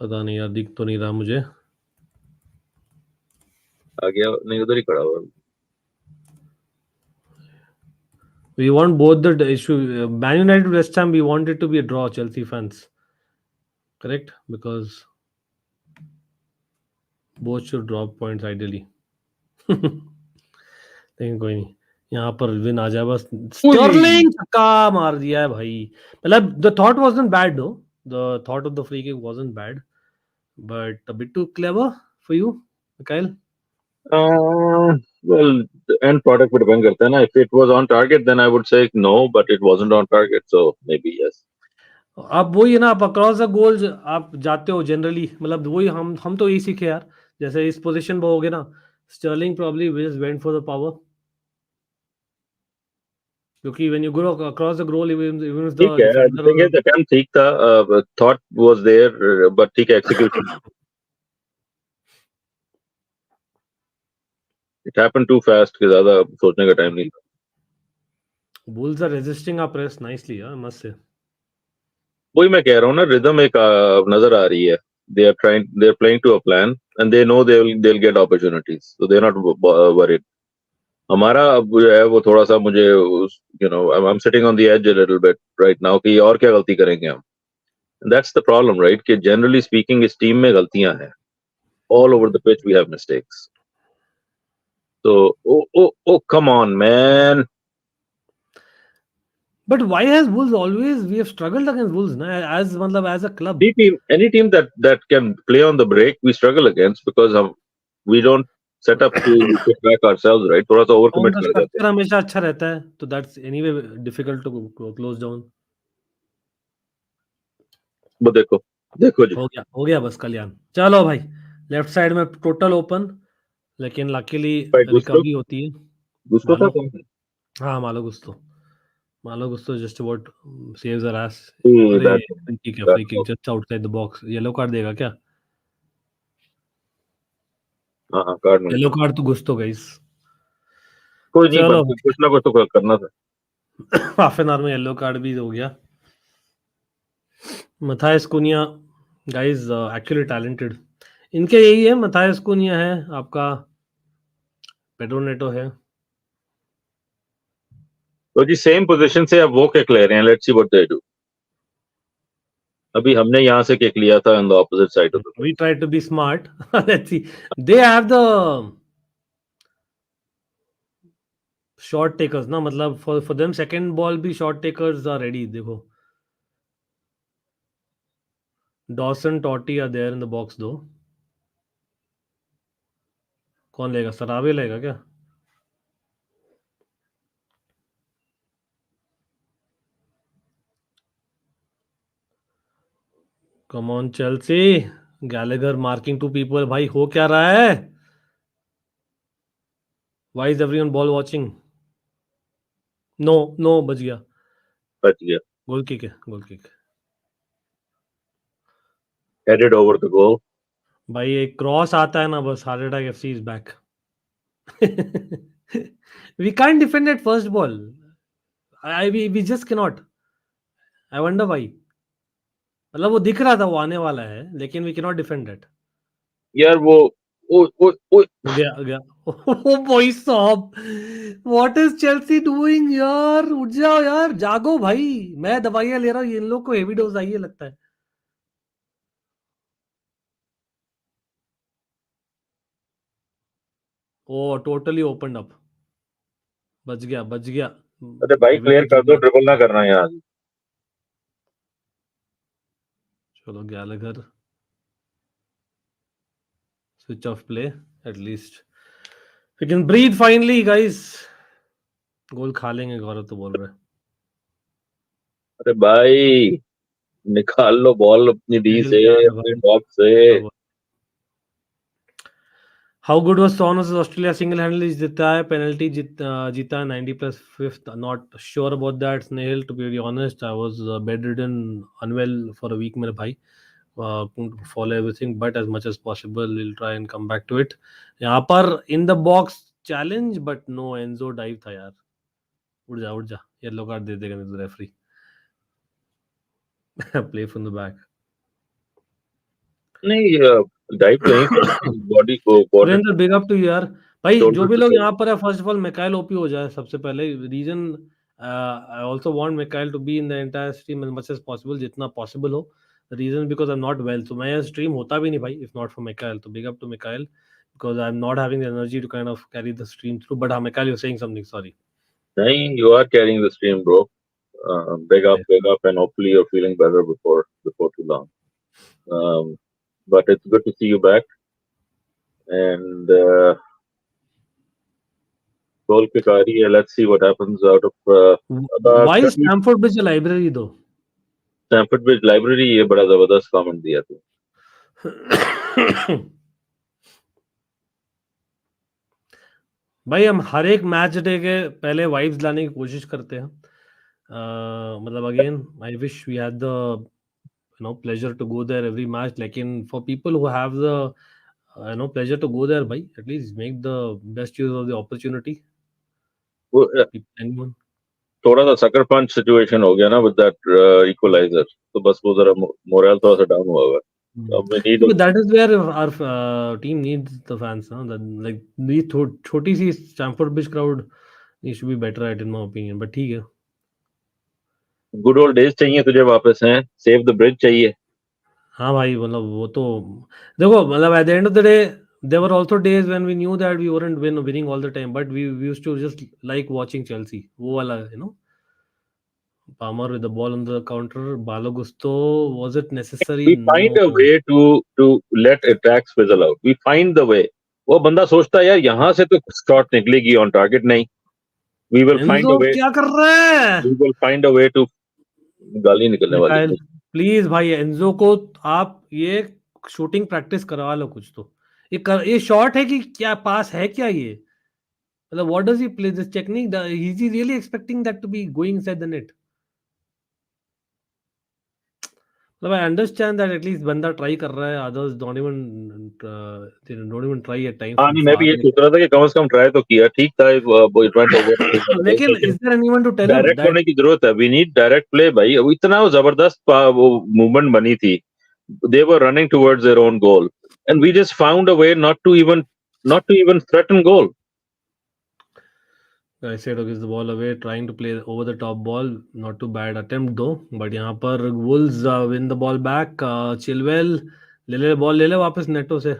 पता नहीं यार, दिख तो नहीं रहा मुझे. आ गया नहीं, उधर ही खड़ा हुआ. We want both the issue. Man United West Ham, we want it to be a draw, Chelsea fans. Correct? Because both should drop points ideally. लेकिन कोई नहीं, यहाँ पर विन आ जाए बस. स्टर्लिंग छक्का मार दिया है भाई. मतलब the thought wasn't bad, no. The thought of the free kick wasn't bad, but a bit too clever for you, Mikhail. Well, the end product पे डिपेंड करता है ना. If it was on target, then I would say no, but it wasn't on target, so maybe yes. आप वही है ना, आप across the goals आप जाते हो जनरली. मतलब वही हम तो यही सीखे यार. जैसे इस पोजीशन पे हो गए ना, Sterling probably went for the power, क्योंकि when you go across the goal even if the ठीक है, the defender thing is attempt ठीक था, thought was there, but ठीक है, execution. It happened too fast कि ज्यादा सोचने का टाइम नहीं था. Bulls are resisting our press nicely, I must say. वही मैं कह रहा हूँ ना, रिदम एक नजर आ रही है. They are playing to a plan and they know they'll get opportunities, so they're not worried. हमारा अब जो है वो थोड़ा सा मुझे I'm sitting on the edge a little bit right now कि और क्या गलती करेंगे हम. That's the problem, right? कि generally speaking इस टीम में गलतियां हैं. All over the pitch we have mistakes. So oh come on man. But why has Wolves always, we have struggled against Wolves na, as a club. Any team that can play on the break we struggle against because we don't set up to get back ourselves, right? थोड़ा सा On overcommit the कर जाते structure हैं. हमेशा अच्छा रहता है, तो that's anyway difficult to close down. वो देखो जी. हो गया बस कल्याण. चलो भाई, लेफ्ट साइड में टोटल ओपन, लेकिन लकीली भाई रिकवरी होती है. गुस्टो था मालो, कौन है? हाँ Malo Gusto just about saves our ass. Hey, अरे that free kick just outside the box. Yellow card देगा क्या? हाँ कार्ड में येलो कार्ड तो गुस्तो गाइस. कोई नहीं, चलो बट कुछ ना कुछ तो करना था. हाफ एन आवर में येलो कार्ड भी हो गया. मथायस कुनिया गाइस एक्चुअली टैलेंटेड. इनके यही है, मथायस कुनिया है आपका, पेड्रो नेटो है. तो जी सेम पोजीशन से अब वो किक ले रहे हैं. Let's see what they do. अभी हमने यहाँ से किक लिया था on the opposite side of the We tried to be smart. Let's see. They have the short takers ना, मतलब for them second ball भी short takers are ready. देखो, Dawson, Totti are there in the box though. कौन लेगा? सराबे लेगा क्या? Come on Chelsea. Gallagher marking two people. भाई हो क्या रहा है? Why is everyone ball watching? No, बच गया. बच गया. गोल किक है, goal kick. Headed over the goal. भाई एक क्रॉस आता है ना बस, heart attack FC is back. We can't defend at first ball. We just cannot. I wonder why. मतलब वो दिख रहा था वो आने वाला है, लेकिन we cannot defend it. यार वो ओ गया. Oh boy साहब, what is Chelsea doing यार? उठ जाओ यार, जागो भाई. मैं दवाइयां ले रहा हूँ, इन लोग को हेवी डोज आई है लगता है. ओ टोटली ओपन अप. बच गया, बच गया. अरे भाई क्लियर कर दो, ट्रिपल ना करना यार. चलो Gallagher switch off play at least. We can breathe finally guys. गोल खा लेंगे गौरव तो बोल रहे. अरे भाई निकाल लो बॉल अपनी डी से, अपने बॉक्स से. How good was Son versus Australia? Single handedly जीता है, penalty जीता 90 plus fifth. Not sure about that. Snail, to be very honest, I was bedridden, unwell for a week मेरे भाई. Couldn't follow everything, but as much as possible we'll try and come back to it. यहाँ पर in the box challenge, but no Enzo dive था यार. उठ जा, yellow card दे देगा नहीं तो referee. Play from the back. नहीं डाइव तो नहीं, बॉडी को सुरेंद्र बिग अप टू यार. भाई Shoulder जो भी to लोग shoulder. यहाँ पर है, first of all Mikail OP हो जाए सबसे पहले. Reason I also want Mikail to be in the entire stream as much as possible, जितना पॉसिबल हो. Reason because I am not well, तो मैं स्ट्रीम होता भी नहीं भाई इफ नॉट फॉर मिकाइल. तो big up to McKyle because I am not having the energy to kind of carry the stream through. But हाँ McKyle, you are saying something, sorry. नहीं, you are carrying the stream, bro. Big up, and hopefully you're feeling better before too long. But it's good to see you back. And goal kick aa rahi hai. Let's see what happens out of about Why is Stamford Bridge a library though? Stamford Bridge library. ये बड़ा जबरदस्त comment दिया तू. भाई हम हर एक match day के पहले वाइब्स लाने की कोशिश करते हैं. मतलब again I wish we had the pleasure to go there every match, लेकिन for people who have the pleasure to go there, भाई at least make the best use of the opportunity. Anyone? थोड़ा सा sucker punch situation हो गया ना with that equalizer, तो बस वो जरा मोरल थोड़ा सा डाउन हुआ हुआ. But that is where our team needs the fans, no? That, like the छोटी सी Stamford Bridge crowd needs to be better at, in my opinion. But ठीक है. Good old days चाहिए तुझे वापस हैं, save the bridge चाहिए. हाँ भाई, मतलब वो तो देखो, मतलब at the end of the day there were also days when we knew that we weren't winning all the time, but we used to just like watching Chelsea. वो वाला, Palmer with the ball on the counter, Balogusto, was it necessary? We find a way to let attacks fizzle out. We find the way. वो बंदा सोचता है यार यहाँ से तो शॉट निकलेगी, on target नहीं. We will find a way. क्या कर रहा है? We will find a way to गाली निकलने वाली. प्लीज भाई एंजो को आप ये शूटिंग प्रैक्टिस करवा लो कुछ तो. ये शॉट है कि क्या पास है क्या ये? मतलब what does he play this technique? Is he really expecting that to be going inside the net? मतलब आई अंडरस्टैंड दैट एटलीस्ट बंदा ट्राई कर रहा है, others don't even try at times. हाँ, मैं भी ये सोच रहा था कि कम से कम ट्राई तो किया, ठीक था. लेकिन is there anyone to tell him direct होने की जरूरत है. वी नीड डायरेक्ट प्ले भाई. अब इतना जबरदस्त वो मूवमेंट बनी थी. They were running towards their own goal, and we just found a way not to even threaten goal. Caicedo gives the ball away, trying to play over the top ball. Not too bad attempt though. But यहाँ पर Wolves win the ball back. Chilwell ले ball ले ले वापस NATO से.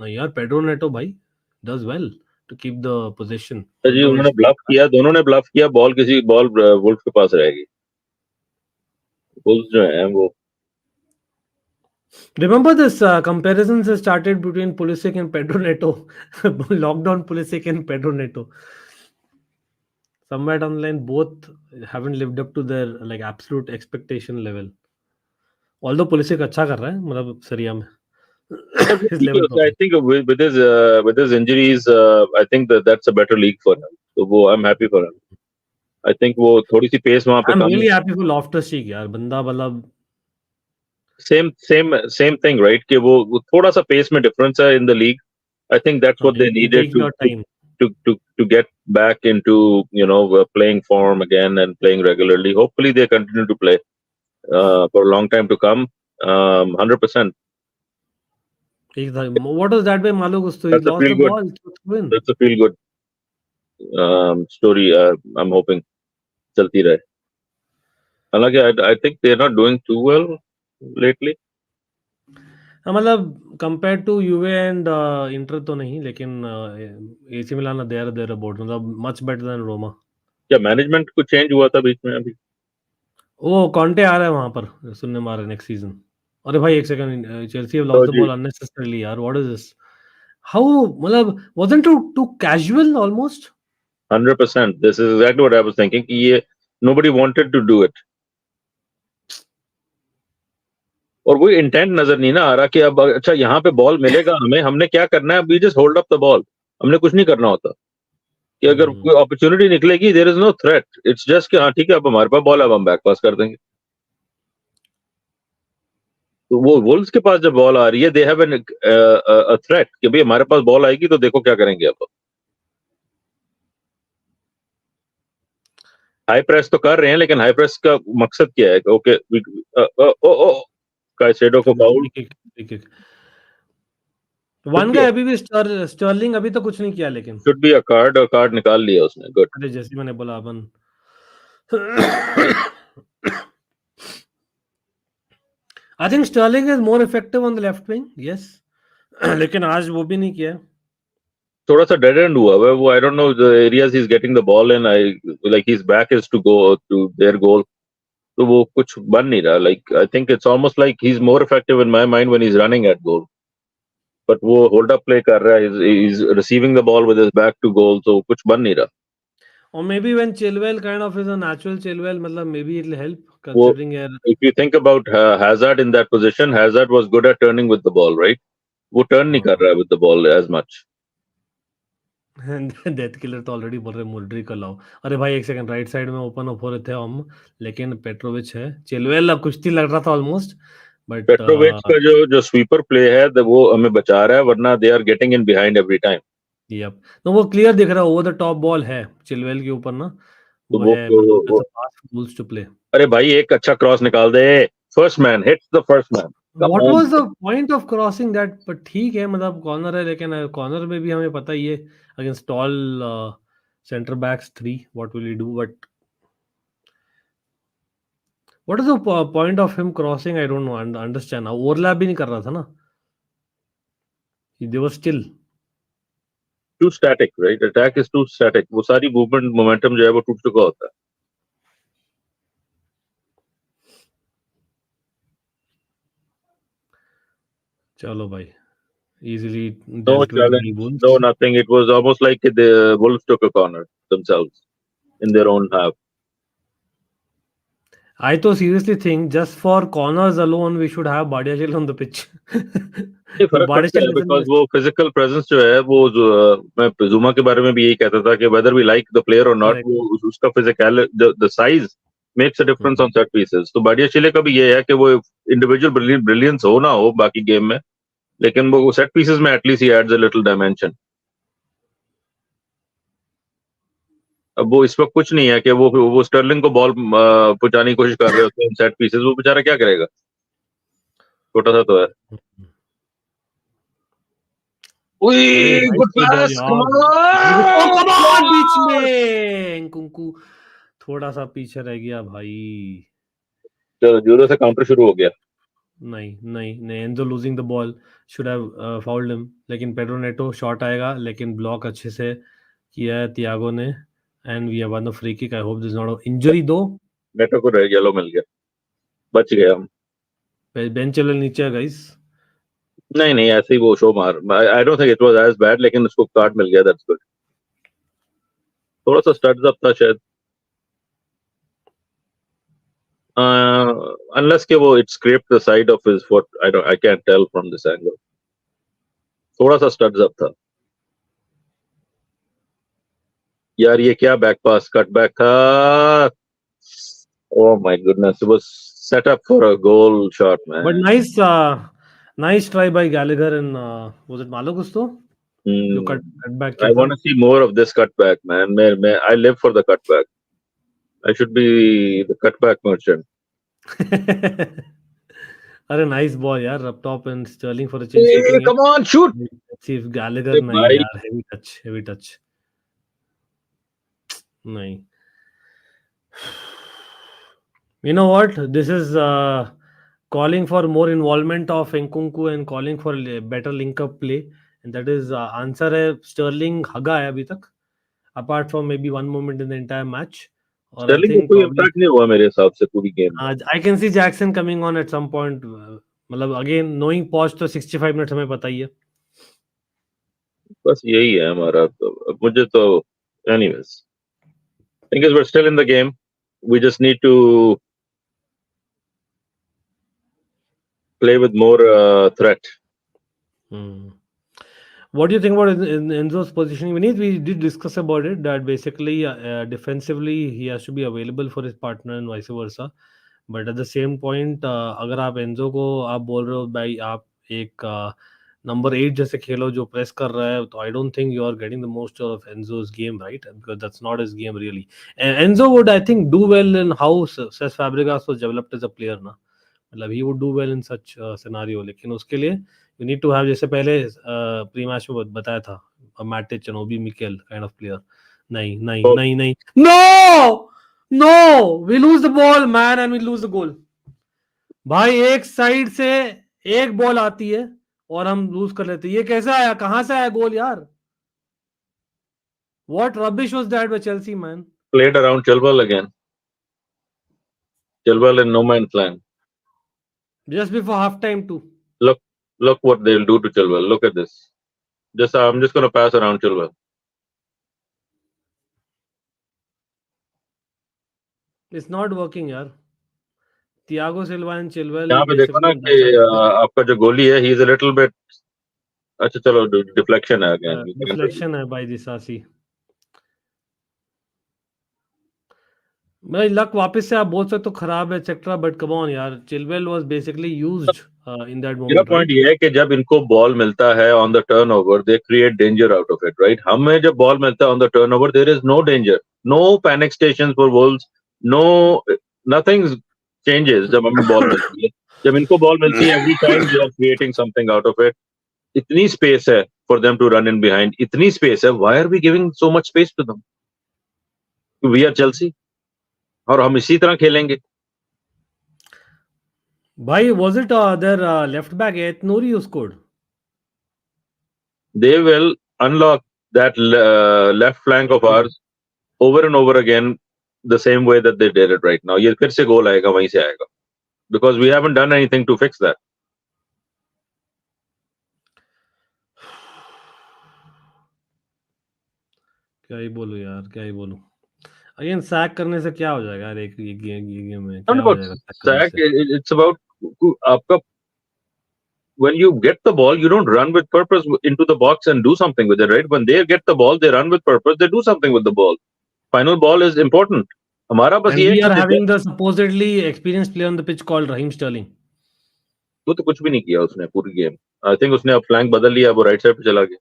नहीं यार, Pedro Neto भाई does well to keep the possession. जी उन्होंने ब्लफ किया, दोनों ने ब्लफ किया, बॉल वुल्फ के पास रहेगी. वुल्फ जो है वो Remember this comparisons that started between Pulisic and Pedro Neto. Lockdown Pulisic and Pedro Neto. Somewhere down the line, both haven't lived up to their like absolute expectation level. Although Pulisic अच्छा कर रहा है, मतलब सरिया में. His level I पे. think with his injuries, I think that's a better league for him. तो वो I'm happy for him. I think वो थोड़ी सी पेस वहाँ पे I'm कम really है. happy for Loftus-Cheek यार, बंदा मतलब Same thing, right? कि वो थोड़ा सा पेस में difference है in the league. I think that's what they needed take your time. to get back into playing form again and playing regularly. Hopefully they continue to play for a long time to come. 100%. What was that by Malo Gusto? He That's a lost the feel good. ball to win. That's a feel good story. I'm hoping चलती रहे. हालांकि I think they're not doing too well lately. मतलब compared to Juve and Inter तो नहीं, लेकिन AC Milan they're about मतलब much better than Roma. क्या management कुछ चेंज हुआ था बीच में अभी? वो कॉन्टे आ रहा है वहां पर सुनने मारे नेक्स्ट सीजन. अरे भाई एक सेकंड, Chelsea have lost the ball unnecessarily यार. What is this? हाउ मतलब wasn't too casual almost. 100%. This is exactly what I was thinking. कि ये nobody wanted to do it. और वो इंटेंट नजर नहीं ना आ रहा कि अब अच्छा यहाँ पे बॉल मिलेगा हमें, हमने क्या करना है, we just hold up the ball. हमने कुछ नहीं करना होता कि अगर कोई अपॉर्चुनिटी निकलेगी, there is no threat. It's just कि हाँ ठीक है, अब हमारे पास बॉल है, अब हम बैक पास कर देंगे. तो वो वुल्व्स के पास जब बॉल आ रही है, दे हैव एन थ्रेट कि भाई हमारे पास बॉल आएगी तो देखो क्या करेंगे. अब हाई प्रेस तो कर रहे हैं, लेकिन हाई प्रेस का मकसद क्या है? ओके काइसेडो को फाउल. वन का अभी भी स्टर्लिंग अभी तो कुछ नहीं किया, लेकिन शुड बी अ कार्ड, और कार्ड निकाल लिया उसने. गुड. अरे जैसे मैंने बोला अपन I think Sterling is more effective on the left wing. Yes, लेकिन आज वो भी नहीं किया. थोड़ा सा डेड एंड हुआ है वो. I don't know the areas he is getting the ball in. I like his back is to go to their goal. तो वो कुछ बन नहीं रहा. Like I think it's almost like he is more effective in my mind when he is running at goal. But वो hold up play कर रहा है, he is receiving the ball with his back to goal. तो कुछ बन नहीं रहा. Or maybe when Chilwell kind of is a natural Chilwell, मतलब maybe it'll help considering if you think about Hazard in that position, Hazard was good at turning with the ball, right? वो turn नहीं कर रहा है with the ball as much. Death killer तो already बोल रहे मुर्ड्री को लाओ. अरे भाई एक सेकंड, राइट साइड में ओपन अप हो रहे थे हम, लेकिन पेट्रोविच है. चिलवेल कुश्ती लग रहा था ऑलमोस्ट, बट पेट्रोविच का जो स्वीपर प्ले है वो हमें बचा रहा है, वरना they are getting in behind every time. Yup, तो वो क्लियर दिख रहा है, ओवर द टॉप बॉल है चिलवेल के ऊपर ना. तो वो है मतलब फास्ट रूल्स टू प्ले. अरे भाई एक अच्छा क्रॉस निकाल दे. First man hits the first man. What was the point of crossing that? But ठीक है, मतलब कॉर्नर है, लेकिन कॉर्नर में भी हमें पता ही है against tall centre backs 3 what will he do. But what is the point of him crossing? I don't know, understand. Overlap भी नहीं कर रहा था ना, they were still too static, right? Attack is too static. वो सारी movement momentum जो है वो टूट चुका होता है. चलो भाई, easily No dealt with by challenge, Wolves. no nothing. It was almost like the Wolves took a corner themselves in their own half. I तो seriously think just for corners alone we should have Badiashile on the pitch. ये फर्क पड़ता है because वो physical presence जो है वो मैं जुमा के बारे में भी यही कहता था कि whether we like the player or not, वो उसका physical the size makes a difference on set pieces. तो बाडियाशिले का भी ये है कि वो individual brilliance हो ना हो बाकी गेम में, लेकिन वो set pieces में at least he adds a little dimension. अब वो इस वक्त कुछ नहीं है कि वो स्टर्लिंग को बॉल पहुंचाने की कोशिश कर रहे होते हैं सेट पीसेस. वो बेचारा क्या करेगा, छोटा सा तो है. अरे Ui, good nice ball pass. Come यार, ओ कम ऑन बीच on. में कुंकू थोड़ा सा पीछे रह गया भाई। चलो जूरो से काउंटर शुरू हो गया। नहीं नहीं नहीं, Enzo losing the ball, should have fouled him, लेकिन पेड्रो नेटो शॉट आएगा, लेकिन ब्लॉक अच्छे से किया है तियागो ने, and we have won the free kick. I hope this not injury though. Neto को येलो मिल गया, बच गए हम। बेंच चले नीचे है गाइस। नहीं नहीं, ऐसे ही वो शो मार, I don't think it was as bad, लेकिन उसको कार्ड मिल गया, दैट्स गुड। थोड़ा सा स्टड्स अप था शायद, अनलेस के वो it scraped the side of his foot, I can't tell from this angle. थोड़ा सा स्टड्स अप था यार। ये क्या बैक पास कट बैक था, oh my goodness, it was set up for a goal shot but man. Nice nice try by Gallagher and was it Malo कुछ तो जो कट बैक I किया था। want to see more of this cutback, man. I live for the cutback. I should be the cutback merchant. अरे nice ball यार, up top and Sterling for a change Hey, keeping come on, shoot! It. सिर्फ गैलेगर Big नहीं bhai. यार, heavy touch heavy touch नहीं। You know what? This is calling for more involvement of Nkunku and calling for better link-up play. And that is answer है Sterling हगा है अभी तक, apart from maybe one moment in the entire match. और I Sterling को think कोई probably impact नहीं हुआ मेरे हिसाब से पूरी गेम में। I can see Jackson coming on at some point. मतलब again knowing Poch तो 65 मिनट हमें पता ही है। बस यही है हमारा, तो अब मुझे तो anyways, I guess we're still in the game. We just need to play with more threat. Hmm. What do you think about Enzo's positioning? We did discuss about it that basically defensively he has to be available for his partner and vice versa. But at the same point अगर आप Enzo को आप बोल रहे हो भाई आप एक नंबर 8 जैसे खेलो जो प्रेस कर रहा है, तो I don't think you are getting the most of Enzo's game, right? Because that's not his game really. Enzo would I think do well in how Cesc Fabregas was developed as a player ना, मतलब he would do well in such scenario, लेकिन उसके लिए you need to have, जैसे पहले pre match में बताया था, Matic, Obi Mikel kind of player. नहीं नहीं तो नहीं नहीं, no no, we lose the ball man and we lose the goal. भाई एक साइड से एक बॉल आती है और हम लूज कर लेते हैं, ये कैसे आया, कहां से आया गोल यार? What rubbish was that by Chelsea man? played around Chilwell again. Chilwell in no man's land. Just before half time too. Look what they'll do to Chilwell. Look at this. I'm just gonna pass around Chilwell. It's not working यार। Thiago Silva and Chilwell यहाँ पे देखो basically ना on that कि side. आपका जो गोली है, he is a little bit, अच्छा चलो डिफ्लेक्शन है अगेन। डिफ्लेक्शन है बाय दिसासी। भाई लक वापस से आप बोल सकते हो खराब है एक्सेट्रा, बट कम ऑन यार, Chilwell was basically used in that मेरा मोमेंट, पॉइंट राइट? ये है कि जब इनको बॉल मिलता है on the turnover, they create danger out of it, right? हमें जब बॉल मिलता है on the turnover, there is no danger, no panic stations for Wolves, no, nothing changes जब हमें बॉल मिलती है। जब इनको बॉल मिलती है, every time they are creating something out of it. इतनी स्पेस है for them to run in behind, इतनी स्पेस है, why are we giving so much space to them? We are Chelsea और हम इसी तरह खेलेंगे। भाई was it their left back Ait-Nouri who scored? They will unlock that left flank of ours over and over again the same way that they did it right now. ये फिर से गोल आएगा, वहीं से आएगा, because we haven't done anything to fix that. क्या ही बोलूं यार, क्या ही बोलूं। अगेन सैक करने से क्या हो जाएगा यार, एक ये गेम में क्या Not हो about जाएगा सैक करने sack. से? It's about आपका, when you get the ball, you don't run with purpose into the box and do something with it, right? When they get the ball, they run with purpose. They do something with the ball. Final ball is important. हमारा बस And ये है we are कि having the supposedly experienced player on the pitch called Raheem Sterling. वो तो कुछ भी नहीं किया उसने पूरी गेम। आई थिंक उसने अब फ्लैंक बदल लिया, वो राइट साइड पे चला गया।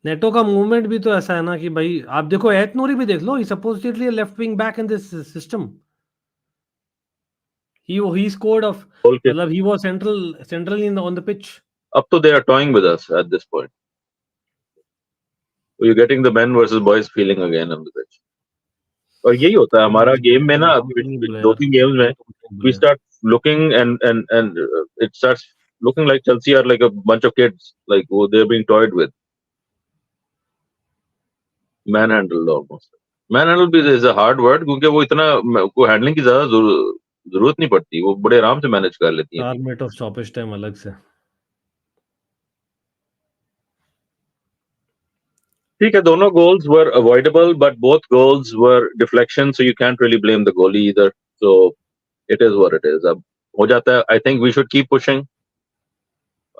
नेटो का मूवमेंट भी तो ऐसा है ना कि भाई आप देखो, एतनूरी भी देख लो, he supposedly left wing back in this system. he scored of, goal के मतलब he was centrally in on the pitch. Up to they are toying with us at this point. You're getting the men versus boys feeling again on the pitch. और यही होता है हमारा game में ना, दो तीन गेम्स में we start looking and it starts looking like Chelsea are like a bunch of kids, like who they're being toyed with. Manhandled almost. Manhandle भी is a hard word क्योंकि वो इतना को हैंडलिंग की ज्यादा जरूरत नहीं पड़ती, वो बड़े आराम से मैनेज कर लेती हैं. 4 मिनट ऑफ स्टॉपेज टाइम अलग से. ठीक है, दोनों goals were avoidable, but both goals were deflection, so you can't really blame the goalie either. So it is what it is. अब हो जाता है. I think we should keep pushing.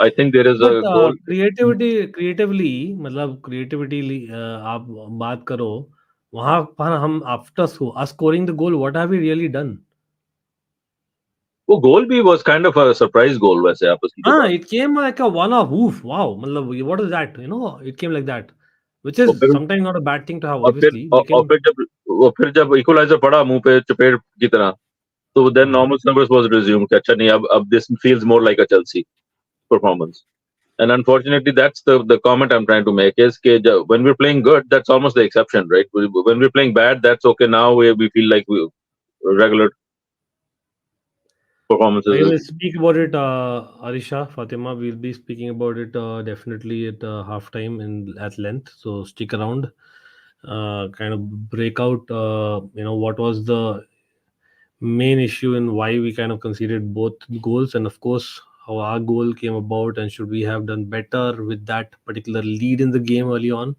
I think there is a goal. Creatively मतलब creativity आप बात करो वहां पर हम after scoring the goal what have we really done. वो गोल भी was kind of a surprise goal वैसे आपस की. हाँ, it came like a one off woof. Wow, मतलब what is that? You know, it came like that, which is sometimes not a bad thing to have, obviously. और फिर जब equaliser पड़ा मुंह पे चपेट की तरह, तो then normal numbers was resumed. अच्छा नहीं, अब this feels more like a Chelsea performance. And unfortunately, that's the comment I'm trying to make is that when we're playing good, that's almost the exception, right? When we're playing bad, that's okay. Now we feel like we regular performances. We will speak about it, Arisha, Fatima. We'll be speaking about it definitely at halftime at length. So stick around. Kind of break out. What was the main issue and why we kind of conceded both goals, and of course how our goal came about, and should we have done better with that particular lead in the game early on.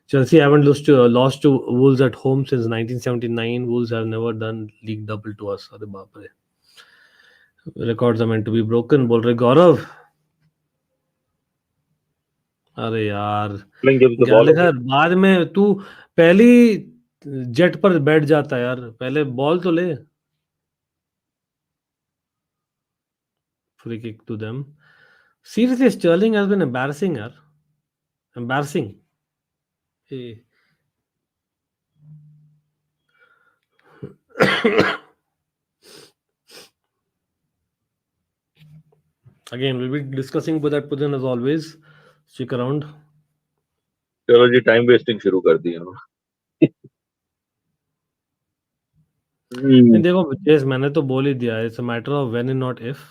Chelsea haven't lost to Wolves at home since 1979. Wolves have never done league double to us. अरे बाप रे. Records are meant to be broken. बोल रहे गौरव. अरे यार Gallagher बाद में तू पहली जेट पर बैठ जाता यार, पहले बॉल तो ले. Free kick to them. Seriously, Sterling has been embarrassing, yaar. Embarrassing. Hey. Again, we'll be discussing with that Putin as always. Stick around. चलो जी, टाइम वेस्टिंग शुरू कर दी है. देखो जेस, मैंने तो बोल ही दिया, it's a matter of when and not if.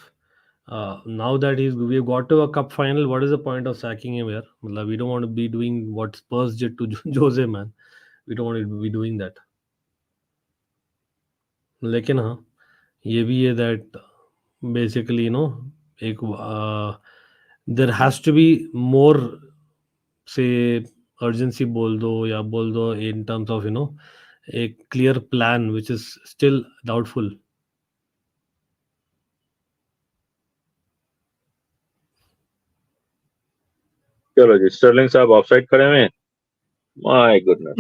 Now that we've got to a cup final, what is the point of sacking him here? मतलब we don't want to be doing what Spurs did to Jose, man. We don't want to be doing that. लेकिन हाँ, ये भी है that basically there has to be more, say, urgency बोल दो या बोल दो in terms of a clear plan which is still doubtful. चलो जी, स्टर्लिंग साहब ऑफसाइड खड़े हुए हैं. My goodness.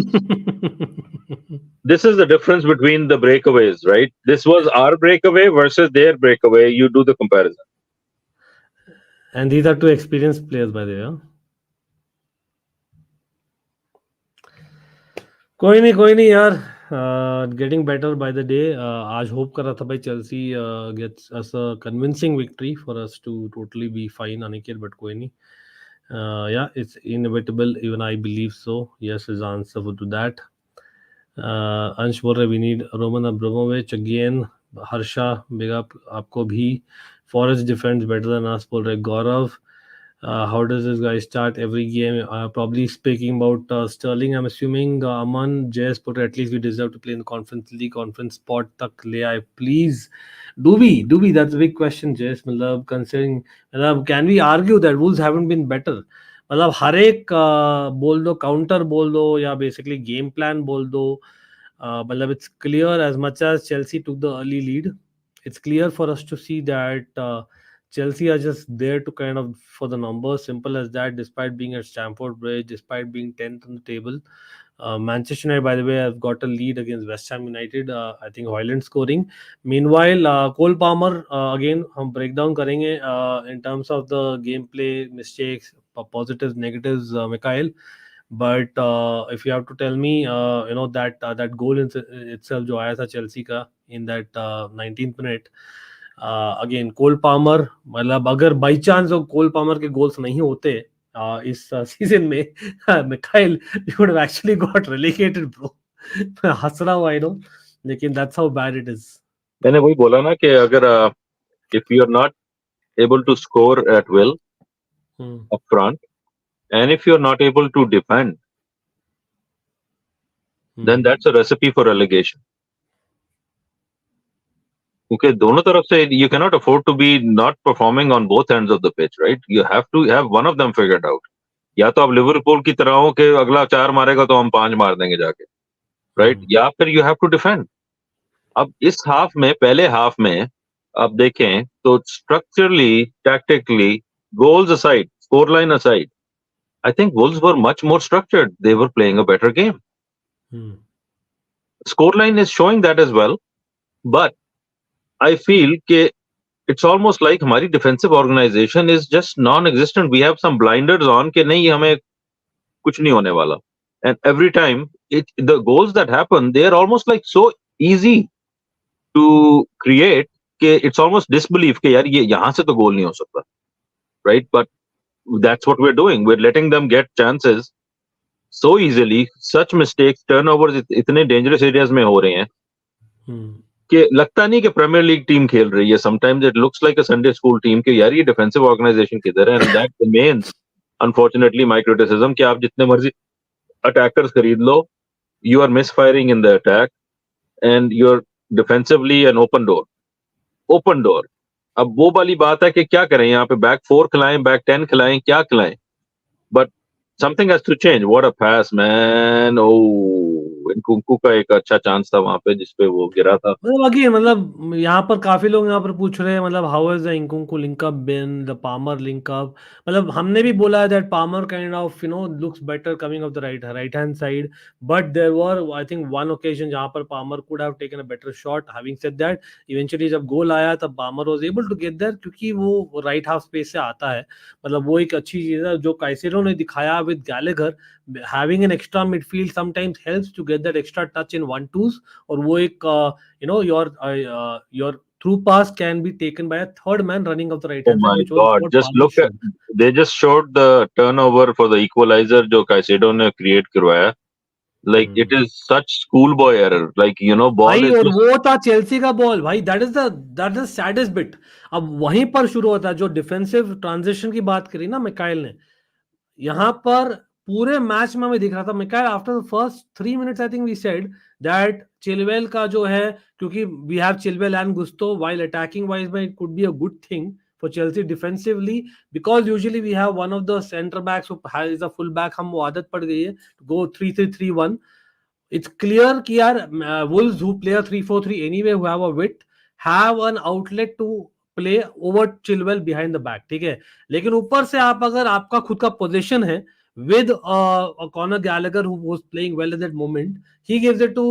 This is the difference between the breakaways, right? This was our breakaway versus their breakaway. You do the comparison. And these are two experienced players, by the way. कोई नहीं यार. Getting better by the day. आज hope कर रहा था भाई Chelsea gets us a convincing victory for us to totally be fine, Aniket, but कोई नहीं. Yeah, it's inevitable. Even I believe so. Yes is the answer to that. अंश बोल रहे we need Roman Abramovich again. Harsha, big up आपको भी. Forest defends better than us, बोल रहे गौरव. How does this guy start every game? Probably speaking about Sterling, I'm assuming. Aman, Jess, but at least we deserve to play in the Conference League. Conference spot tak le aaye, please. Do we? That's a big question, Jess. मतलब considering, मतलब can we argue that Wolves haven't been better? मतलब हर एक बोल दो, counter बोल दो, या basically game plan बोल दो. मतलब it's clear, as much as Chelsea took the early lead, it's clear for us to see that Chelsea are just there to kind of for the numbers, simple as that. Despite being at Stamford Bridge, despite being 10th on the table, Manchester United, by the way, have got a lead against West Ham United. I think Højlund scoring. Meanwhile, Cole Palmer, again, हम breakdown करेंगे in terms of the gameplay, mistakes, positives, negatives, McKyle. But if you have to tell me, that goal in itself जो आया था Chelsea का in that 19th minute, again Cole Palmer, मतलब अगर by chance Cole Palmer के goals नहीं होते इस सीजन में, Mikhail you would have actually got relegated bro. मैं हंस रहा हूं, आई नो, लेकिन that's how bad it is. मैंने वही बोला ना कि अगर if you're not able to score at will up front, and if you're not able to defend, then that's a recipe for relegation. Okay, दोनों तरफ से you cannot afford to be not performing on both ends of the pitch, right? You have to have one of them figured out. या तो आप Liverpool की तरह हो कि अगला 4 मारेगा तो हम 5 मार देंगे जाके, राइट? या फिर you have to defend. अब इस हाफ में, पहले हाफ में आप देखें तो structurally, tactically, goals aside, scoreline aside, I think Wolves were much more structured. They were playing a better game. Scoreline is showing that as well, but I feel that it's almost like हमारी defensive organization is just non-existent. We have some blinders on कि नहीं हमें कुछ नहीं होने वाला. And every time the goals that happen, they are almost like so easy to create कि it's almost disbelief कि यार ये यहाँ से तो goal नहीं हो सकता, right? But that's what we're doing. We're letting them get chances so easily. Such mistakes, turnovers इतने dangerous areas में हो रहे हैं कि लगता नहीं कि प्रीमियर लीग टीम खेल रही है. Sometimes it looks like a Sunday school team कि यार ये defensive organization किधर है. And that remains unfortunately my criticism कि आप जितने मर्जी attackers खरीद लो, you are misfiring in the attack and you're defensively an open door. Open door. अब वो वाली बात है कि क्या करें यहाँ पे, बैक 4 खिलाएं, बैक 10 खिलाएं, क्या खिलाएं? But something has to change. What a pass, man. Oh, इनकुंकू का एक अच्छा चांस था वहां पे जिसपे वो गिरा था. मतलब यहाँ पर काफी लोग यहाँ पर पूछ रहे हैं, मतलब how is the Nkunku link up been the Palmer link up. मतलब हमने भी बोला है that Palmer kind of looks better coming off the right hand side, but there were I think one occasion जहाँ पर Palmer could have taken a better shot. Having said that, eventually जब goal आया तब Palmer was able to get there क्योंकि वो right half space से आता है. मतलब वो एक अच्छी चीज है जो काइसेडो ने दिखाया with Gallagher. Having an extra midfield sometimes helps to get that extra touch in 1-2s, और वो एक your through pass can be taken by a third man running up the right hand side. Oh my God! Just look at, they just showed the turnover for the equalizer जो Caicedo ने create करवाया. Like it is such schoolboy error. Like ball भाई, is और just... वो था Chelsea का ball भाई. That is the saddest bit. अब वहीं पर शुरू होता है जो डिफेंसिव ट्रांजिशन की बात करी ना मिकाइल ने. यहाँ पर पूरे मैच में हमें दिख रहा था McKyle after the first 3 minutes I think we said that Chilwell का जो है, क्योंकि we have Chilwell and Gusto, while attacking wise में it could be a good thing for Chelsea defensively, because usually we have one of the centre backs who has a full back. हम वो आदत पड़ गई है गो 3-3-3-1. It's clear कि यार Wolves who play a 3-4-3 anyway, who have a width, have an outlet to play over Chilwell behind the back. ठीक है, लेकिन ऊपर से आप अगर आपका खुद का पोजीशन है with Conor Gallagher who was playing well at that moment, he gives it to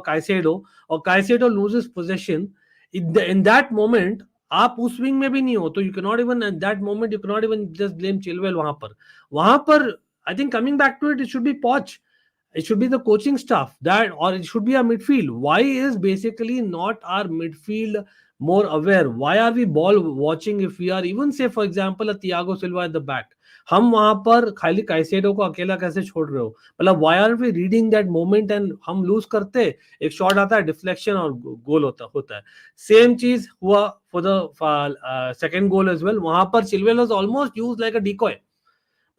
Caicedo, और Caicedo loses possession. In that moment आप उस विंग में भी नहीं हो तो you cannot even at that moment you cannot even just blame Chilwell. वहां पर I think coming back to it, it should be Poch. It should be the coaching staff that, or it should be a midfield. Why is basically not our midfield more aware? Why are we ball watching if we are even say for example a Thiago Silva at the back? हम वहां पर खाली Caicedo को अकेला कैसे छोड़ रहे हो? मतलब why are we reading that moment and हम लूज करते, एक शॉट आता है डिफ्लेक्शन और गोल होता है. सेम चीज हुआ for the second goal as well. वहां पर Chilwell was almost used like a decoy.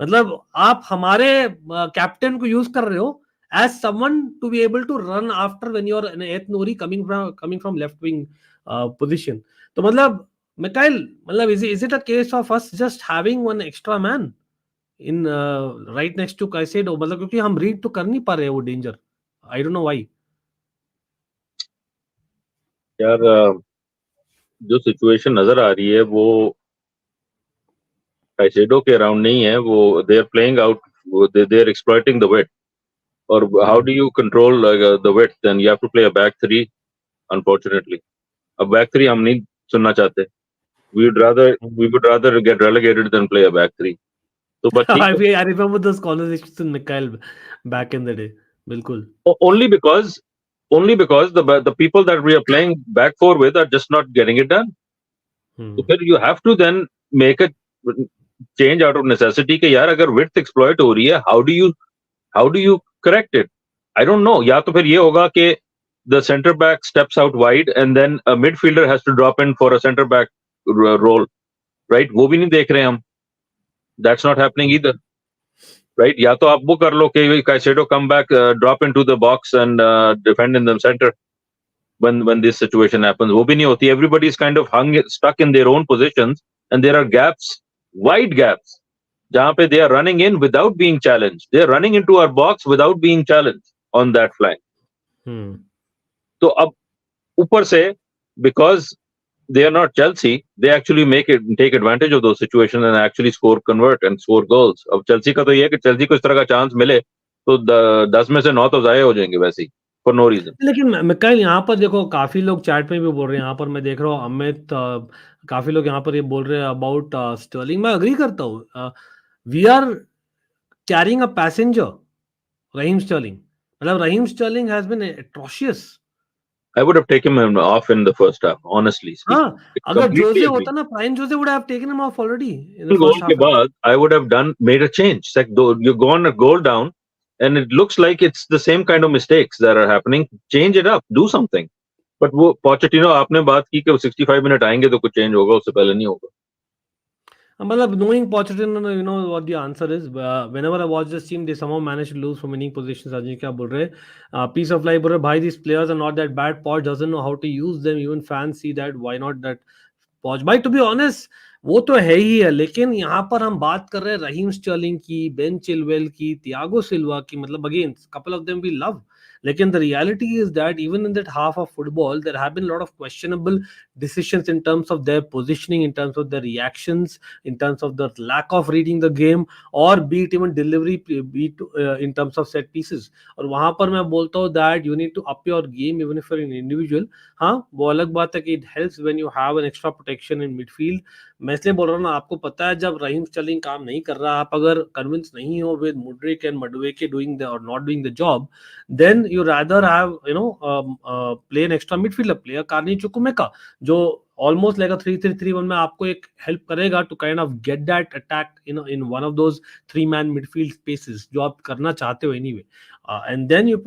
मतलब आप हमारे कैप्टन को यूज कर रहे हो as someone to be able to run after when you're an eighth Nori coming from left wing position. तो मतलब Mikhail, मतलब is it a case of us just having one extra man in right next to Caicedo? मतलब क्योंकि हम read तो कर नहीं पा रहे वो danger. I don't know why. यार जो सिचुएशन नजर आ रही है वो काइसेडो के अराउंड नहीं है. वो they are playing out, they are exploiting the width. और how do you control the width? Then you have to play a back 3 unfortunately. अब बैक 3 हम नहीं सुनना चाहते. we would rather get relegated than play a back 3. तो but I remember those conversations with Mikhail back in the day. बिल्कुल. only because the people that we are playing back 4 with are just not getting it done. तो फिर you have to then make a change out of necessity कि यार अगर width exploit हो रही है, how do you correct it? I don't know. या तो फिर ये होगा कि the center back steps out wide and then a midfielder has to drop in for a center back role, right? वो भी नहीं देख रहे हम. That's not happening either, right? या तो आप वो कर लो कि Caicedo come back, drop into the box and defend in the center when this situation happens. वो भी नहीं होती. Everybody is kind of stuck in their own positions and there are gaps, wide gaps, जहाँ पे they are running in without being challenged. They are running into our box without being challenged on that flank. तो अब ऊपर से because they are not Chelsea, they actually take advantage of those situations and actually convert and score goals. अब Chelsea का तो ये है कि Chelsea को इस तरह का चांस मिले तो 10 में से 9 तो ज़ाया हो जाएंगे वैसे ही for no reason. लेकिन मिकाइल यहाँ पर देखो काफी लोग चैट में भी बोल रहे हैं, यहाँ पर मैं देख रहा हूँ अमित, काफी लोग यहाँ पर ये बोल रहे हैं अबाउट स्टर्लिंग. मैं अग्री करता हूँ. We are carrying a passenger, Raheem Sterling. मतलब Raheem Sterling has been atrocious. I would have taken him off in the first half, honestly speaking. हाँ, अगर जोसे होता ना, Brian Jose would have taken him off already in the goal first के half. बाद I would have made a change. Like you go on a goal down and it looks like it's the same kind of mistakes that are happening. Change it up, do something. But वो Pochettino आपने बात की कि 65 minute आएंगे तो कुछ change होगा, उससे पहले नहीं होगा. मतलब knowing Pochettino, you know what the answer is. Whenever I watch this team, they somehow manage to lose from winning positions. Ajay क्या बोल रहे हैं? Piece of life बोल रहे हैं, भाई these players are not that bad. Poch doesn't know how to use them. Even fans see that. Why not that Poch? भाई to be honest, वो तो है ही है. लेकिन यहाँ पर हम बात कर रहे हैं रहीम स्टर्लिंग की, बेन चिलवेल की, थियागो सिल्वा की. मतलब again, couple of them we love. Lekin the reality is that even in that half of football, there have been a lot of questionable decisions in terms of their positioning, in terms of their reactions, in terms of the lack of reading the game, or be it even delivery, be it in terms of set pieces. और वहां पर मैं बोलता हूँ that you need to up your game even if you're an individual. हाँ, वो अलग बात है कि it helps when you have an extra protection in midfield. मैं इसलिए बोल रहा हूँ ना, आपको पता है जब रहीम स्टर्लिंग काम नहीं कर रहा, आप अगर कन्विंस नहीं हो with Mudryk and Madueke doing the or not doing the job, then you rather have play an extra midfielder, play a Carney Chukwuemeka, जो almost like a 3-3-3-1 में आपको एक help करेगा to kind of get that attack in one of those 3-man midfield spaces जो आप करना चाहते हो anyway. And then you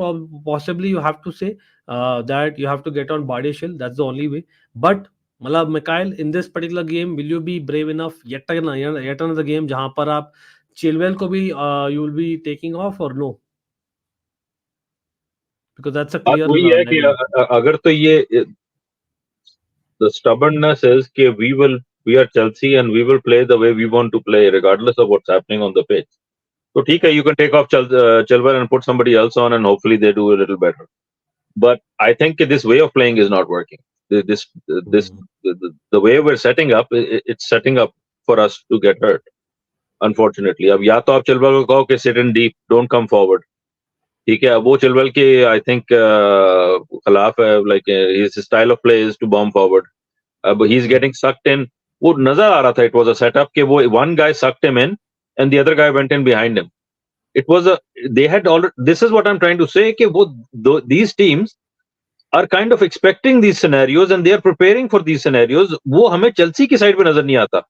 possibly you have to say that you have to get on Badiashile. That's the only way. But मतलब Mikhail, in this particular game, will you be brave enough yet another game जहां पर आप Chilwell को भी you will be taking off or no? Because that's a clear. वही है कि अगर तो ये the stubbornness is कि we are Chelsea and we will play the way we want to play regardless of what's happening on the pitch. So ठीक है, you can take off Chilwell and put somebody else on and hopefully they do a little better. But I think this way of playing is not working. The way we're setting up, it's setting up for us to get hurt. Unfortunately, अब या तो आप Chilwell को कहो कि sit in deep, don't come forward. ठीक है, अब वो Chilwell के I think खिलाफ है, like his style of play is to bomb forward. अब he's getting sucked in. वो नजर आ रहा था, it was a setup कि वो one guy sucked him in and the other guy went in behind him. It was they had already. This is what I'm trying to say कि वो these teams are kind of expecting these scenarios and they are preparing for these scenarios. वो हमें Chelsea की side पे नजर नहीं आता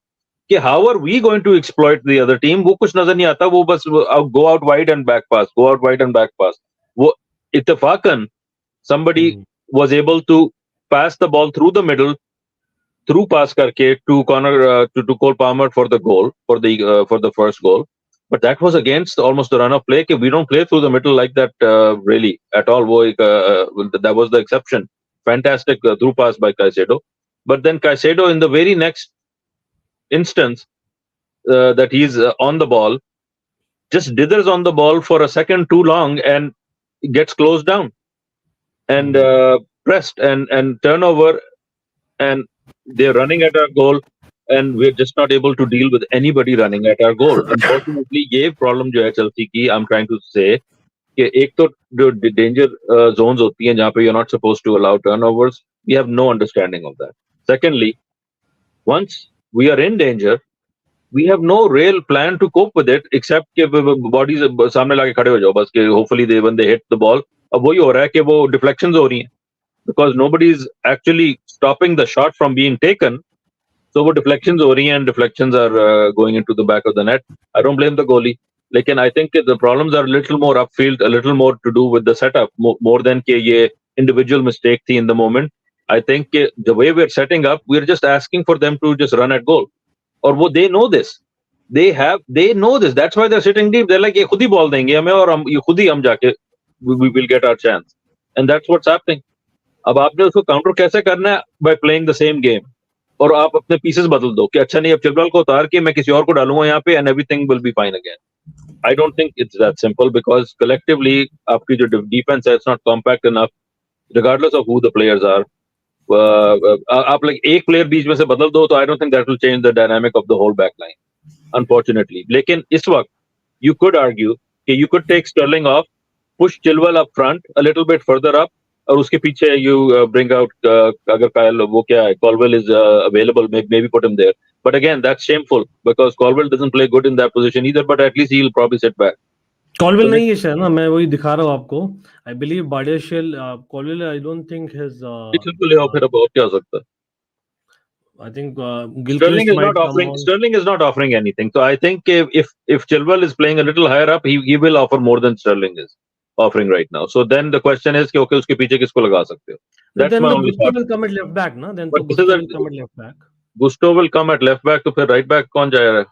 कि how are we going to exploit the other team. वो कुछ नजर नहीं आता. वो बस go out wide and back pass, go out wide and back pass. वो इत्तेफाकन somebody was able to pass the ball through the middle, through pass करके to Cole Palmer for the goal, for the first goal. But that was against almost the run of play. We don't play through the middle like that really at all. That was the exception. Fantastic through pass by Caicedo. But then Caicedo in the very next instance that he's on the ball, just dithers on the ball for a second too long and gets closed down and pressed and turnover, and they're running at our goal. And we're just not able to deal with anybody running at our goal. Unfortunately, ये problem जो है Chelsea की, I'm trying to say कि एक तो जो danger zones होती हैं जहाँ पे you're not supposed to allow turnovers, we have no understanding of that. Secondly, once we are in danger, we have no real plan to cope with it except कि bodies सामने लाके खड़े हो जाओ बस कि hopefully when they hit the ball. अब वही हो रहा है कि वो deflections हो रही हैं because nobody is actually stopping the shot from being taken. So वो deflections हो रही हैं and deflections are going into the back of the net. I don't blame the goalie. लेकिन I think the problems are a little more upfield, a little more to do with the setup, more than कि ये individual mistake थी in the moment. I think the way we're setting up, we're just asking for them to just run at goal. और वो they know this. They know this. That's why they're sitting deep. They're like ये खुद ही ball देंगे हमें और हम ये खुद ही हम जाके we will get our chance. And that's what's happening. अब आपने उसको काउंटर कैसे करना है? By playing the same game. और आप अपने पीसेस बदल दो कि अच्छा नहीं अब चिल्बल को उतार के मैं किसी और को डालूंगा यहाँ पे and everything will be fine again. I don't think it's that simple because collectively आपकी जो defense है it's not compact enough regardless of who the players are. आप like एक player बीच में से बदल दो तो I don't think that will change the dynamic of the whole back line. Unfortunately, लेकिन इस वक्त you could argue कि you could take Sterling off, push Chilwell up front a little bit further up. और उसके पीछे you bring out अगर Kyle वो क्या है Colwell is available maybe put him there but again that's shameful because Colwell doesn't play good in that position either but at least he'll probably sit back. Colwell नहीं है शायद ना मैं वही दिखा रहा हूँ आपको I believe Badiashile Colwell I don't think his तो ले आओ फिर अब और क्या हो सकता है. I think Sterling is not offering Sterling is not offering anything so I think if Chilwell is playing a little higher up he will offer more than Sterling is offering right now. So then the question is कि okay उसके पीछे किसको लगा सकते हो? That's my only thought. Gusto will come at left back ना? Then Gusto will come at left back. Gusto will come at left back तो फिर right back कौन जाएगा?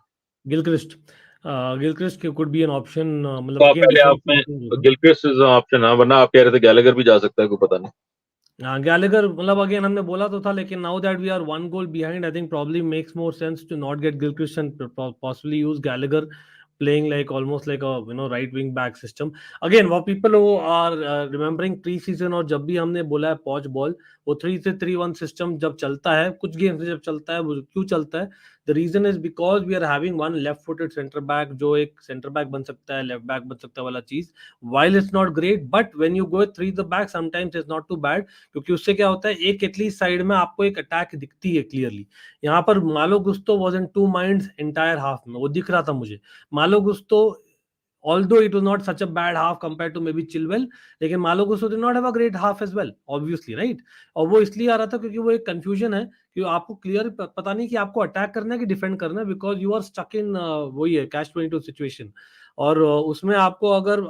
Gilchrist. Gilchrist could be an option. मतलब पहले आप में Gilchrist is an option हाँ वरना आप कह रहे थे Gallagher भी जा सकता है कोई पता नहीं. Gallagher मतलब again हमने बोला तो था लेकिन now that we are one goal behind I think probably makes more sense to not get Gilchrist and possibly use Gallagher playing like almost like a right wing back system. Again what people who are remembering pre-season और जब भी हमने बोला है Poch ball वो 3-3-1 system जब चलता है कुछ गेम से जब चलता है वो क्यों चलता है the reason is because we are having one left footed center back जो एक center back बन सकता है left back बन सकता है वाला चीज while it's not great but when you go 3 the back sometimes it's not too bad क्योंकि उससे क्या होता है एक एटलीस्ट साइड में आपको एक अटैक दिखती है क्लियरली. यहाँ पर मालो गुस्तो was in two minds entire half में वो दिख रहा था मुझे. मालो गुस्तो although it was not such a bad half compared to maybe Chilwell लेकिन मालो गुस्तो did not have a great half as well obviously right और वो इसलिए आ रहा था क्योंकि वो एक कंफ्यूजन है कि आपको क्लियर पता नहीं कि आपको अटैक करना है कि डिफेंड करना है because you are stuck in वही है कैश 22 सिचुएशन और उसमें आपको अगर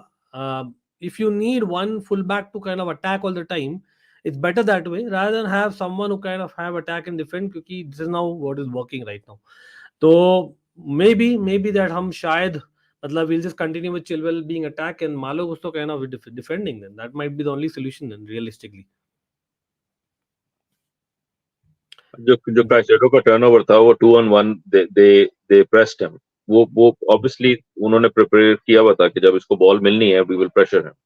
if you need one full back to kind of attack all the time it's better that way rather than have someone who kind of have attack and defend क्योंकि this is now what is working right now. तो maybe that हम शायद मतलब we'll just continue with Chilwell being attack and Malo Gusto kind of defending then that might be the only solution then realistically. जो Caicedo का turnover था वो 2-on-1 they pressed him वो obviously उन्होंने prepare किया हुआ था कि जब इसको बॉल मिलनी है we will pressure him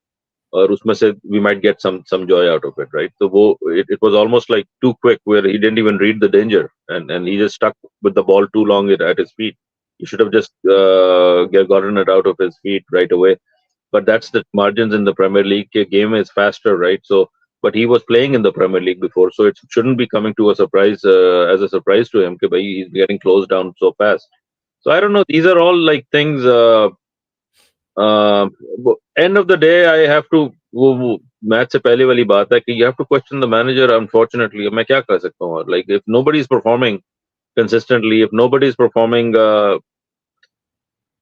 और उसमें से we might get some joy out of it right so वो it was almost like too quick where he didn't even read the danger and he just stuck with the ball too long at his feet. He should have just gotten it out of his feet right away but that's the margins in the Premier League game is faster right so but he was playing in the Premier League before so it shouldn't be coming to a surprise as a surprise to him कि he's getting closed down so fast so I don't know these are all like things end of the day I have to वो match से पहले वाली बात है कि you have to question the manager unfortunately मैं क्या कर सकता हूँ like if nobody is performing consistently if nobody is performing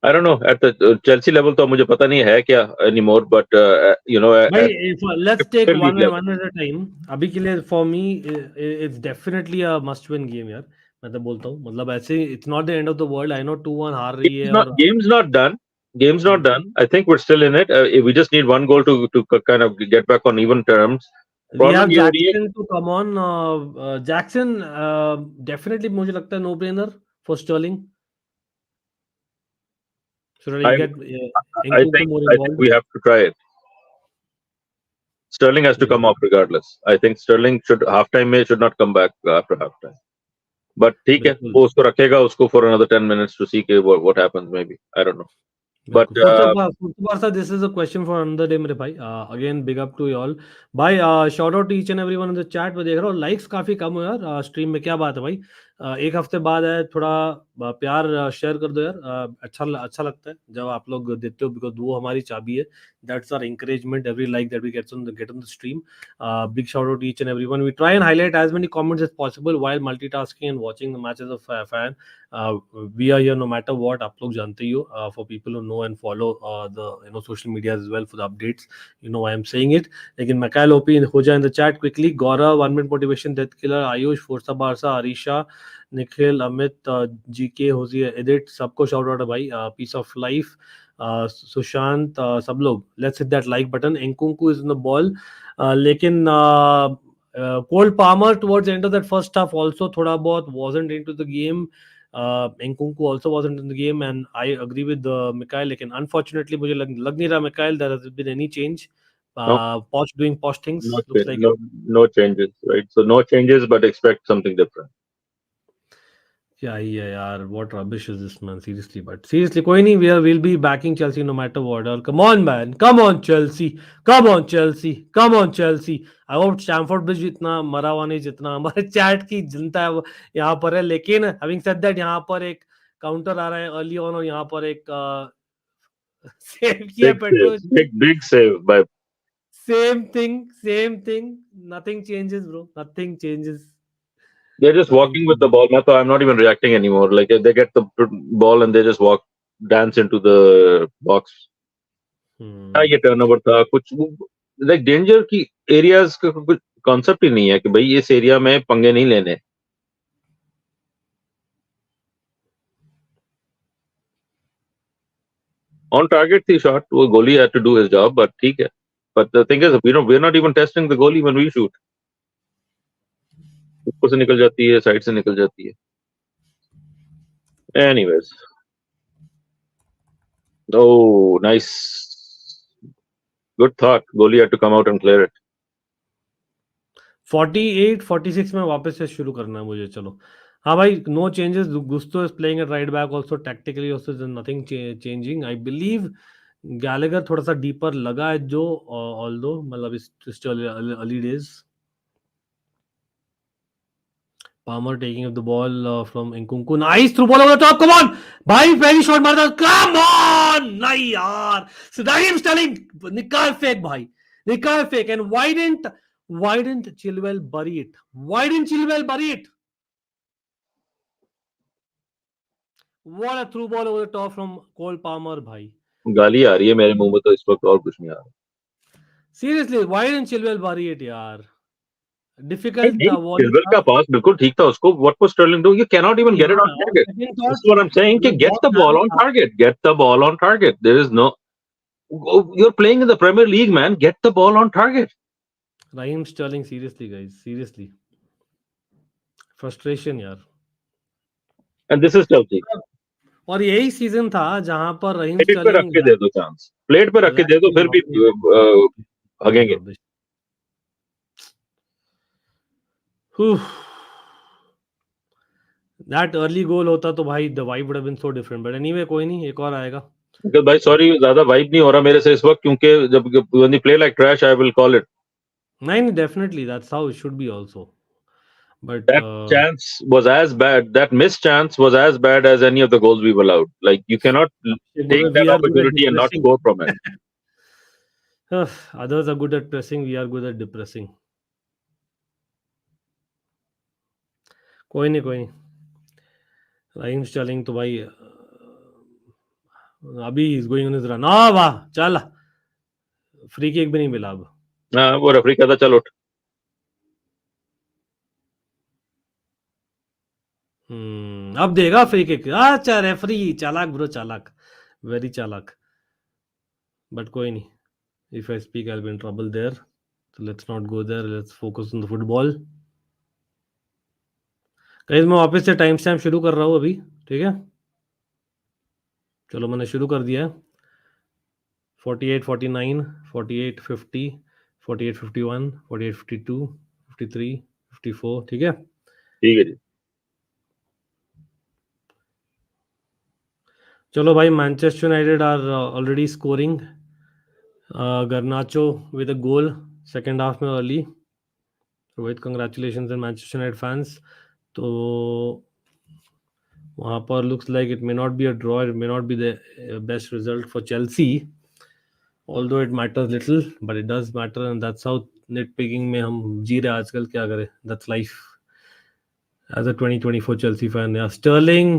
I don't know at the Chelsea level तो मुझे पता नहीं है क्या anymore but you know let's take one at a time अभी के लिए for me it's definitely a must win game यार मैं तो बोलता हूँ मतलब ऐसे it's not the end of the world I know 2-1 हार रही है game's not done I think we're still in it we just need one goal to kind of get back on even terms. We have Jackson to come on Jackson definitely मुझे लगता है no brainer for Sterling. Should I get I think we have to try it. Sterling has to come off regardless. I think Sterling should not come back after halftime. But ठीक है वो उसको रखेगा उसको for another 10 minutes to see what happens maybe I don't know. But this is a question for another day मेरे भाई. Again big up to you all. भाई shout out to each and everyone in the chat. मैं देख रहा हूँ likes काफी कम हो यार stream में क्या बात है भाई. एक हफ्ते बाद है, थोड़ा प्यार शेयर कर दो यार, अच्छा लगता है जब आप लोग देते हो, बिकॉज वो हमारी चाबी है. That's our encouragement. Every like that we get on the stream. Big shout out to each and everyone. We try and highlight as many comments as possible while multitasking and watching the matches of fan. We are here no matter what. आप लोग जानते ही हो. For people who know and follow the social media as well for the updates, you know why I'm saying it. लेकिन McKyle OP हो जाए in the chat quickly. Gaurav, 1 minute motivation, Death Killer, Ayush, Forza Barca, Arisha, Nikhil, Amit, GK, होजी, एडिट, सबको shout out है भाई. Piece of life, Sushant, सब लोग, let's hit that like button. Nkunku is in the ball, लेकिन Cole Palmer towards end of that first half also थोड़ा बहुत wasn't into the game. Nkunku also wasn't in the game and I agree with McKyle, लेकिन unfortunately मुझे लग नहीं रहा McKyle there has been any change. No, Poch doing Poch things, no, looks like. no changes, right? So no changes, but expect something different. क्या ही है यार, what rubbish is this man, seriously. But seriously, कोई नहीं, we'll be backing Chelsea no matter what. और come on man, come on Chelsea, come on Chelsea, come on Chelsea. I hope Stamford Bridge इतना मरा हुआ नहीं जितना हमारे chat की जनता है वो यहाँ पर है. लेकिन having said that, यहाँ पर एक काउंटर आ रहा है अर्ली ऑन, और यहाँ पर एक सेव किया petrol. Big save by. Same thing. Nothing changes, bro. Nothing changes. They're just walking with the ball. I'm not even reacting anymore. Like they get the ball and they just dance into the box. ये turnover था कुछ, like danger की areas का कुछ concept ही नहीं है कि भाई इस एरिया में पंगे नहीं लेने. ऑन टारगेट थी शॉट, वो goalie had to do his job, but ठीक है. But the thing is we are not even testing the goalie when we shoot. ऊपर से निकल जाती है, साइड से निकल जाती है. Anyways, oh nice, good thought. Goalie had to come out and clear it. 48-46 में वापस से शुरू करना है मुझे. चलो हाँ भाई, no changes. Gusto is playing at right back also. Tactically also nothing changing. I believe Gallagher थोड़ा सा डीपर लगा है जो, ऑल्दो मतलब still early days. Palmer taking up the ball from Nkunku. Nice through ball over the top. Come on, भाई पहली shot मार दो. Come on, नहीं यार. So Raheem Sterling, निकाल फेक भाई, निकाल fake. And why didn't Chilwell bury it? Why didn't Chilwell bury it? What a through ball over the top from Cole Palmer भाई. गाली आ रही है मेरे मुंह में तो इस वक्त, और कुछ नहीं आ रहा. Seriously, why didn't Chilwell bury it यार? Difficult. Chilwell का पास बिल्कुल ठीक था उसको. What was Sterling doing? You cannot even get it on target. This is what I'm saying. Get the ball on target. Get the ball on target. There is no. You're playing in the Premier League, man. Get the ball on target. Raheem Sterling, seriously guys, seriously. Frustration यार. And this is Chelsea. और यही season था जहां पर रहीम plate पे रख के दे दो चांस. प्लेट पे रख के दे दो, फिर भी भागेंगे. That early goal होता तो भाई the vibe would have been so different. But anyway, कोई नहीं, एक और आएगा. भाई सॉरी, ज्यादा वाइब नहीं हो रहा मेरे से इस वक्त, क्योंकि जब when you play like trash, I will call it. नहीं, definitely that's how it should be also. But that chance was as bad. That missed chance was as bad as any of the goals we've allowed. Like you cannot take that opportunity and not score from it. Others are good at pressing. We are good at depressing. कोई नहीं. Raheem Sterling तो भाई अभी is going on his run. वाह, चल, free kick भी नहीं मिला अब. हाँ, वो रेफरी कहता चल उठ. अब देगा फ्री किक. अच्छा, रेफरी चालाक ब्रो, चालाक, वेरी चालाक. बट कोई नहीं. If I speak, I'll be in trouble there. So let's not go there. Let's focus on the football. Guys, मैं वापस से टाइम स्टैम्प शुरू कर रहा हूँ अभी, ठीक है? चलो, मैंने शुरू कर दिया है. 48, 49, 48, 50, 48, 51, 48, 52, 53, 54, ठीक है? ठीक है जी. चलो भाई, Manchester United are already scoring. Garnacho with a goal second half में early. Rohit, congratulations and Manchester United fans. तो वहां पर looks like it may not be a draw, it may not be the best result for Chelsea, although it matters little, but it does matter, and that's how nitpicking में हम जी रहे हैं आजकल. क्या करें, that's life as a 2024 Chelsea fan. Yeah, Sterling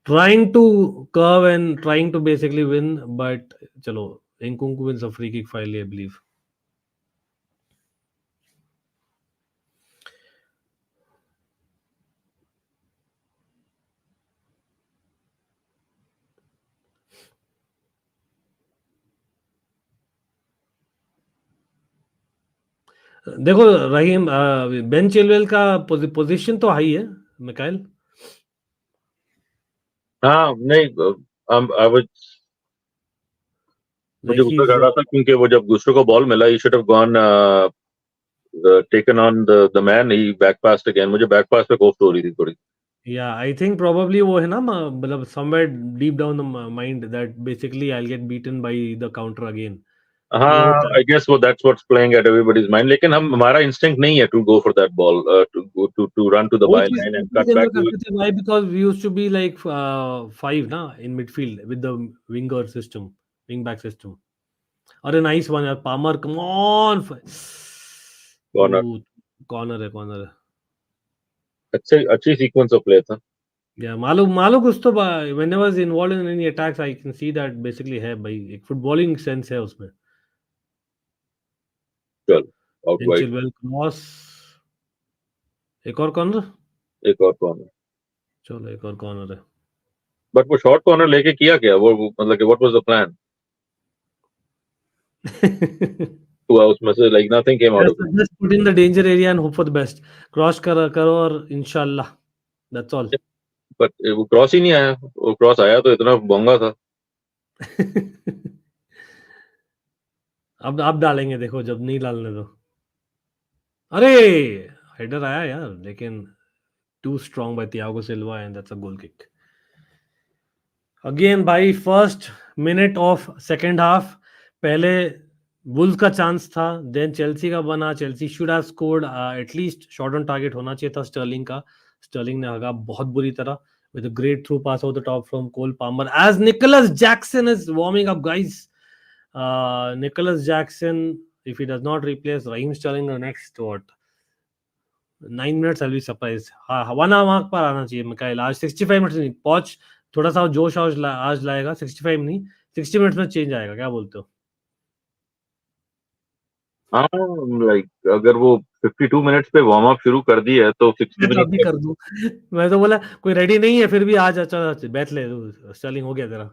trying to curve and trying to basically win, but chalo, Nkunku wins a free kick finally, I believe. देखो रहीम, Ben Chilwell का position तो हाई है मिकाइल. हाँ नहीं, मुझे Like गुस्सा he's कर रहा था क्योंकि वो जब दूसरे को बॉल मिला, he should have gone taken on the man, he back passed again. मुझे back pass पे कोफ्त हो रही थी थोड़ी. yeah, I think probably वो है ना, मतलब somewhere deep down the mind that basically I'll get beaten by the counter again. वो हाँ, होता है. I guess that's what's playing at everybody's mind. लेकिन हमारा instinct नहीं है to go for that ball, to run to the वो चीज byline and cut के अंदर back to करते थे. Why? Because we used to be like 5 ना in midfield with the winger system, wing back system. अरे नाइस वन यार, Palmer, come on. corner. Corner है, कॉर्नर है. अच्छी sequence of play था. या मालूम कुछ तो. Whenever was involved in any attacks I can see that basically है भाई, एक फुटबॉलिंग सेंस है उसमें. चल out इन wide, चिलवेल क्रॉस, एक और कॉर्नर. एक और corner. चलो एक और कॉर्नर है. बट वो शॉर्ट कॉर्नर लेके किया क्या? वो मतलब कि what was the plan? हुआ उसमें से, like nothing came out of it. Just put in the danger area and hope for the best. Cross करो और इंशाल्लाह, दैट्स ऑल. But वो क्रॉस ही नहीं आया. वो क्रॉस आया तो इतना बोंगा था. अब डालेंगे, देखो जब नहीं डालने दो. अरे हेडर आया यार, लेकिन too strong by Thiago Silva and that's a goal kick. Again भाई, first minute of second half, पहले वुल्स का चांस था, देन चेल्सी का बना. Chelsea should have scored, at least shot on target होना चाहिए था स्टर्लिंग का. स्टर्लिंग ने हगा बहुत बुरी तरह with a great through pass over the top from Cole Palmer as Nicholas Jackson is warming up, guys. Nicholas Jackson, if he does not replace Raheem Sterling in the next 9 minutes, I'll be surprised. हाँ, 1 mark पर आना चाहिए मिकाइल. आज 65 minutes नहीं, पहुंच थोड़ा सा जोश आज लाएगा. 65 नहीं, 60 मिनट्स में चेंज आएगा. क्या बोलते हो? हाँ, लाइक अगर वो 52 मिनट्स पे वार्म अप शुरू कर दी है तो 60 मैं तो मिनट अभी कर दूं. मैं तो बोला कोई रेडी नहीं है, फिर भी आज अच्छा बैठ ले. स्टर्लिंग हो गया तेरा.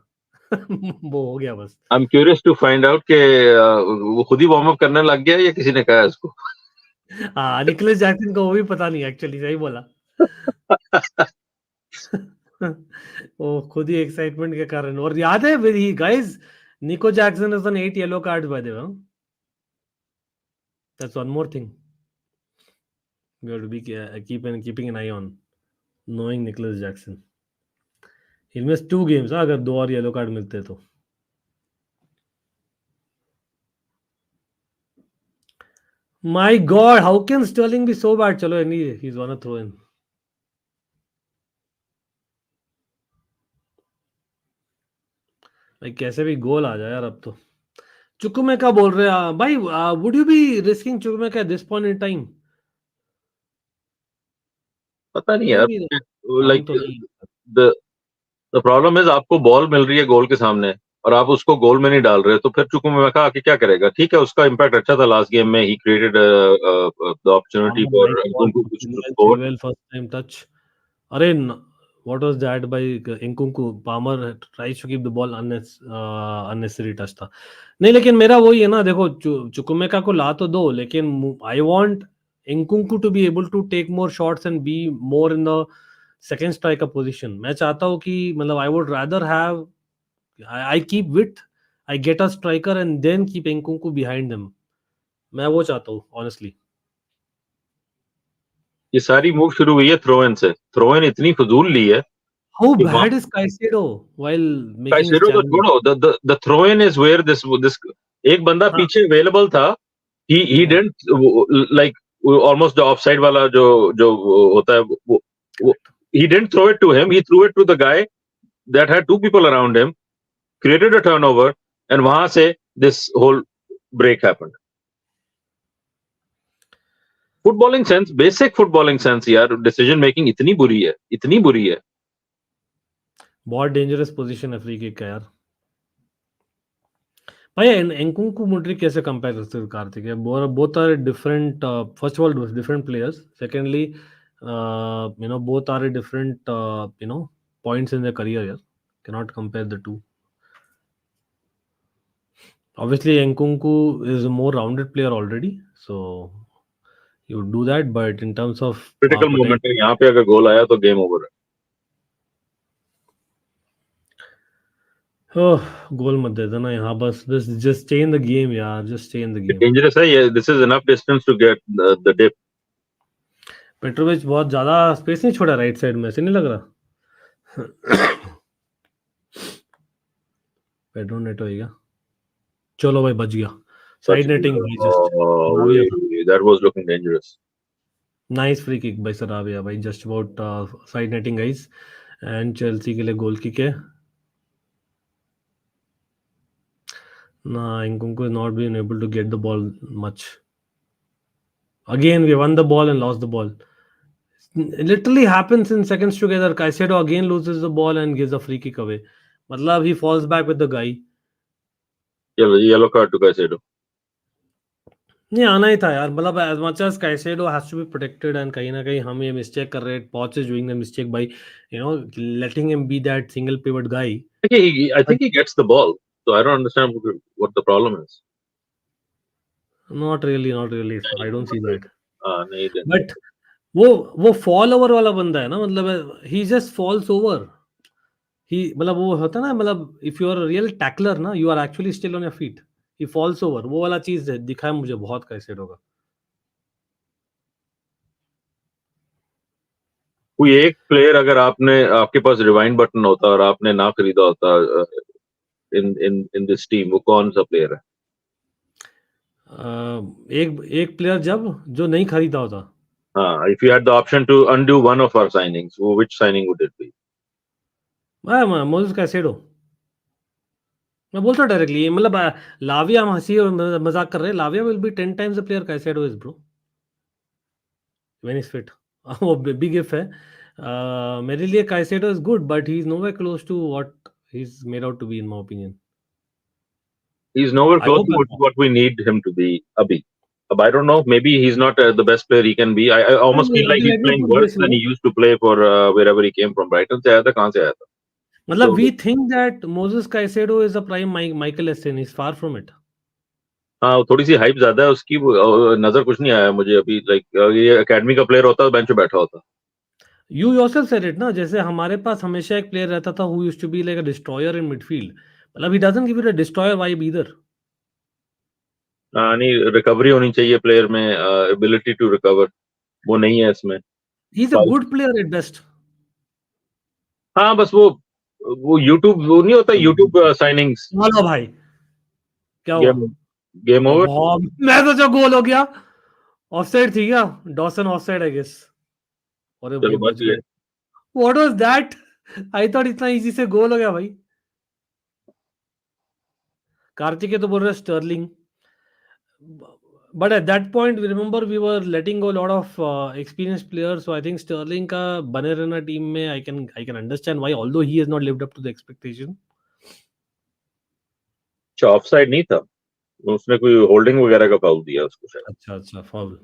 वो हो गया बस. I am curious to find out कि वो खुद ही वार्म अप करने लग गया या किसी ने कहा उसको. हाँ, निकोलस जैक्सन को वो भी पता नहीं एक्चुअली, सही बोला. वो खुद ही एक्साइटमेंट के कारण. और याद है ही guys, Nico Jackson is on 8 yellow cards by the way. That's one more thing we have to be keeping an eye on, knowing Nicolas Jackson. He miss 2 games अगर 2 और येलो कार्ड मिलते तो. My God, how can Sterling be so bad. चलो any, he is won a throw in. भाई कैसे भी गोल आ जाए यार अब तो. चुकुमेका बोल रहे हैं भाई, would you be risking Chukwuemeka at this point in time? पता नहीं मे यार. बी लाइक काम तो नहीं. द द प्रॉब्लम इज आपको बॉल मिल रही है गोल के सामने और आप उसको गोल में नहीं डाल रहे, तो फिर चुकुमेका आके क्या करेगा? ठीक है, उसका इंपैक्ट अच्छा था लास्ट गेम में. He created the opportunity for Nkunku to score. Chilwell first time touch. अरे what was that by Nkunku? Palmer tries to keep the ball unnecessary touch था. नहीं, लेकिन मेरा वही है ना, देखो चुकुमेका को ला तो दो, लेकिन I want Nkunku to be able to take more shots and be more in the second striker position. मैं चाहता हूँ कि मतलब I would rather have I keep width, I get a striker and then keep Nkunku behind them. मैं वो चाहता हूँ honestly. ये सारी मूव शुरू हुई है थ्रो इन से. थ्रो इन इतनी फजूल ली है. How bad is Caicedo while making his Caicedo तो challenge? छोड़ो, the throw in is where this एक बंदा हाँ, पीछे अवेलेबल था. ही हाँ. डिडंट लाइक ऑलमोस्ट जो ऑफसाइड वाला जो जो होता है, he didn't throw it to him. He threw it to the guy that had two people around him, created a turnover, and वहां से this whole break happened. Footballing sense, basic footballing sense यार, decision making इतनी बुरी है. बहुत dangerous position है free kick का यार. भाई एंकुंकू मुड्रिक कैसे कंपेयर करते हो Karthik? Both are different. First of all different players. Secondly both are at different points in their career. Yeah, cannot compare the two. Obviously Nkunku is a more rounded player already, so you would do that, but in terms of critical moment है यहाँ पे, अगर गोल आया तो game over है. गोल मत दे देना यहाँ, बस just stay in the game यार, just stay in the game. Dangerous है ये. This is enough distance to get the dip. Petrovic बहुत ज्यादा स्पेस नहीं छोड़ा राइट साइड में, ऐसे नहीं लग रहा? पेड्रो नेटो है क्या? चलो भाई बच गया. साइड नेटिंग भाई, just that was looking dangerous. Nice free kick भाई सराबिया भाई, just about side netting guys. And Chelsea के लिए गोल किक है. Nah, Nkunku has not been able to get the ball much. Again, we won the ball and lost the ball. It literally happens in seconds together. Caicedo again loses the ball and gives a free kick away. Matlab, he falls back with the guy. Yellow card to Caicedo. नहीं आना ही था यार. मतलब as much as Caicedo has to be protected, and कहीं ना कहीं हम ये मिस्टेक कर रहे हैं. Poch is doing the mistake by letting him be that single pivot guy. I think he gets the ball. So I don't understand what the problem is. Not really. I don't see that. नहीं, But वो fall over वाला बंदा है ना, मतलब he just falls over. मतलब वो होता है ना, मतलब if you are a real tackler ना, you are actually still on your feet. He falls over. वो वाला चीज दिखा है मुझे बहुत Caicedo का. कोई एक प्लेयर अगर आपके पास रिवाइंड बटन होता और आपने ना खरीदा होता इन दिस टीम, वो कौन सा प्लेयर है? एक प्लेयर जो नहीं खरीदा होता. हाँ, if you had the option to undo one of our signings, which signing would it be? Moses Caicedo. मैं बोलता डायरेक्टली, मतलब लाविया हम हंसी और मजाक कर रहे हैं. Lavia will be 10 times the player Caicedo is bro when is fit. वो बिग इफ है. मेरे लिए Caicedo is good, but he is nowhere close to what he is made out to be in my opinion. He's nowhere close to what we need him to be, Abhi. I don't know. Maybe he's not the best player he can be. I almost feel like he's playing worse than he used to play for wherever he came from. Brighton से आया था, कहाँ से आया था? मतलब we think that Moses Caicedo is a prime Michael Essien. He's far from it. हाँ, थोड़ी सी हाइप ज्यादा है उसकी. नजर कुछ नहीं आया मुझे अभी. लाइक ये एकेडमी का प्लेयर होता, बेंच पे बैठा होता. You yourself said it ना, जैसे हमारे पास हमेशा एक प्लेयर रहता था who used to be like a destroyer in midfield. मतलब he doesn't give you a destroyer vibe either. नहीं, रिकवरी होनी चाहिए प्लेयर में, एबिलिटी टू रिकवर, वो नहीं है इसमें. He's a good player at best. हाँ, बस वो YouTube, वो नहीं होता YouTube साइनिंग्स. चलो भाई, क्या हुआ? Game over. मैं सोचा गोल हो गया. ऑफसाइड थी क्या? Dawson offside I guess. अरे भाई बच गए. What was that? I thought इतना इजी से गोल हो गया भाई. कार्तिक तो बोल रहे Stirling. But at that point, we remember we were letting go a lot of experienced players. So I think Sterling का बने रहना टीम में, I can understand why, although he has not lived up to the expectation. Offside नहीं था, उसने कोई holding वगैरह का फाउल दिया उसको शायद. अच्छा फाउल.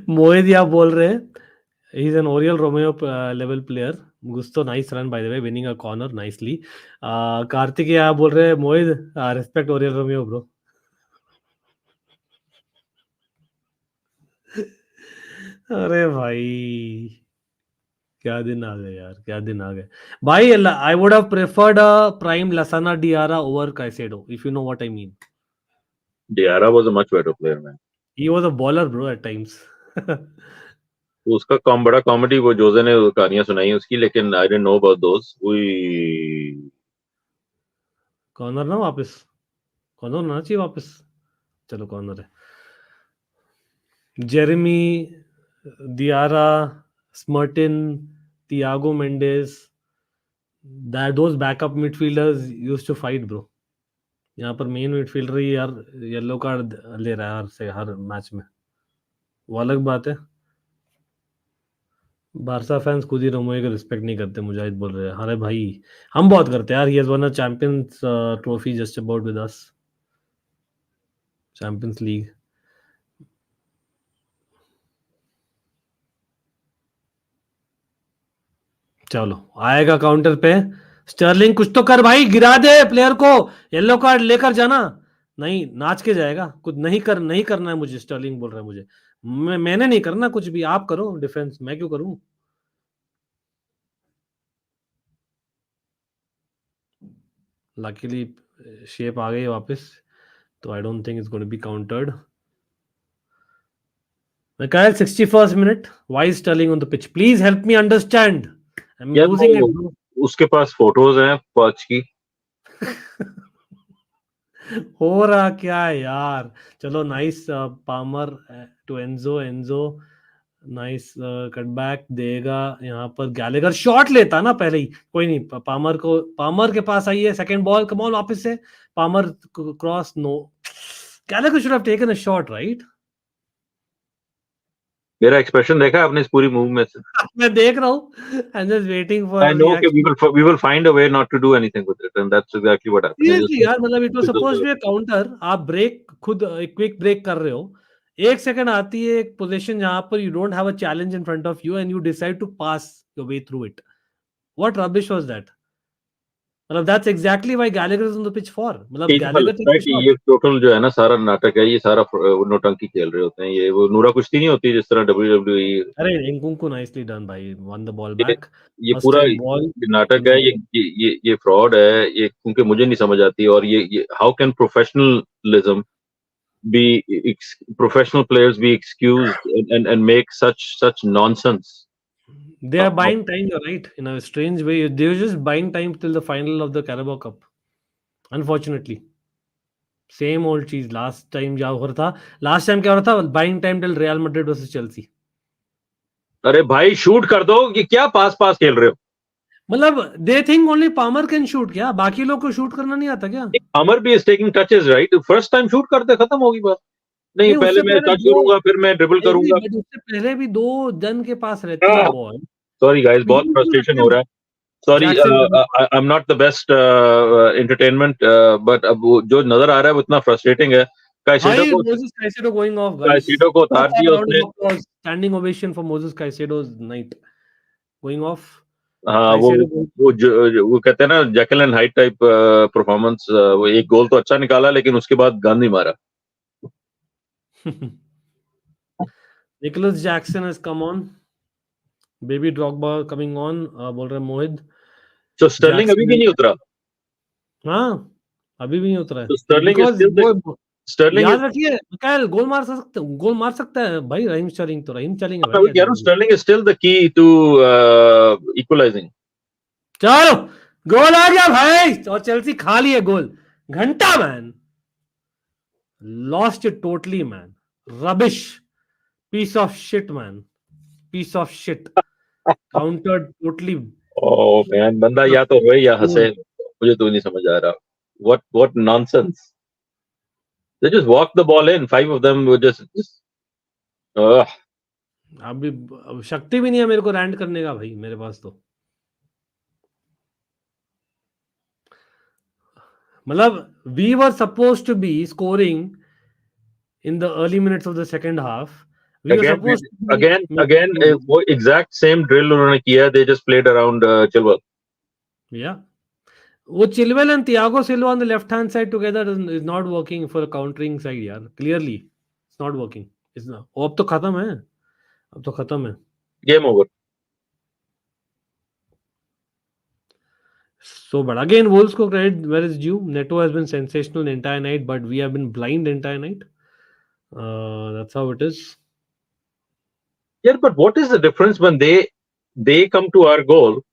मोहित आप बोल रहे हैं he is an Oriel Romeo level player. Gusto nice run by the way, winning a corner nicely. Kartik आप बोल रहे हैं मोहित respect Oriel Romeo bro. अरे भाई क्या दिन आ गए यार, क्या दिन आ गए भाई. I would have preferred a prime Lasana Diarra over Caicedo, if you know what I mean. Diarra was a much better player, man. He was a baller bro at times. उसका बड़ा कॉमेडी, वो Jose ने कहानियां सुनाई उसकी, लेकिन I didn't know about those. Corner ना वापस, कॉर्नर ना चाहिए वापस. चलो कॉर्नर है. Jeremy, Diarra, Smertin, Thiago Mendes, that those backup midfielders used to fight, bro. यहाँ पर मेन मिडफील्डर ही यार येलो कार्ड ले रहा है हर मैच में, वो अलग बात है। बारसा फैंस खुद ही रोमोए को रिस्पेक्ट नहीं करते, मुजाहिद बोल रहे हैं। अरे भाई हम बहुत करते हैं यार। He has one a champions trophy just about with us, champions league. चलो आएगा काउंटर पे। स्टर्लिंग कुछ तो कर भाई, गिरा दे प्लेयर को, येलो कार्ड लेकर जाना। नहीं, नाच के जाएगा। कुछ नहीं करना है मुझे, स्टर्लिंग बोल रहा है मुझे। मैंने नहीं करना कुछ भी, आप करो डिफेंस, मैं क्यों करूं। लकीली शेप आ गई वापस, तो I don't think it's going to be countered. Mikhail, 61st minute. Why is Sterling on the pitch? Please help me understand. I'm यार losing it, वो bro. उसके पास फोटोज हैं पॉच की। हो रहा क्या है यार। चलो nice Palmer to Enzo, Enzo nice cutback देगा यहाँ पर। गैलेगर शॉट लेता ना पहले ही, कोई नहीं। पामर के पास आई है सेकंड बॉल, कम ऑन वापस से Palmer cross, no. Gallagher should have taken a shot, right. मेरा एक्सप्रेशन देखा आपने इस पूरी मूव में से? मैं देख रहा हूँ, I am just waiting for I know कि reaction. we will find a way not to do anything with it and that's exactly what happened. Seriously यार, मतलब it was supposed to be a counter. आप break खुद quick break कर रहे हो, एक second आती है एक पोजीशन जहां पर you don't have a challenge in front of you and you decide to pass your way through it. What rubbish was that. मतलब that's exactly why Gallagher is on the pitch for. मतलब ये तो Gallagher लगता take है the कि shot. ये total जो है ना सारा नाटक है, ये सारा नौटंकी खेल रहे होते हैं। ये वो नूरा कुश्ती नहीं होती जिस तरह WWE। अरे इंकुंकू नाइसली डन भाई, वन द बॉल ये बैक। ये फर्स्ट पूरा टाइम बॉल नाटक इन है। फॉर। ये फ्रॉड है ये, क्योंकि मुझे नहीं समझ आती। और ये how can professionalism be professional players be excused and make such nonsense. They are buying time, you're right, in a strange way. They were just buying time till the final of the Carabao Cup, unfortunately. Same old चीज last time क्या हो रहा था। Last time क्या हो रहा था, buying time till real Madrid versus Chelsea. अरे भाई शूट कर दो, ये क्या पास पास खेल रहे हो। मतलब they think only Palmer can shoot, क्या बाकी लोग को शूट करना नहीं आता क्या। अमर भी is taking touches right, first time shoot करते खत्म होगी बात। नहीं नहीं, पहले उससे मैं पहले टच दो, करूंगा फिर मैं ड्रिबल करूंगा। बट उससे पहले भी दो जन के पास रहती है बॉल। सॉरी गाइस, बहुत बिल्कुल क्यों फ्रस्ट्रेशन रखते हो हो रहा है। सॉरी, जैक्सन का? आई am not the best entertainment, but अब वो जो नजर आ रहा है वो इतना फ्रस्ट्रेटिंग है। भाई Moises Caicedo going off guys. Caicedo को उतार दिया राउंड उसने। Of applause, standing ovation for Moises Caicedo's night going off. हाँ काइसेडो वो कहते हैं ना Jekyll and Hyde type performance. वो एक गोल तो अच्छा निकाला लेकिन उसके बाद गंद ही मारा। Nicolas Jackson has come on, baby Drogba coming on, बोल रहे हैं मोहित। तो स्टर्लिंग अभी भी जैक्सन, नहीं उतरा। हाँ अभी भी नहीं उतरा है तो Stirling is because still the वो, स्टर्लिंग याद इज रखिए मिकाइल गोल मार सकता है भाई। रहीम स्टर्लिंग है मैं भाई वही कह रहा हूँ, at least. Sterling is still the key to equalising. चलो गोल आ गया भाई, और चेल्सी खा लिए गोल। घंटा man lost it totally man, rubbish, piece of shit man, piece of shit, countered totally. Oh man, बंदा या तो रोए या हंसे, मुझे तो नहीं समझ आ रहा। What nonsense. They just walked the ball in. Five of them were just अभी अब शक्ति भी नहीं है मेरे को रैंट करने का भाई, मेरे पास तो। मतलब we were suppose to be scoring in the early minutes of the second half. We were again supposed to be again वो exact same drill उन्होंने किया। They just played around Chilwell. yeah. वो Chilwell and Thiago Silva on the left hand side together is not working for a countering side यार, clearly it's not working. It's not. वो अब तो खत्म है, अब तो खत्म है। Game over. So but again Wolves को credit where is due. Neto has been sensational the entire night, but we have been blind the entire night. That's how it is. Yeah, but what is the difference when they come to our goal?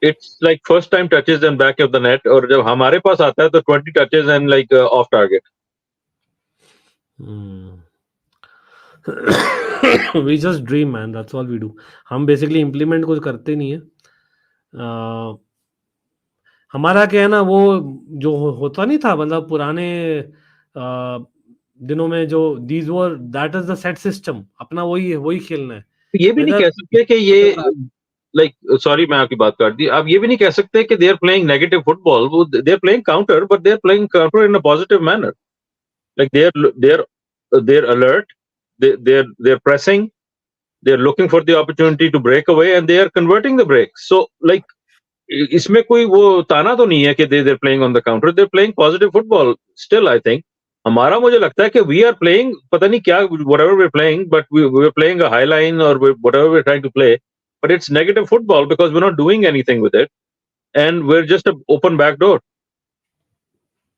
It's like first time touches and back of the net, और जब हमारे पास आता है तो 20 touches and like off target. We just dream, man. That's all we do. हम basically implement कुछ करते नहीं है. हमारा क्या है ना, वो जो होता नहीं था, मतलब पुराने दिनों में जो these were, that is the set system. अपना वही खेलना है. ये भी नहीं Whether कह सकते कि ये लाइक सॉरी मैं आपकी बात काट दी. आप ये भी नहीं कह सकते कि they are playing negative football. वो they are playing counter, but they are playing counter in a positive manner. Like they are alert, they are pressing, they are looking for the opportunity to break away and they are converting the breaks. So like इसमें कोई वो ताना तो नहीं है कि they are playing on the counter. They are playing positive football still, I think. हमारा मुझे लगता है कि we are playing, पता नहीं क्या, whatever we're playing, but we're playing a high line or whatever we're trying to play, but it's negative football because we're not doing anything with it and we're just an open back door.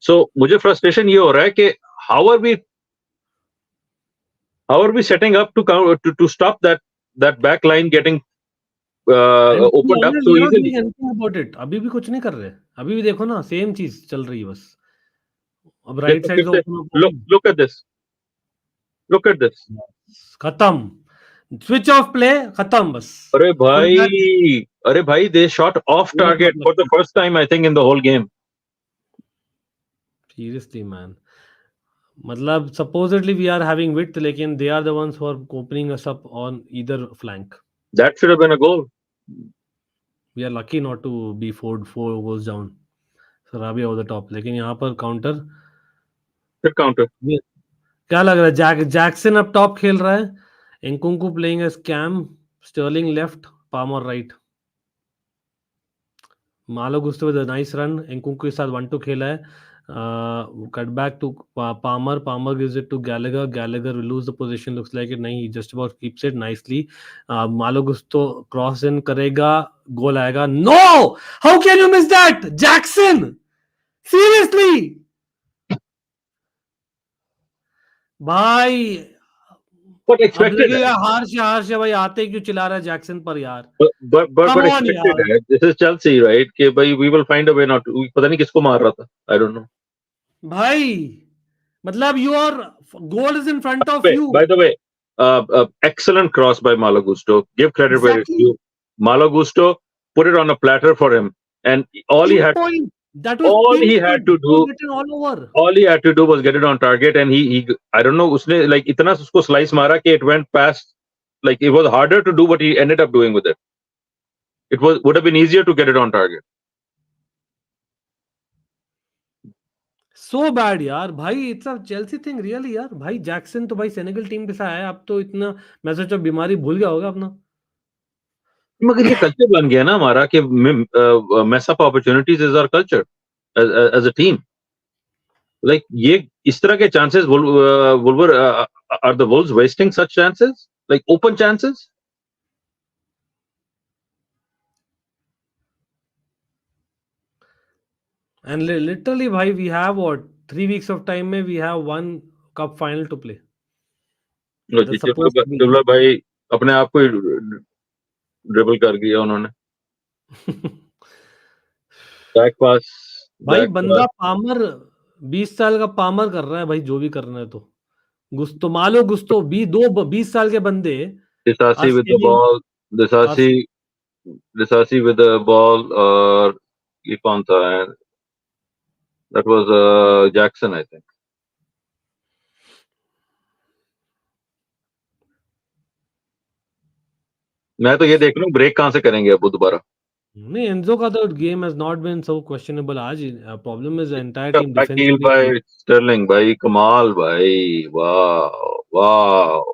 So मुझे frustration ये हो रहा है कि how are we setting up to stop that back line getting opened up so easily? About it. अभी भी कुछ नहीं कर रहे. अभी भी देखो ना, सेम चीज चल रही है बस. अब right side look at this. खत्म. Switch off play, खत्म बस. अरे भाई, they shot off target for the first time, I think, in the whole game. Seriously, man. मतलब supposedly we are having width, लेकिन they are the ones who are opening us up on either flank. That should have been a goal. We are lucky not to be four goals down. Sarabia over the top. लेकिन यहाँ पर counter. फिर counter. क्या लग रहा है? Jackson अब top खेल रहा है. Nkunku playing as cam. Sterling left. Palmer right. Malo Gusto with a nice run. Nkunku के साथ 1-2 खेला है. Cut back to Palmer. Palmer gives it to Gallagher. Gallagher will lose the position. Looks like it. नहीं, he just about keeps it nicely. Malo Gusto cross in करेगा. Goal आएगा. No! How can you miss that? Jackson! Seriously! भाई But expected. Harsh है भाई. आते क्यों चिल्ला रहा है जैक्सन पर यार? But expected है. This is Chelsea, right? कि भाई we will find a way not to. पता नहीं किसको मार रहा था. I don't know. भाई मतलब your goal is in front of you. By the way, excellent cross by Malo Gusto. Give credit where it's due. Malo Gusto put it on a platter for him, and all he had to do, all he had to do was get it on target, and he I don't know, उसने like इतना उसको slice मारा कि it went past. Like it was harder to do what he ended up doing with it. It would have been easier to get it on target. So bad यार भाई. It's a Chelsea thing really यार भाई. Jackson तो भाई Senegal team के साथ आया. अब तो इतना मैं सोचा बीमारी भूल गया होगा अपना. मगर ये कल्चर बन गया ना हमारा कि mess up opportunities is our culture as a team. Like ये इस तरह के chances are the Wolves wasting such chances, like open chances? And literally भाई we have what 3 weeks of time में we have one cup final to play. चिल्ला भाई अपने आप को ड्रिबल कर दिया उन्होंने. बैक पास भाई बंदा पामर 20 साल का पामर कर रहा है भाई. जो भी करना है तो गुस्तो मालो गुस्तो 20 साल के बंदे. Disasi with the ball. Disasi with the ball. और ये कौन था? That was Jackson, I think. मैं तो ये देख लूं ब्रेक कहां से करेंगे अब दोबारा. नहीं, एंजो का तो game has not been so questionable. आज problem is entire team defence by Sterling भाई. कमाल भाई. wow.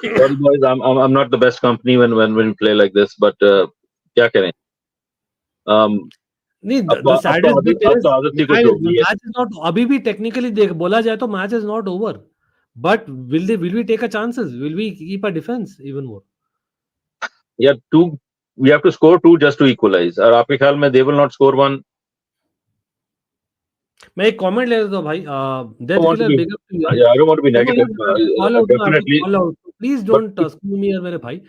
Sorry boys, I'm not the best company when we play like this, but क्या करें. नहीं, the saddest bit is match is not. अभी भी technically देख बोला जाए तो match is not over, but will we take a chances? Will we keep our defense even more? Yeah, we have to score 2 just to equalize. और आपके ख्याल में they will not score 1? मैं एक कमेंट ले लेता हूं भाई. I don't want to be negative. Definitely. Please don't screw me मेरे भाई.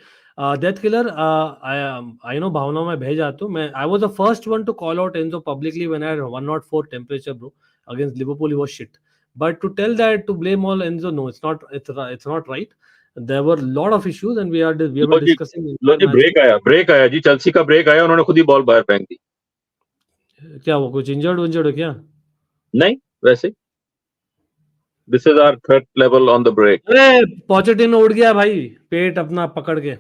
Death Killer, I know भावना में भेज आता हूं मैं. I was the first one to call out Enzo publicly when I had 104 temperature, bro. Against Liverpool, he was shit. But to tell that, to blame all Enzo, no, it's not right. there were a lot of issues, and we were discussing the लो entire जी, match. Break आया जी, Chelsea का break आया, उन्होंने खुद ही ball बाहर फेंक दी। क्या वो कुछ इंजर्ड है क्या? नहीं, वैसे this is our third level on the break. अरे पॉचेटिनो उड़ गया भाई, पेट अपना पकड़ के।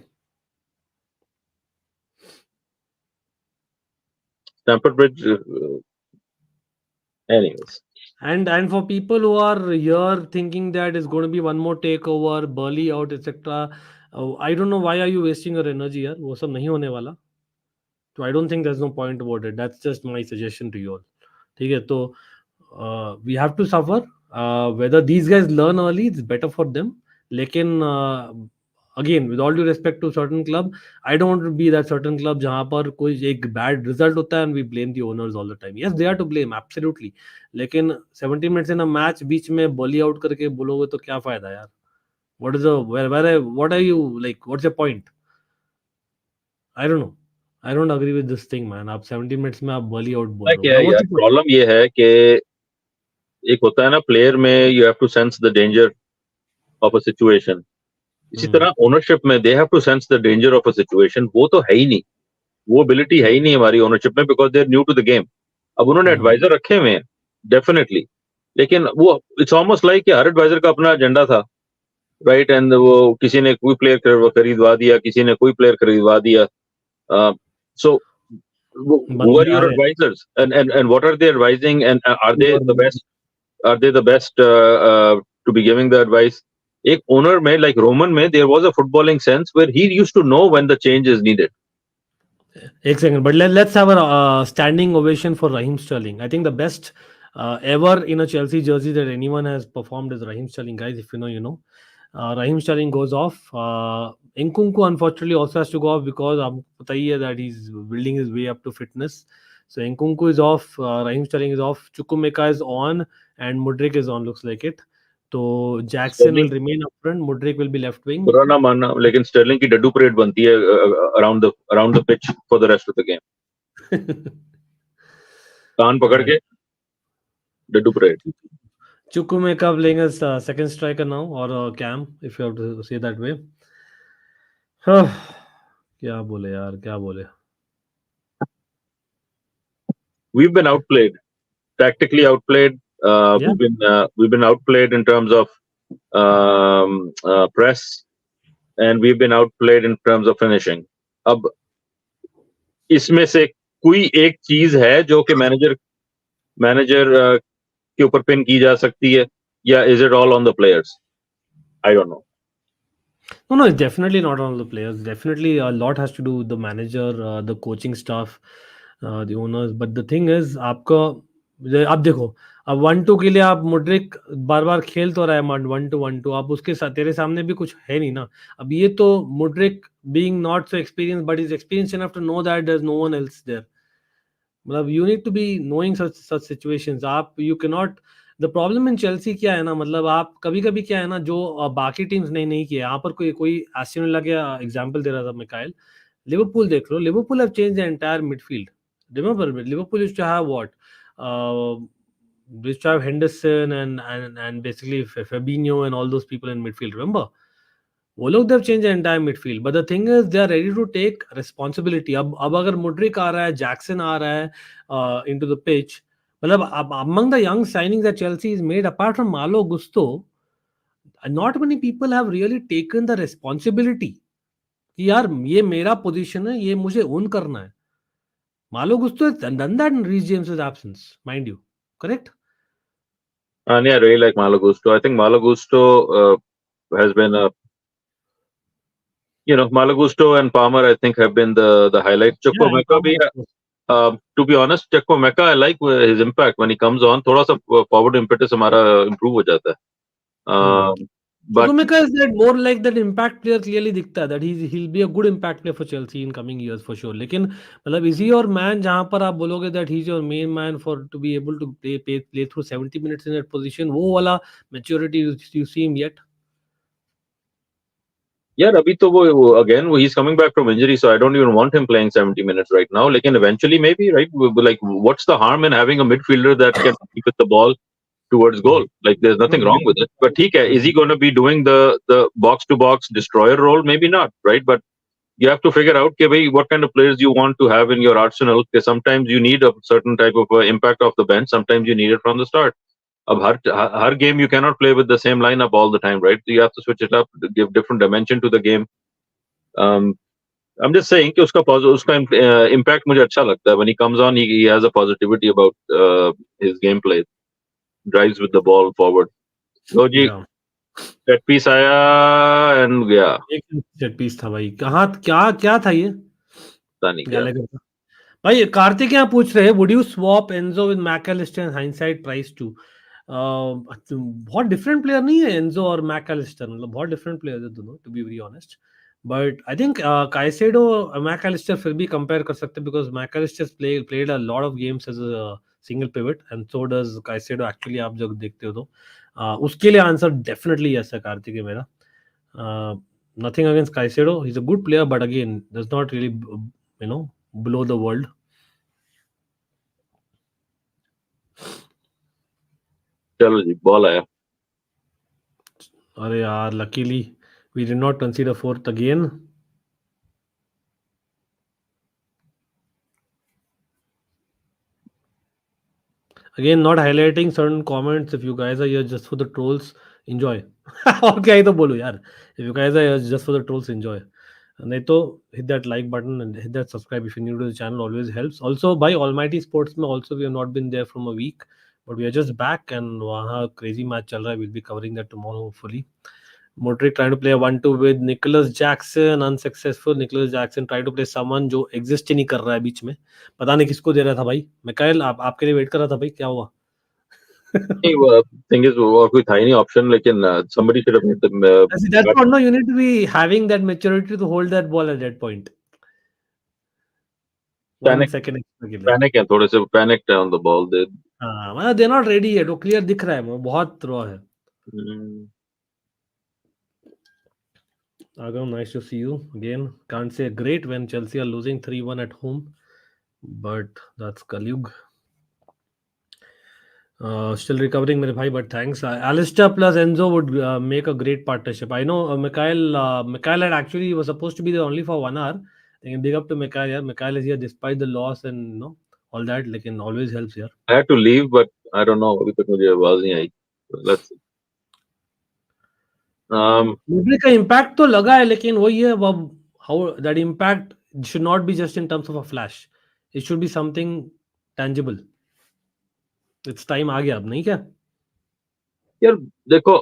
Stamford Bridge, anyways. And for people who are here thinking that it's going to be one more takeover, Burley out, etc. I don't know why are you wasting your energy यार, वो सब नहीं होने वाला. So I don't think there's no point about it. That's just my suggestion to you all. ठीक है, तो we have to suffer. Whether these guys learn early, it's better for them. लेकिन again, with all due respect to certain club, I don't want to be that certain club जहाँ पर कोई एक bad result होता है and we blame the owners all the time. Yes, they are to blame, absolutely. लेकिन 70 minutes in a match बीच में bowling out करके बोलोगे तो क्या फायदा यार? What are you like? What's your point? I don't know. I don't agree with this thing, man. आप 70 minutes में आप bowling out बोल रहे क्या हो. है यार, प्रॉब्लम ये है कि एक होता है ना प्लेयर में, you have to sense the danger of a situation. इसी तरह ओनरशिप में they have to sense the danger of a situation. वो तो है ही नहीं, वो एबिलिटी है ही नहीं हमारी ओनरशिप में, because they are new to the game. अब उन्होंने एडवाइजर रखे हुए हैं डेफिनेटली, लेकिन वो इट्स ऑलमोस्ट लाइक कि हर एडवाइजर का अपना एजेंडा था, राइट? एंड वो किसी ने कोई प्लेयर खरीदवा दिया, किसी ने कोई प्लेयर खरीदवा दिया। सो who are your advisors and what are they advising, and are they the best? Are they the best to be giving the advice? एक ओनर में, like Roman में, there was a footballing sense where he used to know when the change is needed. एक second, but let's have a standing ovation for Raheem Sterling. I think the best ever in a Chelsea jersey that anyone has performed is Raheem Sterling, guys. If you know, you know. Raheem Sterling goes off. Nkunku unfortunately also has to go off because आपको पता ही है that he's building his way up to fitness. So Nkunku is off, Raheem Sterling is off, Chukwuemeka is on, and Mudryk is on. Looks like it. तो Jackson will remain up front. Mudryk will be left wing. बुरा ना मानना, लेकिन Stirling की डड्डू parade बनती है around the pitch for the rest of the game. कान पकड़ के डड्डू parade. Chukwuemeka playing as second striker now, or Cam, if you have to say that way. क्या बोले यार, क्या बोले. We've been outplayed, tactically outplayed. We've been outplayed in terms of press, and we've been outplayed in terms of finishing. अब इसमें से कोई एक चीज है जो कि मैनेजर के ऊपर पिन की जा सकती है, या is it all on the players? I don't know. No, it's definitely not on the players. Definitely a lot has to do with the manager, the coaching staff, the owners. But the thing is, आप देखो, अब 1-2 के लिए आप Mudryk बार बार खेल तो रहा है 1-2, आप उसके साथ तेरे सामने भी कुछ है नहीं ना. अब ये तो Mudryk being not so experienced, but he's experienced enough to know that there's no one else there. मतलब you need to be knowing such situations. आप you cannot. The problem in Chelsea क्या है ना, मतलब आप कभी कभी क्या है ना, जो बाकी टीम्स ने नहीं किया, यहाँ पर कोई एस्टन विला का एग्जांपल दे रहा था मिकाइल. लिवरपूल देख लो, Liverpool have changed the entire midfield. Remember Liverpool used to have what, used to have Henderson and basically Fabinho and all those people in midfield. Remember वो लोग they've change entire midfield, but the thing is they are ready to take responsibility. अब अगर Mudryk आ रहा है, Jackson आ रहा है into the pitch, मतलब among the young signings that Chelsea has made, apart from Malo Gusto, not many people have really taken the responsibility कि यार ये मेरा पोजीशन है, ये मुझे ओन करना है. Malo Gusto has done that in Reece James's absence, mind you, correct? And yeah, I really like Malo Gusto. I think Malo Gusto has been Malo Gusto and Palmer, I think, have been the highlight. Chukwuemeka bhi, to be honest, Chukwuemeka, I like his impact when he comes on. थोड़ा सा forward impetus हमारा improve हो जाता है. But Chukwuemeka is that more like that impact player clearly दिखता है that he'll be a good impact player for Chelsea in coming years for sure. लेकिन मतलब is he your man जहाँ पर आप बोलोगे that he's your main man for to be able to play through 70 minutes in that position, वो वाला maturity you see him yet? यार अभी तो वो again he's coming back from injury, so I don't even want him playing 70 minutes right now. लेकिन eventually maybe, right? Like, what's the harm in having a midfielder that can keep with the ball towards goal. Like there's nothing wrong with it. But is he going to be doing the box to box destroyer role? Maybe not, right? But you have to figure out what kind of players you want to have in your arsenal. Because sometimes you need a certain type of impact off the bench. Sometimes you need it from the start. Ab har game you cannot play with the same lineup all the time, right? You have to switch it up, give different dimension to the game. I'm just saying कि उसका impact मुझे अच्छा लगता है. When he comes on, he has a positivity about his gameplay. Drives with the ball forward. लो जी, set piece आया and गया. एक सेट पीस था भाई. कहाँ क्या था ये? पता नहीं क्या. गैलेगर था. भाई कार्तिक यहाँ पूछ रहे हैं, would you swap Enzo with McAllister in hindsight price too? बहुत डिफरेंट प्लेयर नहीं है एंजो और मैकएलिस्टर, मतलब बहुत डिफरेंट प्लेयर है दोनों, to be very honest. But I think Caicedo MacAllister फिर भी कंपेयर कर सकते हैं, because MacAllister played a lot of games as a single pivot and so does Caicedo actually. आप जब देखते हो तो उसके लिए आंसर डेफिनेटली यस है कार्तिक है मेरा. Nothing against Caicedo, he is a good player but again does not really you know blow the world. चलो जी, बॉल आया. अरे यार, luckily we did not consider fourth again. Again, not highlighting certain comments. If you guys are here just for the trolls, enjoy. और क्या ही तो बोलूं यार. If you guys are here just for the trolls, enjoy. नहीं तो hit that like button and hit that subscribe if you're new to the channel. Always helps. Also, by Almighty Sports में also we have not been there from a week, but we are just back and वहाँ crazy match चल रहा है. We'll be covering that tomorrow hopefully. Modric trying to play a 1-2 with Nicholas Jackson, unsuccessful. Nicholas Jackson trying to play someone जो exist ही नहीं कर रहा है बीच में. पता नहीं किसको दे रहा था भाई. मिकाइल आपके लिए वेट कर रहा था भाई, क्या हुआ? Thing is, और कोई था ही नहीं ऑप्शन, लेकिन somebody should have made the. That's what, no, you need to be having that maturity to hold that ball at that point. Panic है, थोड़े से panicked on the ball. हाँ, they're not ready yet. वो clear दिख रहा है, वो बहुत raw है. Agam, nice to see you again. Can't say great when Chelsea are losing 3-1 at home, but that's Kalyug. Still recovering, मेरे भाई, but thanks. Alistair plus Enzo would make a great partnership. I know Mikhail had actually was supposed to be there only for 1 hour. Big up to Mikhail. Yeah, Mikhail is here despite the loss and all that. Like, always helps here. I had to leave, but I don't know. अभी तक मुझे आवाज नहीं आई. Let's see. Modric का impact तो लगा है, लेकिन वही है, how that impact should not be just in terms of a flash. It should be something tangible. It's time आ गया अब, नहीं क्या? यार देखो,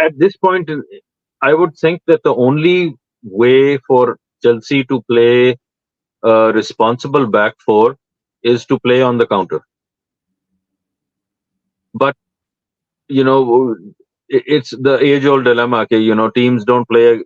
at this point I would think that the only way for Chelsea to play a responsible back four is to play on the counter. But it's the age-old dilemma. Teams don't play.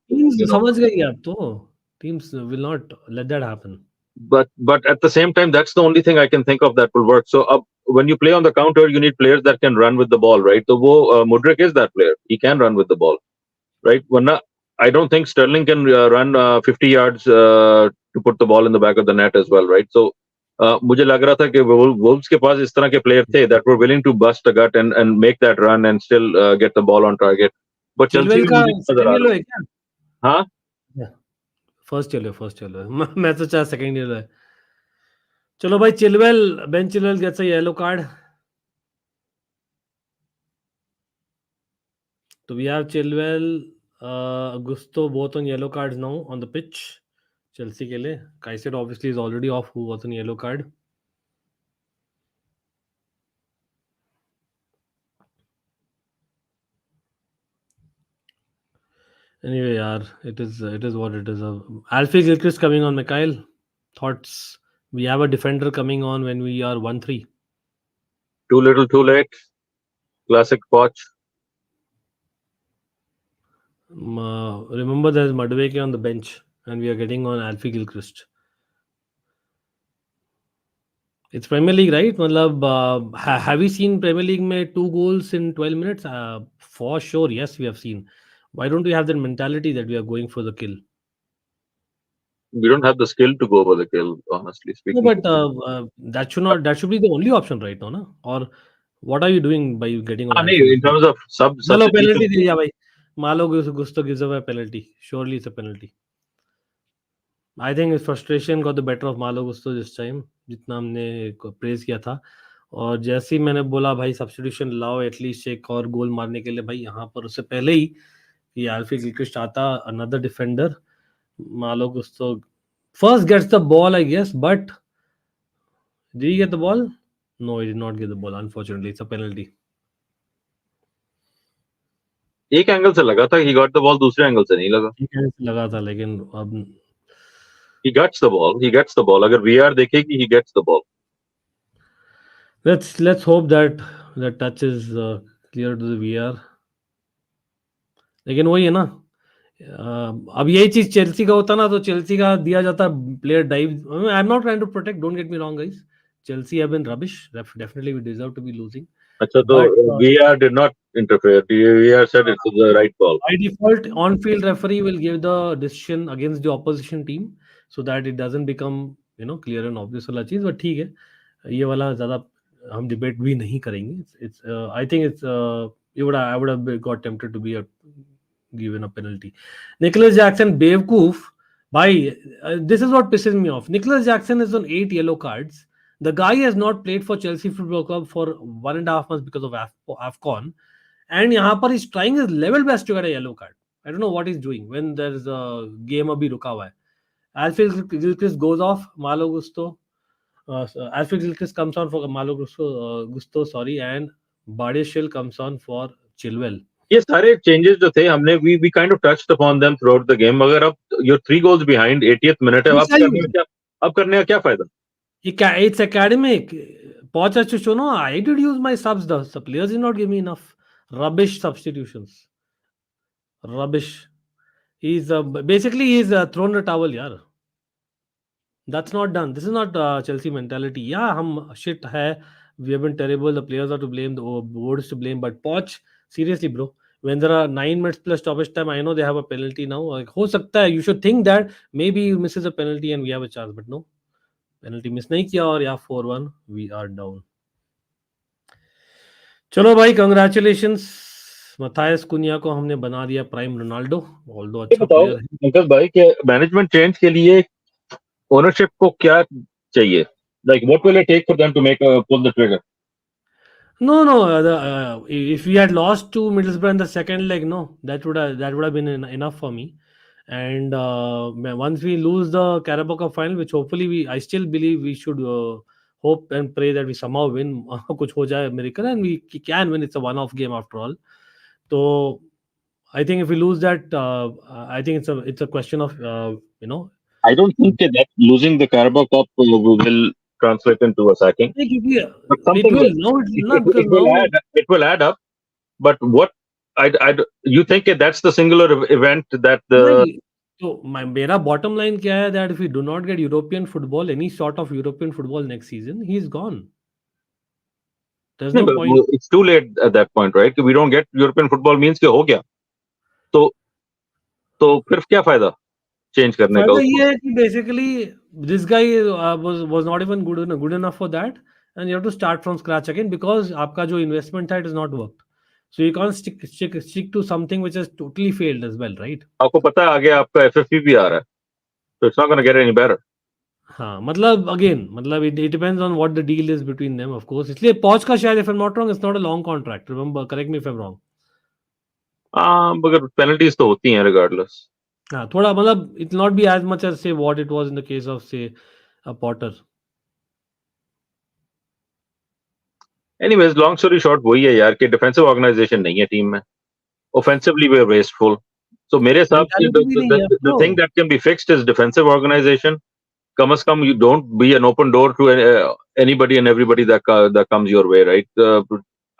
Teams समझ गए आप तो. Teams will not let that happen. But at the same time, that's the only thing I can think of that will work. So when you play on the counter, you need players that can run with the ball, right? So Modric is that player. He can run with the ball, right? I don't think Sterling can run 50 yards to put the ball in the back of the net as well, right? So मुझे लग रहा था कि Wolves के पास इस तरह के player थे that were willing to bust a gut and make that run and still get the ball on target. But Chelsea का second yellow है क्या? हाँ? फर्स्ट येलो मैं तो चाह सेकंड येलो है. चलो भाई, Ben Chilwell gets a yellow card. So we have Chilwell, Augusto both on yellow cards now on the pitch. Chelsea के लिए. Kaiser obviously is already off, who was on yellow card. Anyway, yaar, it is what it is. Alfie Gilchrist coming on. Mikhail, thoughts? We have a defender coming on when we are 1-3. Too little, too late. Classic Poch. Remember, there's Madueke on the bench, and we are getting on Alfie Gilchrist. It's Premier League, right? Matlab, have we seen Premier League में 2 goals in 12 minutes? For sure, yes, we have seen. Why don't we have that mentality that we are going for the kill? We don't have the skill to go for the kill, honestly speaking. No, but that should be the only option right now, na? Or What are you doing by getting on नहीं, Anfield? in terms of चलो substitution. Penalty दे दिया भाई. Malo Gusto gives away a penalty. Surely it's a penalty. I think his frustration got the better of Malo Gusto this time, जितना हमने praise किया था. और जैसे ही मैंने बोला भाई सब्स्टिट्यूशन लाओ एटलीस्ट एक और गोल मारने के लिए, भाई यहाँ पर उससे पहले ही कि आल्फी गिलक्रिस्ट आता, another defender, Malo Gusto first gets the ball, I guess, but did he get the ball? No, he did not get the ball. Unfortunately, it's a penalty. एक एंगल से लगा था, he got the ball, दूसरे angle से नहीं लगा. ठीक है, लगा था लेकिन अब He gets the ball. अगर VR देखेगी, he gets the ball. let's hope that the touch is clear to the VR. लेकिन वही है ना, अब यही चीज चेल्सी का होता ना तो चेल्सी का दिया जाता player dive. I am not trying to protect, don't get me wrong guys. Chelsea have been rubbish, definitely we deserve to be losing. अच्छा, तो VR did not interfere. VR said it was the right call. By default, on-field referee will give the decision against the opposition team so that it doesn't become clear and obvious वाला चीज. But ठीक है, ये वाला ज्यादा हम debate भी नहीं करेंगे. It's I think it's I would have got tempted to be given a penalty. Nicholas Jackson बेवकूफ भाई. This is what pisses me off. Nicholas Jackson is on 8 yellow cards. The guy has not played for Chelsea Football Club for 1.5 months because of AFCON. And यहाँ पर he's trying his level best to get a yellow card. I don't know what he's doing when there's a game अभी रुका हुआ है. Alfred Gilchrist goes off. Malo Gusto. Alfred Gilchrist comes on for Malo Gusto, and Badiashile comes on for Chilwell. ये सारे changes जो थे हमने we kind of touched upon them throughout the game. मगर अब you're 3 goals behind, 80th minute है. अब करने का क्या फायदा? It's academic. Poch has to show, no, I did use my subs. The players did not give me enough. Rubbish substitutions. Rubbish. He's basically thrown the towel, yaar. That's not done. This is not Chelsea mentality. Yeah, hum shit hai. We have been terrible. The players are to blame. The board is to blame. But Poch, seriously, bro. When there are 9 minutes plus stoppage time, I know they have a penalty now. Like, ho sakta hai. You should think that maybe he misses a penalty and we have a chance. But no. Penalty miss नहीं किया और या 4-1 we are down. चलो भाई, congratulations. Matthias कुनिया को हमने बना दिया प्राइम रोनाल्डो. ऑल्दो अच्छा प्लेयर है. अंकल भाई के मैनेजमेंट चेंज के लिए ओनरशिप को क्या चाहिए? Like what will it take for them to make pull the trigger? No. If we had lost to Middlesbrough in the second leg, no, that would have been enough for me. And once we lose the Carabao Cup final, which hopefully I still believe we should hope and pray that we somehow win. कुछ हो जाए miracle and we can win. It's a one-off game after all. So I think if we lose that, I think it's a question of I don't think that losing the Carabao Cup will translate into a sacking. But something it will add up. But what you think that's the singular event that the So मेरा bottom line क्या है that if we do not get European football, any sort of European football next season, he's gone. There's no point. It's too late at that point, right? We don't get European football means कि हो गया. तो फिर क्या फायदा change करने का? ये है कि basically this guy was not even good enough for that, and you have to start from scratch again because आपका जो investment था, it has not worked. So you can't stick to something which has totally failed as well, right? आपको पता है आगे आपका FFP भी आ रहा है, so it's not going to get any better. हाँ, मतलब it depends on what the deal is between them, of course. इसलिए Poch का शायद, if I'm not wrong, it's not a long contract. Remember, correct me if I'm wrong. मगर penalties तो होती हैं regardless. हाँ, थोड़ा मतलब it will not be as much as say what it was in the case of say a Potter. Anyways, long story short वही है यार कि defensive organization नहीं है टीम में. Offensively we are wasteful. So मेरे हिसाब से the thing that can be fixed is defensive organization. कम से कम you don't be an open door to anybody and everybody that comes your way, right?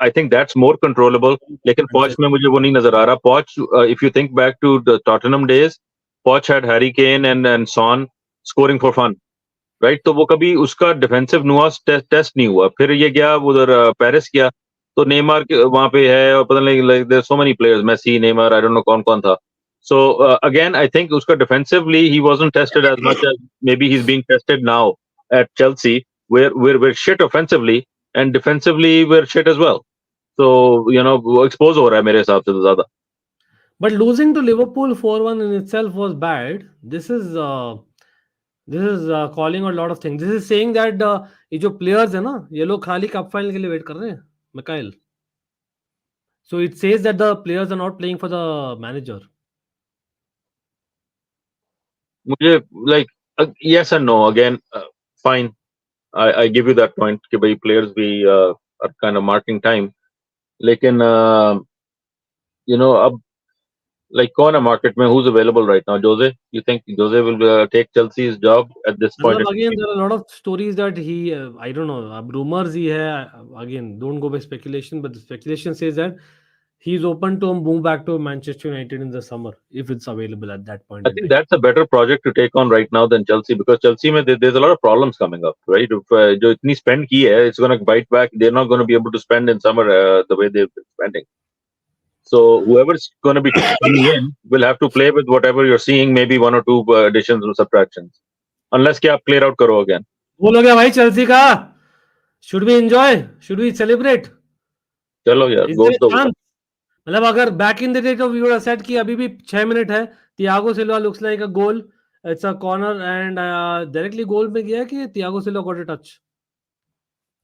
I think that's more controllable. लेकिन Poch में मुझे वो नहीं नजर आ रहा. Poch, if you think back to the Tottenham days, Poch had Harry Kane and Son scoring for fun, right? तो वो कभी उसका defensive nuance test नहीं हुआ. फिर ये गया उधर पेरिस गया तो नेमार वहाँ पे है और पता नहीं, like there's so many players, Messi, Neymar, I don't know कौन था. So again, I think uska defensively he wasn't tested as much as maybe he's being tested now at Chelsea, where we're shit offensively, and defensively we're shit as well. So वो expose हो रहा है मेरे हिसाब से तो ज़्यादा. But losing to Liverpool 4-1 in itself was bad. This is calling out a lot of things. This is saying that ये जो players है ना, ये लोग खाली कप फाइनल के लिए वेट कर रहे हैं, Mikhail. So it says that the players are not playing for the manager. मुझे like yes and no again. Fine, I give you that point कि भाई players भी are kind of marking time. लेकिन अब like कौन है market में, who's available right now? Jose, you think Jose will take Chelsea's job at this point? Again, there are a lot of stories that he, I don't know, rumors ही है. Again, don't go by speculation, but the speculation says that he's open to move back to Manchester United in the summer if it's available at that point. I think that's a better project to take on right now than Chelsea, because Chelsea में there's a lot of problems coming up, right? जो इतनी spend की है, it's going to bite back. They're not going to be able to spend in summer the way they've been spending. So whoever's going to be coming in will have to play with whatever you're seeing, maybe one or two additions or subtractions, unless कि आप clear out करो again. बोलो क्या भाई Chelsea का? Should we enjoy? Should we celebrate? चलो यार, Is goal there a तो chance? मतलब अगर बैक इन द डे तो वी वुड हैव सेड कि अभी भी 6 मिनट है, Thiago Silva looks like a goal, it's a corner and directly goal में गया कि Thiago Silva got a touch.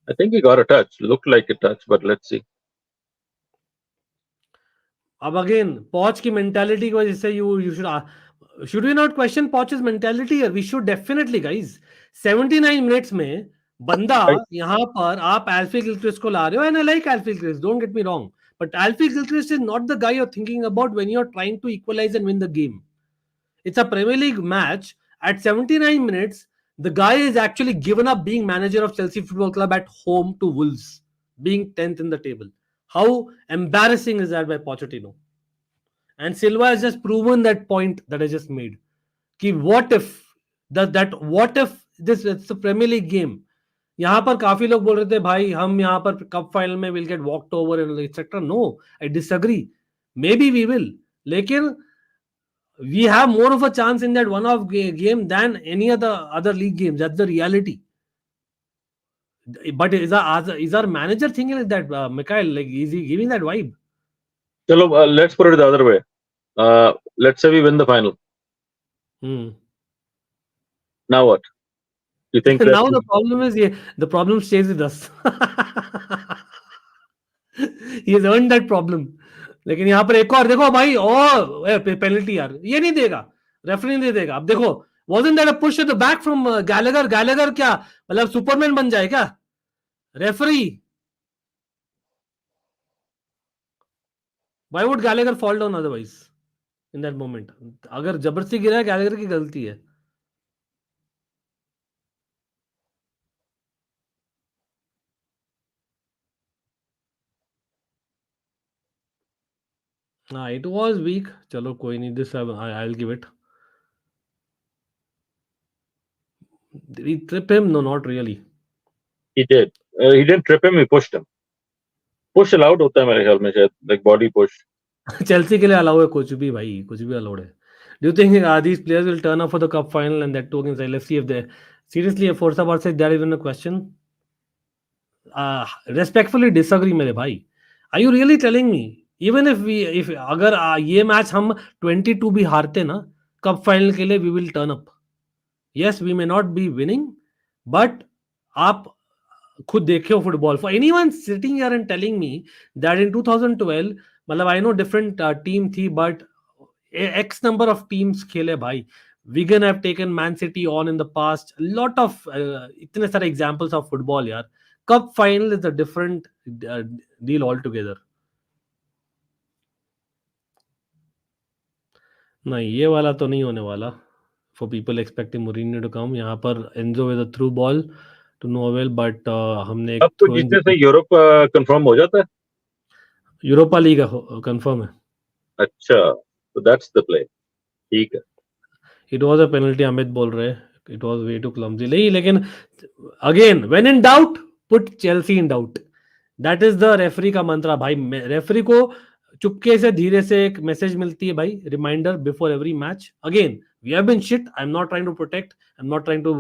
I think he got a touch, looked like a touch, but let's see. अब again Poch की mentality की वजह से you should we not question Poch's mentality here? We should definitely guys. 79 minutes में बंदा Right. यहां पर आप एल्फी गिलक्रिस्ट को ला रहे हो, and I like Alfie Gilchrist, don't get me wrong, but Alfie Gilchrist is not the guy you are thinking about when you are trying to equalise and win the game. It's a Premier League match. At 79 minutes, the guy is actually given up being manager of Chelsea Football Club at home to Wolves, being 10th in the table. How embarrassing is that by Pochettino? And Silva has just proven that point that I just made. Ki what if what if this it's a Premier League game? यहाँ पर काफी लोग बोल रहे थे भाई हम यहाँ पर कप फाइनल में will get walked over and etcetera. No, I disagree. Maybe we will, लेकिन we have more of a chance in that one-off game than any other league games. That's the reality. But is our manager thinking like that, Mikhail? Like, is he giving that vibe? Chalo, let's put it the other way. Let's say we win the final. Now what? You think that now the problem is the problem stays with us. He has earned that problem. लेकिन यहाँ पर एक और देखो भाई, penalty यार, ये नहीं देगा, रेफरी नहीं देगा. अब देखो, wasn't that a push at the back from Gallagher? Gallagher क्या मतलब सुपरमैन बन जाए क्या referee? Why would Gallagher fall down otherwise in that moment? अगर जबरदस्ती गिरा है, Gallagher की गलती है. It was weak. चलो कोई नहीं, this I'll give it. Did he trip him? No, not really. he did? He didn't trip him. He pushed him. Push allowed होता है मेरे ख्याल में शायद, like body push. चेल्सी के लिए अलाउ है कुछ भी भाई, कुछ भी अलाउड है. Do you think these players will turn up for the cup final and that too against LFC if they seriously if Forza Barca is there even a question? Respectfully disagree मेरे भाई. Are you really telling me even if अगर ये match हम 22 भी हारते ना cup final के लिए, we will turn up? Yes, we may not be winning, but आप खुद देखो football. For anyone sitting here and telling me that in 2012, मतलब I know different team थी, but X number of teams खेले भाई. Wigan have taken Man City on in the past. A lot of इतने सारे examples of football यार. Cup final is a different deal altogether. नहीं, ये वाला तो नहीं होने वाला. For people expecting Mourinho to come, यहाँ पर Enzo with a through ball to no avail, but हमने अब तो जीतने से यूरोप कंफर्म हो जाता है. यूरोपा लीग कंफर्म है. अच्छा, so that's the play. ठीक है. It was a penalty, Amit बोल रहे हैं. It was way too clumsy. लेकिन again, when in doubt, put Chelsea in doubt. That is the referee का मंत्रा भाई. रेफरी को चुपके से धीरे से एक मैसेज मिलती है भाई, reminder before every match. Again, we have been shit. I'm not trying to protect. I'm not trying to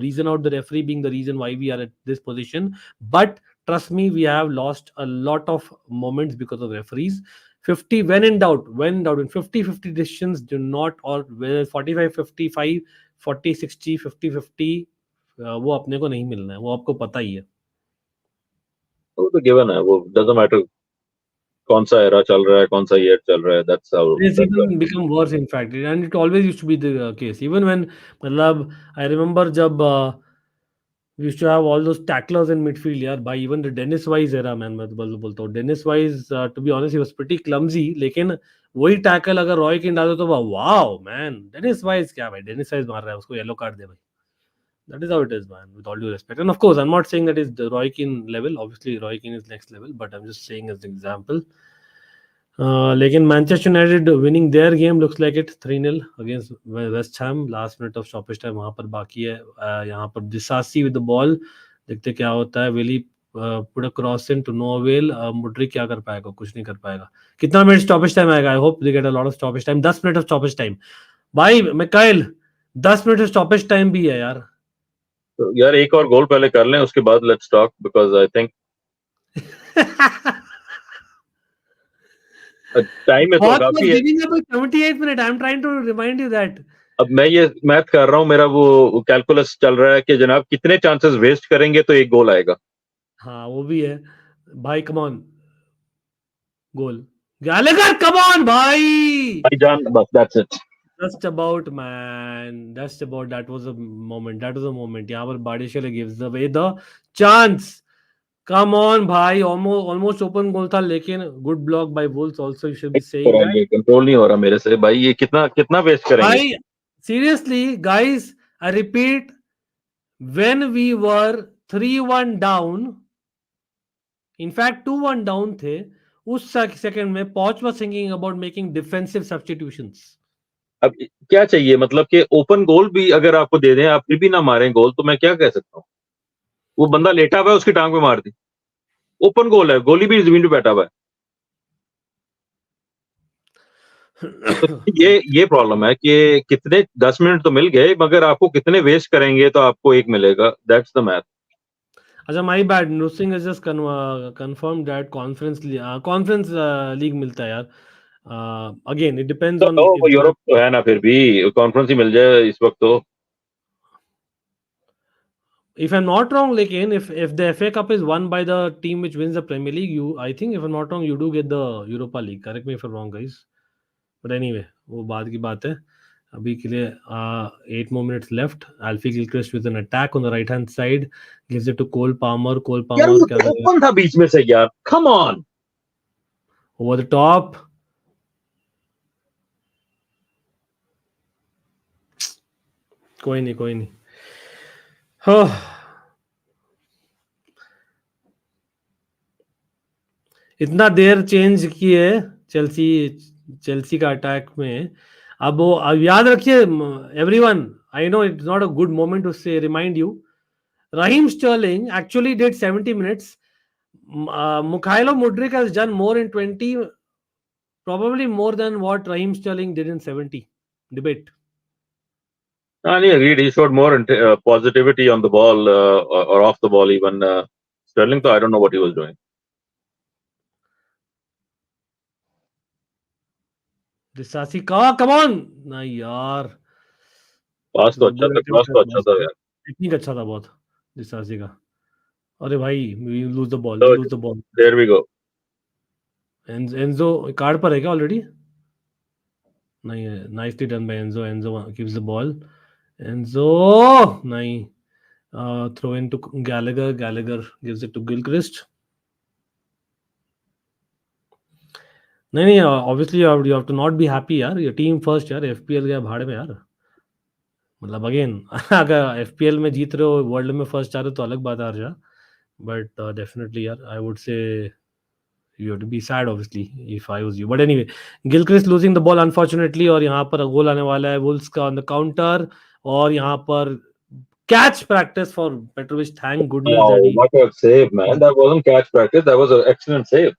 reason out the referee being the reason why we are at this position. But Trust me, we have lost a lot of moments because of referees. 50 when in doubt, in 50-50 decisions do not, or 45-55, 40-60, 50-50, वो अपने को नहीं मिलना है, वो आपको पता ही है. वो तो गिवन है, वो डजंट मैटर कौन सा एरा चल रहा है, कौन सा ईयर चल रहा है. That's how. It's even become worse in fact, and it always used to be the case. Even when, मतलब, I remember जब we used to have all those tacklers in midfield, यार भाई. Even the Dennis Wise era, man, मैं तो बोलता हूँ Dennis Wise, to be honest, he was pretty clumsy, लेकिन वही टैकल अगर रॉय किन डालो तो वाओ मैन, डेनिस वाइज क्या भाई, डेनिस वाइज मार रहा है, उसको येलो कार्ड दे भाई. That is how it is, man, with all due respect. And of course, I'm not saying that is the Roy Keane level. Obviously, Roy Keane is next level, but I'm just saying as an example. लेकिन Manchester United winning their game looks like it 3-0 against West Ham. Last minute of stoppage time वहां पर बाकी है. यहाँ पर डिसासी with the ball, देखते क्या होता है. Willy put a cross in to no avail. Mudryk क्या कर पाएगा, कुछ नहीं कर पाएगा. कितना मिनट स्टॉपेज टाइम आएगा? I hope they get a lot of stoppage time. 10 minute of stoppage time भाई. मिकाइल 10 मिनट स्टॉपेज टाइम भी है यार. तो यार एक और गोल पहले कर लें, उसके बाद let's talk, because I think time है तो काफी है. 78 minute. I am trying to remind you that. अब मैं ये मैथ कर रहा हूँ, मेरा वो कैलकुलस चल रहा है कि जनाब कितने चांसेस वेस्ट करेंगे तो एक गोल आएगा. हाँ वो भी है भाई. Come on, goal Gallagher, come on भाई. भाईजान, बस that's it. Just about, man. Just about. That was a moment. That was a moment. यहाँ पर बारिशेले gives away the chance. Come on भाई. Almost open goal था, लेकिन good block by Wolves also. You should be saying that. ये control नहीं हो रहा मेरे से भाई. ये कितना कितना वेस्ट करेंगे भाई seriously guys, I repeat, when we were 3-1 down, in fact 2-1 down थे, उस सेकंड में Poch was thinking about making defensive substitutions. अब क्या चाहिए, मतलब कि ओपन गोल भी अगर आपको दे दें, आप फिर भी ना मारें गोल, तो मैं क्या कह सकता हूँ. वो बंदा लेटा हुआ है, उसकी टांग पे मार दी. ओपन गोल है, गोली भी जमीन पे बैठा हुआ है. तो ये प्रॉब्लम है कि कितने 10 मिनट तो मिल गए, मगर आपको कितने वेस्ट करेंगे तो आपको एक मिलेगा. That's the math. अच्छा, my bad. Nothing is just confirm that conference league मिलता है यार. अगेन इट डिपेंड्स ऑन वो यूरोप तो है ना, फिर भी कॉन्फ्रेंस ही मिल जाए इस वक्त तो. if I'm not wrong, लेकिन if the FA Cup is won by the team which wins the Premier League, I think if I'm not wrong, you do get the Europa League. Correct me if I'm wrong, guys. But anyway, वो बाद की बात है. अभी के लिए 8 more minutes left. Alfie Gilchrist with an attack on the right hand side gives it to Cole Palmer. यार वो ओपन था बीच में से यार. Come on. Over the top. कोई नहीं. इतना देर चेंज किए चेल्सी का अटैक में. अब याद रखिए everyone, I know it's not a good moment to say remind you, Raheem Sterling actually did 70 minutes. Mikhailo Mudryk has done more in 20, probably more than what Raheem Sterling did in 70. Debate. I agreed. He showed more positivity on the ball or off the ball even. Sterling, though, I don't know what he was doing. Disasi का, come on. ना यार. पास तो अच्छा था, cross तो अच्छा था यार. टेक्निक अच्छा था बहुत Disasi का. अरे भाई, we lose the ball. There we go. Enzo card पर है क्या ऑलरेडी? नहीं है. Nicely done by Enzo. Enzo keeps the ball. Enzo नहीं. Throw in to Gallagher. Gallagher gives it to Gilchrist. नहीं, obviously you have to not be happy यार. Your team first यार. FPL गया भाड़ में यार. मतलब अगेन अगर FPL में जीत रहे हो, वर्ल्ड में फर्स्ट आ रहे हो तो अलग बात है अर्जा. बट डेफिनेटली यार, I would say you have to be sad obviously if I was you. But anyway, Gilchrist losing the ball unfortunately, और यहाँ पर गोल आने वाला है Wolves का on the counter. और यहाँ पर catch practice for Petrovic. Thank goodness that he... What a save, man. That wasn't catch practice. That was an excellent save.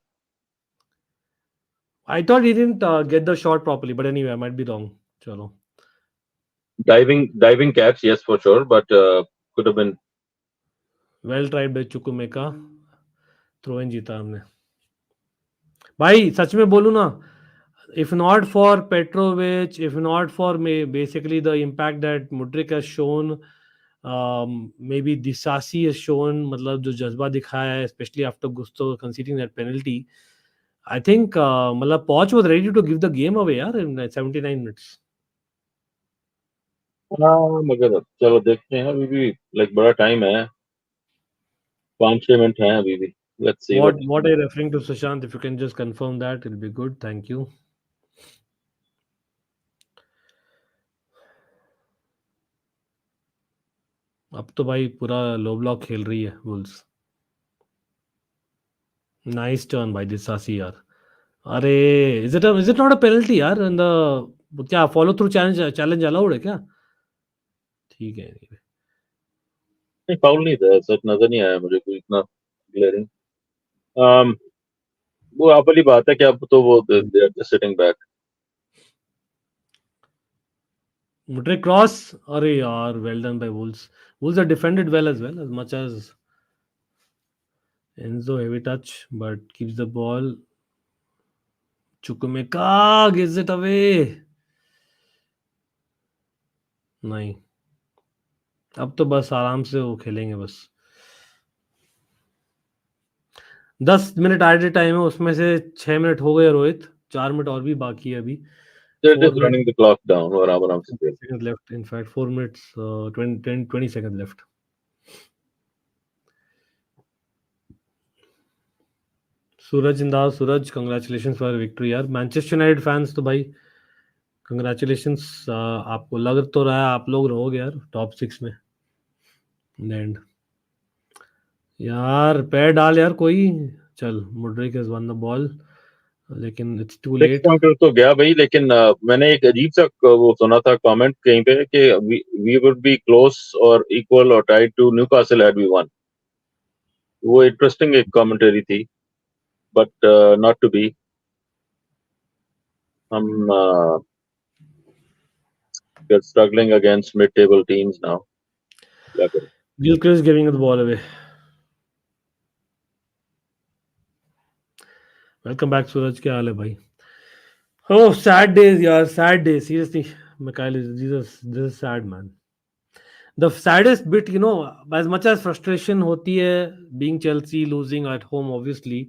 I thought he didn't get the shot properly, but anyway, I might be wrong. Chalo. Diving catch, yes, for sure, but could have been. Well tried by Chukwuemeka. Throw in जीता हमने भाई, सच में बोलूं ना, if not for Petrovic, if not for basically the impact that Mudryk has shown, maybe Disasi has shown, मतलब जो जज्बा दिखाया है, especially after Gusto conceding that penalty, I think मतलब Poch was ready to give the game away यार in 79 minutes. हाँ, मगर चलो देखते हैं, अभी भी लाइक बड़ा टाइम है, 5-6 मिनट हैं अभी भी. Let's see What are you referring to, Sushant? If you can just confirm that, it'll be good. Thank you. अब तो भाई पूरा लो ब्लॉक खेल रही है वुल्स. नाइस टर्न भाई दिसासी यार. अरे is it not a penalty यार? एंड क्या फॉलो थ्रू चैलेंज अलाउड है क्या? ठीक है. फाउल नहीं था, सच नजर नहीं आया मुझे कोई इतना ग्लेरिंग. वो आप वाली बात है कि अब तो वो they are just sitting back. मुट्रे क्रॉस. अरे यार well done by Wolves. Wolves are defended well as much as Enzo heavy touch but keeps the ball. Chukwuemeka gives it away. नहीं, अब तो बस आराम से वो खेलेंगे बस. 10 मिनट एडेड टाइम है, उसमें से 6 मिनट हो गए रोहित, 4 मिनट और भी बाकी है अभी. They're 4 just minute running the clock down और आराम से खेल. seconds left. In fact, 4 minutes, 20 seconds left. Suraj इंदाज, सूरज कंग्रेचुलेशंस फॉर विक्ट्री यार. मैनचेस्टर यूनाइटेड फैंस तो भाई कंग्रेचुलेशंस. आपको लग तो रहा है आप लोग रहोगे यार टॉप 6 में एंड. यार पैर डाल यार कोई. चल, Mudryk has one the ball लेकिन इट्स टू 6 लेट. पॉइंटर तो गया भाई, लेकिन मैंने एक अजीब सा वो सुना था कमेंट कहीं पे कि वी वुड बी क्लोज और इक्वल और tied to Newcastle had we won. वो इंटरेस्टिंग एक कमेंटरी थी, बट नॉट टू बी. हम struggling against mid table teams now. क्या करें? Gilchrist giving the ball away. Welcome back Suraj, क्या हाल है भाई? Oh, sad days, yaar. Sad days. Seriously, Mikhail, this is sad, man. The saddest bit, as much as frustration hoti hai, being Chelsea losing at home, obviously,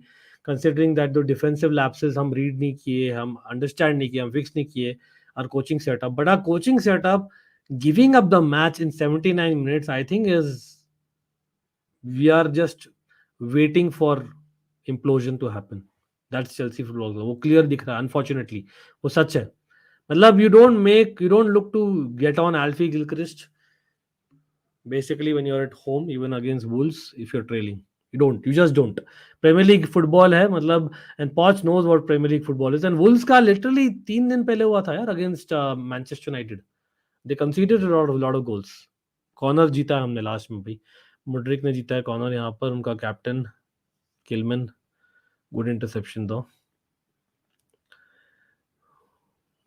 considering that the defensive lapses हम read नहीं किए, हम understand नहीं किए, हम fix नहीं किए, our coaching setup. But our coaching setup, giving up the match in 79 minutes, I think we are just waiting for implosion to happen. That's Chelsea football. वो clear दिख रहा है, unfortunately. वो सच है. मतलब you don't look to get on Alfie Gilchrist basically when you're at home, even against Wolves, if you're trailing. You just don't. Premier League football है मतलब, and Poch knows what Premier League football is. And Wolves का literally 3 दिन पहले हुआ था यार against Manchester United. They conceded a lot of goals. Corner जीता है हमने लास्ट में भाई. मुड्रिक ने जीता है कॉर्नर यहाँ पर, उनका कैप्टन किलमैन. गुड इंटरसेप्शन दो.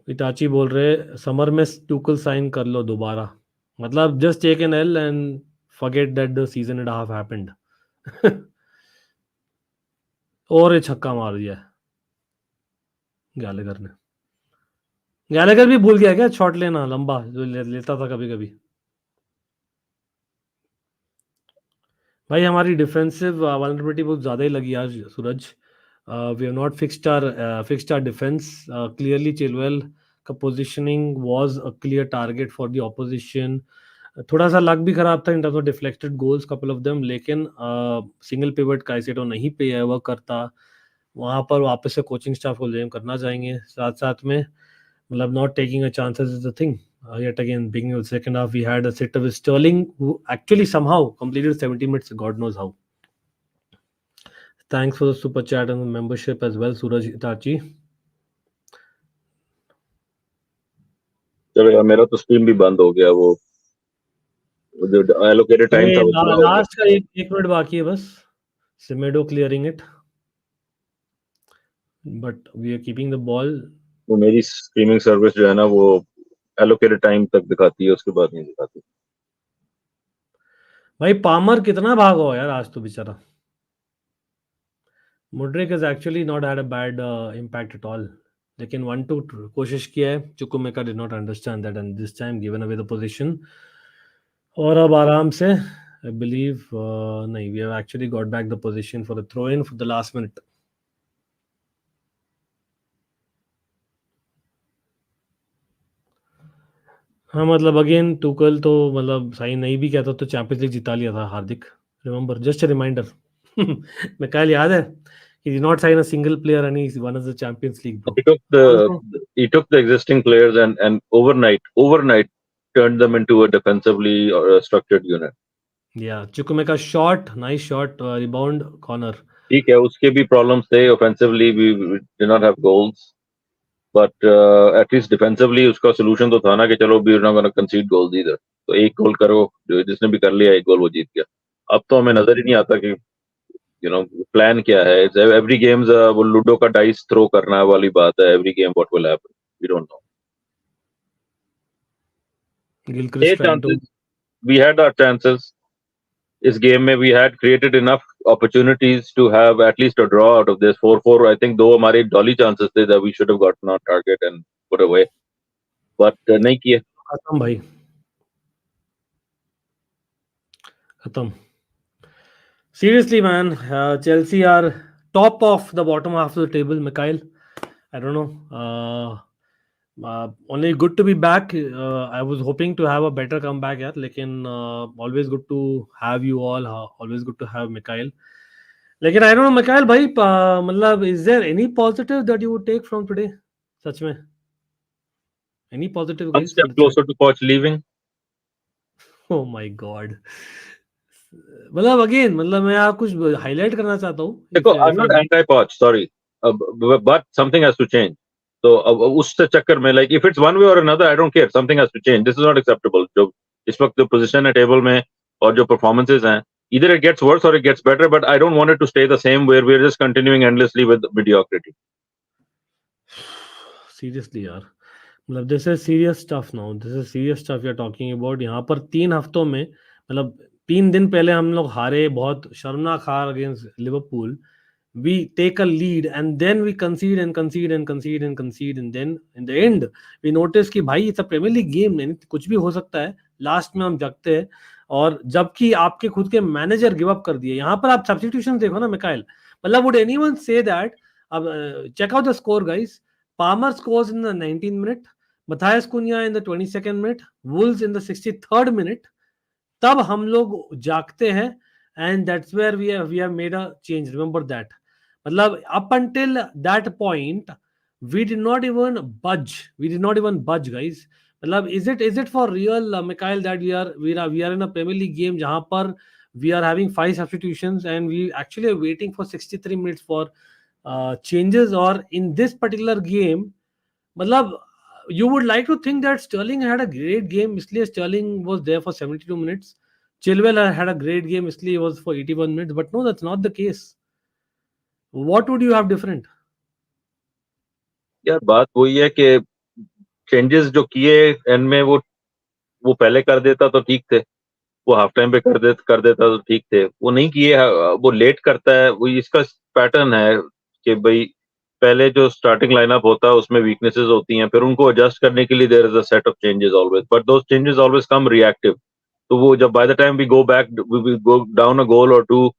इटाची बोल रहे समर में टूकल साइन कर लो दोबारा, मतलब just take an L and forget that the season and half happened. और ये छक्का मार दिया गैलेगर ने. गैलेगर भी भूल गया क्या शॉट लेना लंबा जो लेता था कभी कभी. भाई हमारी डिफेंसिव वल्नरेबिलिटी बहुत ज़्यादा ही लगी आज Suraj. We have not fixed our defence clearly. Chilwell का positioning was a clear target for the opposition. थोड़ा सा लक भी खराब था in terms of deflected goals couple of them, लेकिन सिंगल पिवट काइसेडो नहीं पे है वर्क करता. वहाँ पर वापस से कोचिंग स्टाफ को ब्लेम करना चाहेंगे साथ साथ में. मतलब not taking a chances is the thing. Yet again, beginning of the second half, we had a sitter with Sterling, who actually somehow completed 70 minutes. God knows how. Thanks for the super chat and the membership as well, Suraj Itachi. चलो यार, मेरा तो stream भी बंद हो गया. वो जो एलोकेटेड टाइम था वो पूरा हो गया. लास्ट का एक मिनट बाकी है बस. Semedo clearing it, but we are keeping the ball. वो मेरी स्ट्रीमिंग सर्विस जो है ना, वो एलोकेटेड टाइम तक दिखाती है, उसके बाद नहीं दिखाती. भाई पामर कितना भागा हो यार आज तो बेचारा. Mudrik has actually not had a bad impact at all. लेकिन 1-2 कोशिश किया है. Chukwuemeka did not understand that and this time given away the position. और अब आराम से I believe नहीं, we have actually got back the position for the throw in for the last minute. हाँ मतलब अगेन टुकल तो मतलब सही नहीं भी कहता तो चैंपियंस लीग जिता लिया था Hardik. Remember, just a reminder. Mikail याद है? He did not sign a single player and he won as the Champions League, bro. Also, He took the existing players and overnight turned them into a defensively structured unit. yeah, Chukwuemeka shot, nice shot, rebound, corner. ठीक है, उसके भी problems थे. Offensively we did not have goals, but at least defensively उसका solution तो था ना कि चलो we're not going to concede goals either. तो एक गोल करो, जिसने भी कर लिया एक गोल वो जीत गया. अब तो हमें नजर ही नहीं आता कि प्लान क्या है. एवरी गेम्स वो लूडो का डाइस थ्रो करना वाली बात है. Every game what will happen we don't know. Gilchrist trying to. We had our chances. इस गेम में we had created enough opportunities to have at least a draw out of this. 4-4 I think दो हमारे dolly chances थे that we should have gotten on target and put away, but नहीं किए. खत्म भाई, खत्म. Seriously, man, Chelsea are top of the bottom half of the table. Mikhail, I don't know. Only good to be back. I was hoping to have a better comeback, yaar. लेकिन always good to have you all. Always good to have Mikhail. लेकिन I don't know, Mikhail भाई, मतलब is there any positive that you would take from today? सच में any positive, One guys? step closer to Poch leaving. Oh my God. मतलब again मतलब मैं आप कुछ highlight करना चाहता हूँ. देखो, I'm not anti-Poch, sorry, but something has to change. तो उस चक्कर में like if it's one way or another I don't care, something has to change. This is not acceptable. जो इस वक्त जो position है टेबल में और जो performances हैं, either it gets worse or it gets better, but I don't want it to stay the same where we're just continuing endlessly with mediocrity. Seriously यार, मतलब this is serious stuff now. This is serious stuff you're talking about. यहाँ पर 3 हफ्तों में मतलब 3 दिन पहले हम लोग हारे, बहुत शर्मनाक हार against Liverpool. We take a lead and then we concede and concede and concede and concede and then in the end we notice कि भाई it's a Premier League game, कुछ भी हो सकता है. लास्ट में हम जगते हैं और जबकि आपके खुद के मैनेजर गिव अप कर दिए. यहाँ पर आप सब्स्टिट्यूशन देखो ना मिकाइल, मतलब would anyone say that? अब check out the score, guys. Palmer scores in the 19th minute, Matthias Cunha in the 22nd minute, Wolves in the 63rd minute. तब हम लोग जागते हैं and that's where we have made a change. Remember that. मतलब up until that point we did not even budge. We did not even budge, guys. मतलब is it for real, Mikhail, that we are in a Premier League game जहाँ पर we are having 5 substitutions and we actually are waiting for 63 minutes for changes? Or in this particular game मतलब you would like to think that Sterling had a great game इसलिए Sterling was there for 72 minutes. Chilwell had a great game इसलिए he was for 81 minutes, but no, that's not the case. What would you have different? यार बात वही है कि changes जो किए and में वो पहले कर देता तो ठीक थे, वो हाफ टाइम पे कर देता तो ठीक थे. वो नहीं किए, वो लेट करता है. वो इसका पैटर्न है कि भाई पहले जो स्टार्टिंग लाइनअप होता है उसमें वीकनेसेस होती हैं, फिर उनको एडजस्ट करने के लिए there is a set of changes always, but those changes always come reactive. तो वो जब by the time we go back, we go down a goal और two,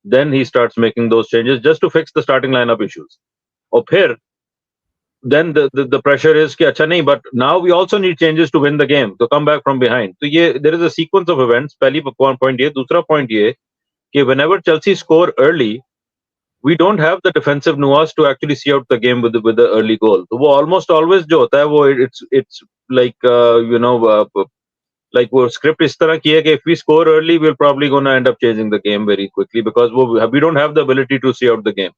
then he starts making those changes just to fix the starting lineup issues. और फिर then the pressure is कि अच्छा नहीं, but now we also need changes to win the game, to come back from behind. तो ये there is a sequence of events. पहली point ये, दूसरा point ये कि whenever Chelsea score early, we don't have the defensive nuance to actually see out the game with the early goal. तो वो almost always जो होता है वो it's like like वो script इस तरह की है कि if we score early we're probably going to end up changing the game very quickly because we don't have the ability to see out the game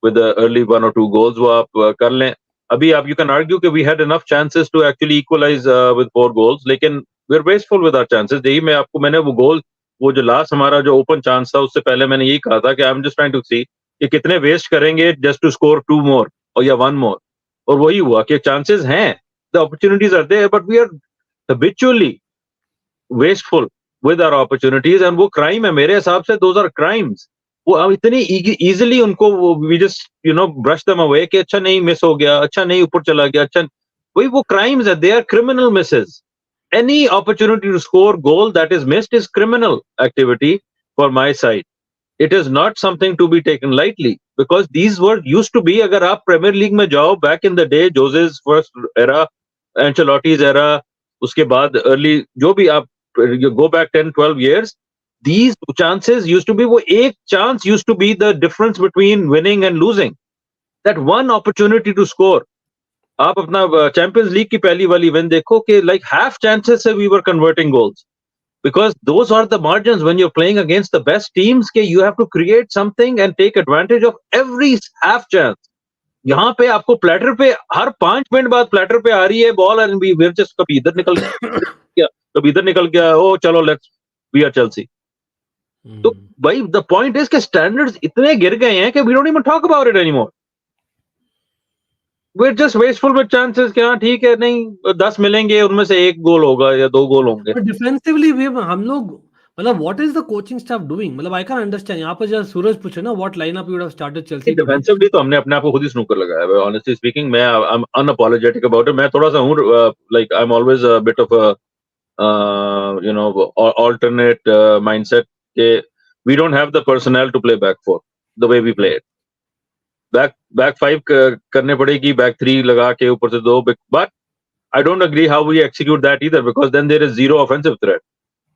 with the early 1 or 2 goals. वो आप कर लें. अभी आप you can argue कि we had enough chances to actually equalize with 4 goals, लेकिन we're wasteful with our chances. यही मैंने वो गोल, वो जो लास्ट हमारा जो ओपन चांस था उससे पहले मैंने यही कहा था कि I'm just trying to see कि कितने वेस्ट करेंगे just to score 2 more और या 1 more, और वही हुआ कि चांसेस हैं, the opportunities are there, but we are habitually wasteful with our opportunities, and वो crime है मेरे हिसाब से. Those are crimes. वो अब इतनी इजीली उनको we just brush them away कि अच्छा नहीं मिस हो गया, अच्छा नहीं ऊपर चला गया, अच्छा वही वो क्राइम्स है, they are criminal misses. Any opportunity to score goal that is missed is criminal activity for my side. It is not something to be taken lightly because these were used to be. अगर आप Premier League में जाओ back in the day, Jose's first era, Ancelotti's era, उसके बाद early जो भी आप you go back 10-12 years, these chances used to be वो एक chance used to be the difference between winning and losing. That one opportunity to score. आप अपना champions league की पहली वाली विन देखो कि लाइक हाफ चांसेस से we were converting goals because those are the margins when you're playing against the best teams के you have to create something and take advantage of every half chance. यहाँ पे आपको platter पे हर 5 minute बाद platter पे आ रही है ball and we just कभी इधर निकल गया, कभी इधर निकल गया, ओ चलो लेट्स वी आर चेल्सी. तो भाई द पॉइंट इज के स्टैंडर्ड्स इतने गिर गए हैं कि we don't even talk about it anymore. we're just wasteful with chances कि हाँ ठीक है, नहीं 10 मिलेंगे उनमें से एक गोल होगा या 2 गोल होंगे. डिफेंसिवली वे हम लोग मतलब what is the coaching staff doing, मतलब आई कैन अंडरस्टैंड. यहाँ पर जब सूरज पूछे ना what lineup you would have started Chelsea today, defensively तो हमने अपने आप को खुद ही स्नूकर लगाया है. ऑनेस्टली स्पीकिंग मैं I am unapologetic about it. मैं थोड़ा सा हूँ like I am always a bit of alternate mindset के we don't have the personnel to play back four the way we play it. Back 5 करने पड़ेगी, back 3 लगा के ऊपर से 2, but I don't agree how we execute that either because then there is zero offensive threat.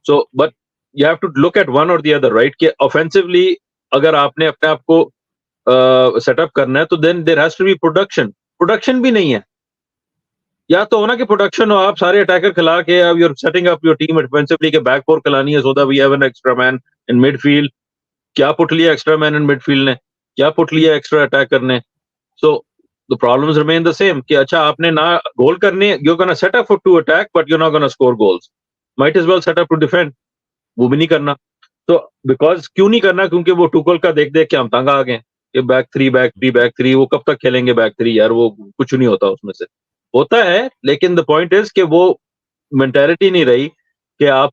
So but you have to look at one or the other, right? कि offensively अगर आपने अपने आप को सेटअप करना है तो then there has to be production भी नहीं है. या तो होना कि प्रोडक्शन हो, आप सारे अटैकर खिला के अब you're setting up your team defensively के बैक 4 खिलानी है so that we have an extra man in midfield. क्या पुट लिया एक्स्ट्रा मैन इन मिडफील्ड ने, क्या पुट लिया एक्स्ट्रा अटैक करने. So the problems remain the same कि अच्छा आपने ना गोल करने, you are gonna set up for to attack but you are not gonna score goals. Might as well set up to defend, वो भी नहीं करना. तो बिकॉज क्यों नहीं करना, क्योंकि वो टूकल का देख देख के हम तंग आ गए कि बैक 3 वो कब तक खेलेंगे बैक 3 यार, वो कुछ नहीं होता उसमें से. होता है लेकिन द पॉइंट इज कि वो मेंटालिटी नहीं रही कि आप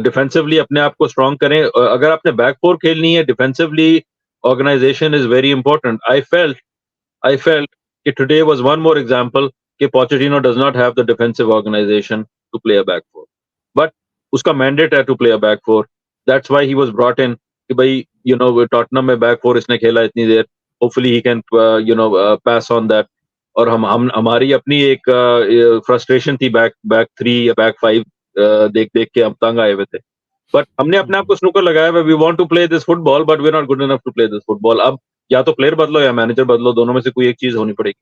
डिफेंसिवली अपने आप को स्ट्रॉन्ग करें. अगर आपने बैक 4 खेलनी है, defensively organisation is very important. I felt कि today was one more example कि Pochettino does not have the defensive organisation to play a back 4, बट उसका मैंडेट है to play a back 4. That's why he was brought in कि भाई Tottenham में back 4 इसने खेला इतनी देर, hopefully he can pass on that. और हम हमारी अपनी एक फ्रस्ट्रेशन थी बैक 3 या बैक 5 देख देख के हम तंग आए हुए थे. बट हमने अपने आप को स्नूकर लगाया है, we want to play this football but we are not good enough to play this football. अब या तो प्लेयर बदलो या मैनेजर बदलो, दोनों में से कोई एक चीज होनी पड़ेगी.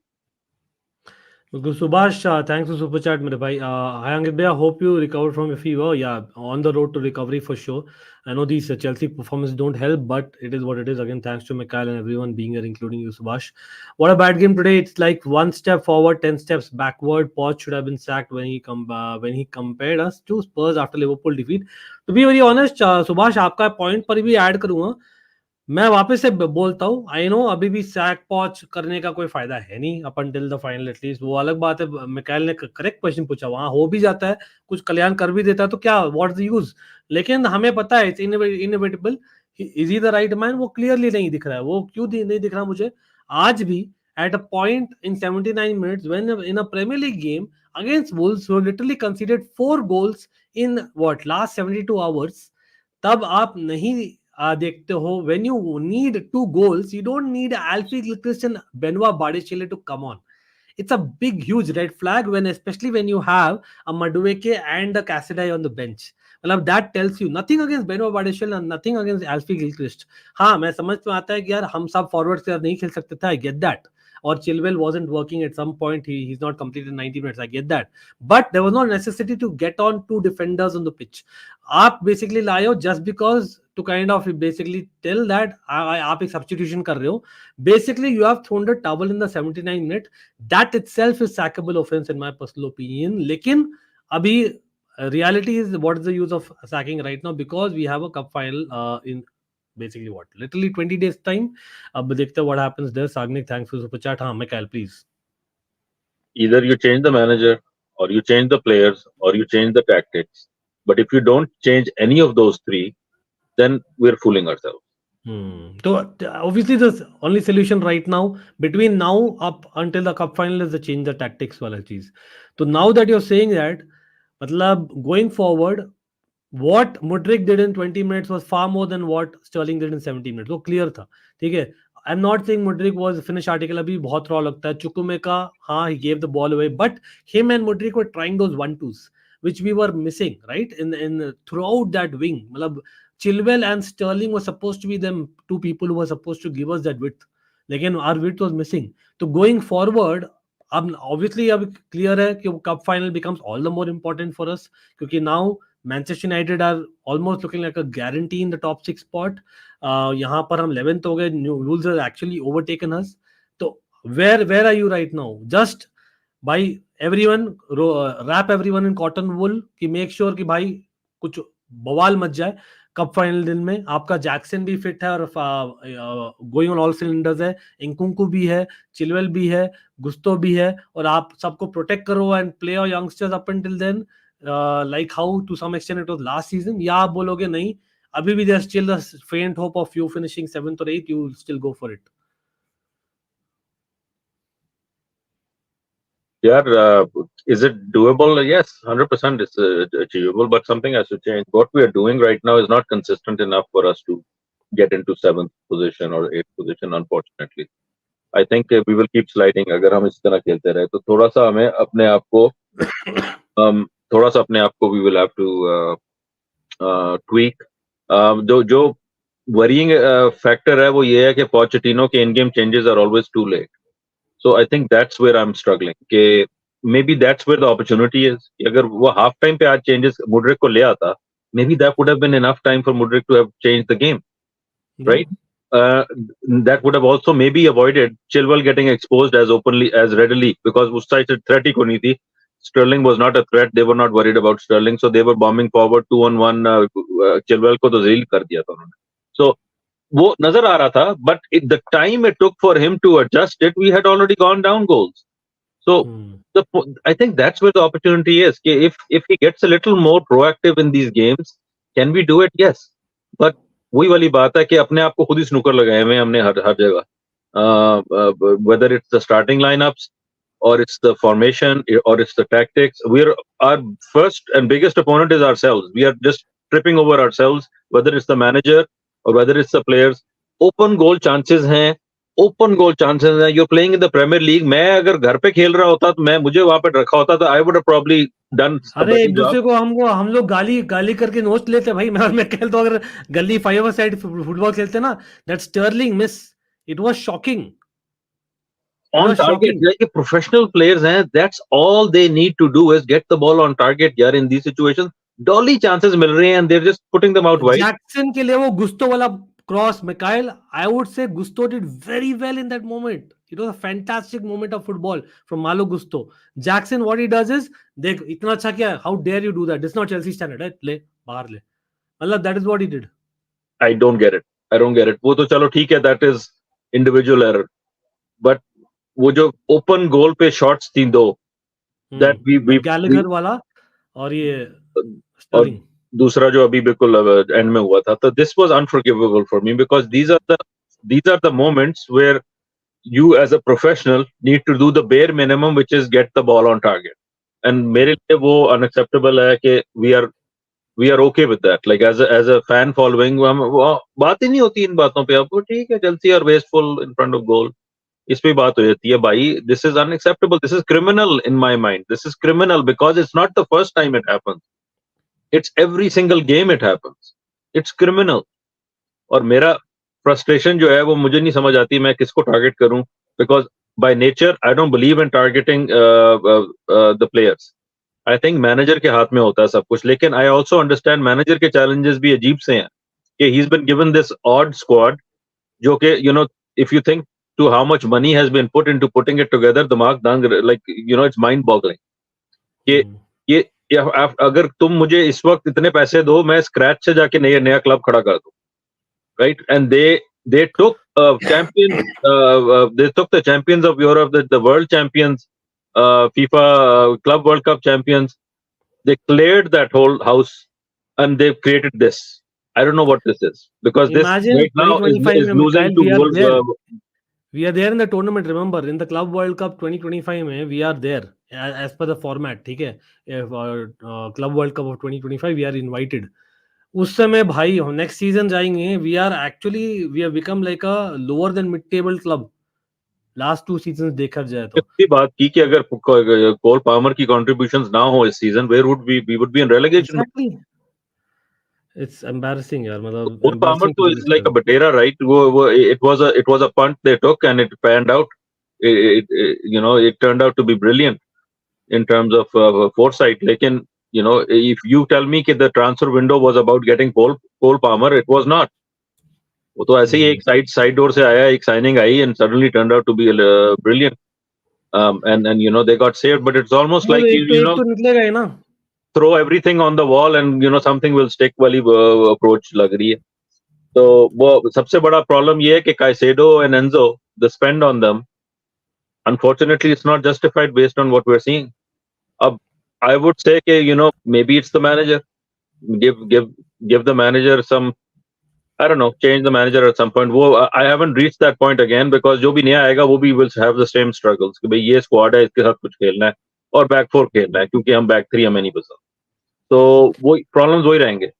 Subhash, thanks for super chat, मेरे भाई. Hi Ankit bhaiya, hope you recovered from your fever. Yeah, on the road to recovery for sure. I know these Chelsea performances don't help, but it is what it is. Again, thanks to McKyle and everyone being here, including you, Subhash. What a bad game today. It's like one step forward, 10 steps backward. Poch should have been sacked when he compared us to Spurs after Liverpool defeat. To be very honest, Subhash, आपका point पर भी add करूंगा. मैं वापस से बोलता हूँ, I know अभी भी सैक पॉच करने का कोई फायदा है नहीं up until the final at least. वो अलग बात है, मिकाइल ने करेक्ट क्वेश्चन पूछा, वहां हो भी जाता है, कुछ कल्याण कर भी देता है तो क्या, व्हाट्स द यूज. लेकिन हमें पता है it's inevitable. Is he the right man, वो क्लियरली नहीं दिख रहा है. वो क्यों नहीं दिख रहा मुझे आज भी at a point in 79 minutes when in a Premier League game against Wolves who literally conceded 4 goals in last 72 hours. तब आप नहीं देखते हो, when you need 2 goals you don't need Alfie Gilchrist and Benoit Badiashile to come on. It's a big huge red flag when especially when you have a Madueke and a Cassidy on the bench. मतलब that tells you nothing against Benoit Badiashile and nothing against Alfie Gilchrist. हाँ मैं समझ में आता है कि यार हम सब फॉरवर्ड से नहीं खेल सकते थे, I get that. Or Chilwell wasn't working at some point, he's not completed 90 minutes, I get that. But there was no necessity to get on 2 defenders on the pitch. आप basically लाए हो just because to kind of basically tell that आप एक substitution कर रहे हो. Basically you have thrown the towel in the 79 minute. That itself is sackable offense in my personal opinion. लेकिन अभी reality is, what is the use of sacking right now, because we have a cup final in basically literally 20 days time. अब देखते हैं what happens there. Sagnik, thanks for super chat. हाँ Michael, please. Either you change the manager or you change the players or you change the tactics, but if you don't change any of those three, then we're fooling ourselves. So obviously the only solution right now between now up until the cup final is to change the tactics वाला चीज. So now that you're saying that, मतलब going forward, what Mudryk did in 20 minutes was far more than what Sterling did in 70 minutes. वो clear था, ठीक है. I'm not saying Mudryk was finished article. अभी बहुत raw लगता है. Chukwuemeka, हाँ, he gave the ball away, but him and Mudryk were trying those 1-2s, which we were missing, right? In throughout that wing, मतलब Chilwell and Sterling were supposed to be them two people who were supposed to give us that width. लेकिन our width was missing. So going forward, अब obviously अब clear है कि cup final becomes all the more important for us क्योंकि now Manchester United are almost looking like a guarantee in the top 6 spot. यहाँ पर हम 11th हो गए. Wolves have actually overtaken us. So where are you right now? Just by everyone wrap everyone in cotton wool कि make sure कि भाई कुछ बवाल मच जाए. कप फाइनल दिन में आपका जैक्सन भी फिट है और गोइंग ऑन ऑल सिलेंडर्स है. इंकुंकू भी है, चिलवेल भी है, गुस्तो भी है और आप सबको प्रोटेक्ट करो and play your youngsters up till then like how to some extent it was last season. या आप बोलोगे नहीं अभी भी there's still the faint hope of you finishing 7th or 8th, you will still go for it? Yeah, is it doable? Yes, 100% it's achievable, but something has to change. What we are doing right now is not consistent enough for us to get into 7th position or 8th position, unfortunately. I think we will keep sliding अगर हम इस तरह खेलते रहे तो थोड़ा सा हमें अपने आप को we will have to tweak. जो worrying factor है वो ये है कि Pochettino के in-game changes are always too late. So I think that's where I'm struggling. कि maybe that's where the opportunity is. अगर वो half time पे आज changes Mudryk को ले आता, maybe that would have been enough time for Mudryk to have changed the game, right? That would have also maybe avoided Chilwell getting exposed as openly as readily because उस side से threat ही कोई नहीं थी. Sterling was not a threat. They were not worried about Sterling, so they were bombing forward 2-on-1. Chilwell को तो zeel कर दिया था उन्होंने. So वो नजर आ रहा था, but the time it took for him to adjust it, we had already gone down goals. So I think that's where the opportunity is. If he gets a little more proactive in these games, can we do it? Yes, but वही वाली बात है कि अपने आप को खुद ही snooker लगाए हुए हमने हर जगह. Whether it's the starting lineups or it's the formation or it's the tactics, our first and biggest opponent is ourselves. We are just tripping over ourselves, whether it's the manager or whether it's the players. Open goal chances हैं. You're playing in the Premier League. मैं अगर घर पे खेल रहा होता तो मुझे वहां पे रखा होता तो I would have probably done. अरे एक दूसरे को हम लोग गाली करके नोच लेते भाई. मैं खेल तो अगर गली 5 साइड फुटबॉल खेलते ना, that Sterling miss, it was shocking. On target, like professional players हैं, that's all they need to do is get the ball on target. यार in these situations, dolly chances मिल रहे हैं and they're just putting them out wide. Jackson के लिए वो गुस्तो वाला cross, Mikhail, I would say Gusto did very well in that moment. It was a fantastic moment of football from Malo Gusto. Jackson, what he does is, देख इतना अच्छा क्या, how dare you do that? It's not Chelsea standard, right? ले बाहर ले. मतलब that is what he did. I don't get it. वो तो चलो ठीक है, that is individual error. But वो जो open goal पे shots थी दो, that we Gallagher वाला और ये Sterling. दूसरा जो अभी बिल्कुल एंड में हुआ था, तो this was unforgivable for me because these are the moments where you as a professional need to do the bare minimum, which is get the ball on target. And मेरे लिए वो unacceptable है कि we are okay with that. Like as a fan following, बात ही नहीं होती इन बातों पे. आपको ठीक है, Chelsea are wasteful in front of goal. इस पे बात हो जाती है भाई. This is unacceptable. This is criminal in my mind. This is criminal because it's not the first time it happens. It's every single game it happens. It's criminal. और मेरा frustration जो है वो मुझे नहीं समझ आती मैं किसको target करूं, because by nature I don't believe in targeting the players. I think manager के हाथ में होता है सब कुछ. लेकिन I also understand manager के challenges भी अजीब से हैं कि he's been given this odd squad जो कि if you think to how much money has been put into putting it together, दिमाग दंग, like it's mind boggling कि ये अगर तुम मुझे इस वक्त इतने पैसे दो मैं स्क्रैच से जाके नया क्लब खड़ा कर दूं, right? And they took they took the champions of Europe, the world champions, FIFA Club World Cup champions. They cleared that whole house and they created this. I don't know what this is, because this Imagine right now is 2025 mein, losing Mikhail, to we are Wolves. there. We are there in the tournament. Remember, in the Club World Cup 2025 mein, we are there as per the format. ठीक है? If Club World Cup of 2025, we are invited. उस समय भाई next season जाएंगे. We are actually we have become like a lower than mid table club. Last 2 seasons देखा जाए तो. की बात की कि अगर कोल पामर की कंट्रीब्यूशंस ना हो इस सीजन, where would we would be in relegation. Exactly. It's embarrassing यार, मतलब Cole Palmer embarrassing तो to is this like a level. Batera, right? It was a punt they took and it panned out. It turned out to be brilliant in terms of foresight. Lekin, if you tell me that the transfer window was about getting Cole Palmer, it was not. वो तो ऐसे ही एक side door से आया, एक signing I and suddenly turned out to be brilliant. And they got saved, but it's almost like एक तो निकलेगा ही ना. throw everything on the wall and something will stick वाली approach लग रही है. तो वो सबसे बड़ा प्रॉब्लम ये है कि Caicedo and Enzo, the spend on them, unfortunately, it's not justified based on what we're seeing. I would say that maybe it's the manager. Give the manager some, I don't know, change the manager at some point. I haven't reached that point again, because जो भी नया आएगा वो भी will have the same struggles कि भाई ये squad है, इसके साथ कुछ खेलना है और back 4 खेलना है, क्योंकि हम back 3 हमें नहीं पसंद. तो वो problems वही रहेंगे.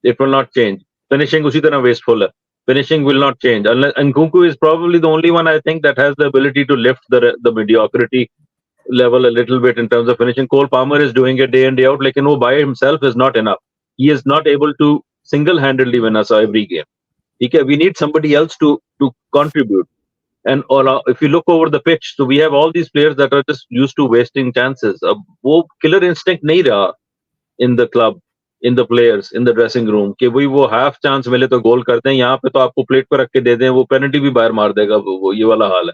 It will not change. Finishing उसी तरह wasteful है. Finishing will not change. And Nkunku is probably the only one I think that has the ability to lift the mediocrity level a little bit in terms of finishing. Cole Palmer is doing it day in, day out. Like, by himself is not enough. He is not able to single-handedly win us every game. Okay, we need somebody else to contribute. And if you look over the pitch, so we have all these players that are just used to wasting chances. वो killer instinct नहीं रहा in the club, in the players, in the dressing room, कि वही वो half chance मिले तो गोल करते हैं. यहाँ पे तो आपको प्लेट पर रख के दे दें, वो पेनल्टी भी बाहर मार देगा. वो ये वाला हाल है.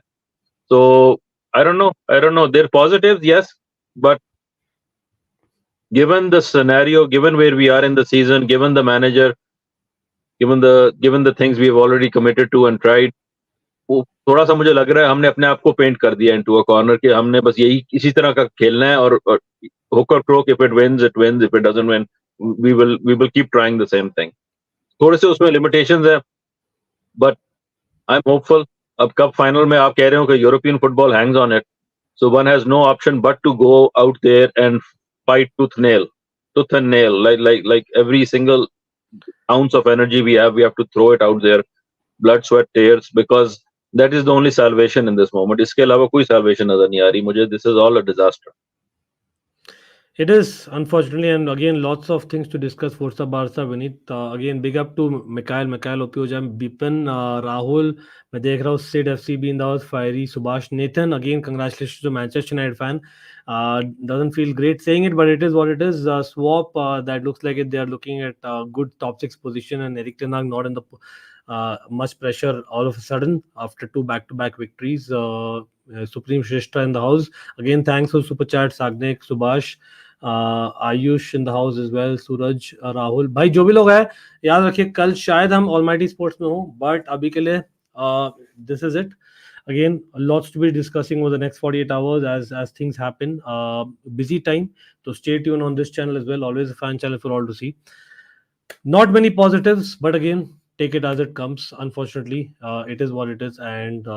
So I don't know. They're positives, yes, but given the scenario, given where we are in the season, given the manager, given the things we have already committed to and tried, वो थोड़ा सा मुझे लग रहा है हमने अपने आप को पेंट कर दिया into a corner कि हमने बस यही इसी तरह का खेलना है और hook or crook. If it wins, it wins. If it doesn't win, we will keep trying the same thing. थोड़े से उसमें limitations है, but I'm hopeful. अब कब फाइनल में आप कह रहे हो कि European football hangs on it, so one has no option but to go out there and fight tooth and nail, like every single ounce of energy we have to throw it out there, blood, sweat, tears, because that is the only salvation in this moment. इसके अलावा कोई salvation नजर नहीं आ रही मुझे. This is all a disaster. It is, unfortunately, and again, lots of things to discuss. Forza Barca, Vinit. Again, big up to Mikhail Opio, Bipin, Rahul. मैं देख रहा हूँ Sid FCB in the house, Fiery, Subhash, Nathan. Again, congratulations to Manchester United fan. Doesn't feel great saying it, but it is what it is. Swap, that looks like they are looking at good top 6 position, and Erik ten Hag not in the much pressure all of a sudden after 2 back-to-back victories. Supreme Shrestha in the house. Again, thanks for super chat, Sagnik, Subhash. Ayush in the house is well, Suraj, Rahul भाई, जो भी लोग हैं, याद रखिए कल शायद हम ऑलमाइटी स्पोर्ट्स में हो, बट अभी के लिए this is it. Again, lots to be discussing over the next 48 hours as things happen. Busy time, so stay tuned on this channel as well. Always a fan channel for all to see. Not many positives, but again, take it as it comes. Unfortunately, it is what it is, and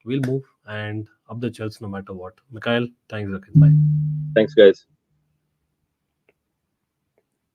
we'll move and up the charts no matter what. Mikhail, thanks again. Bye. Thanks, guys.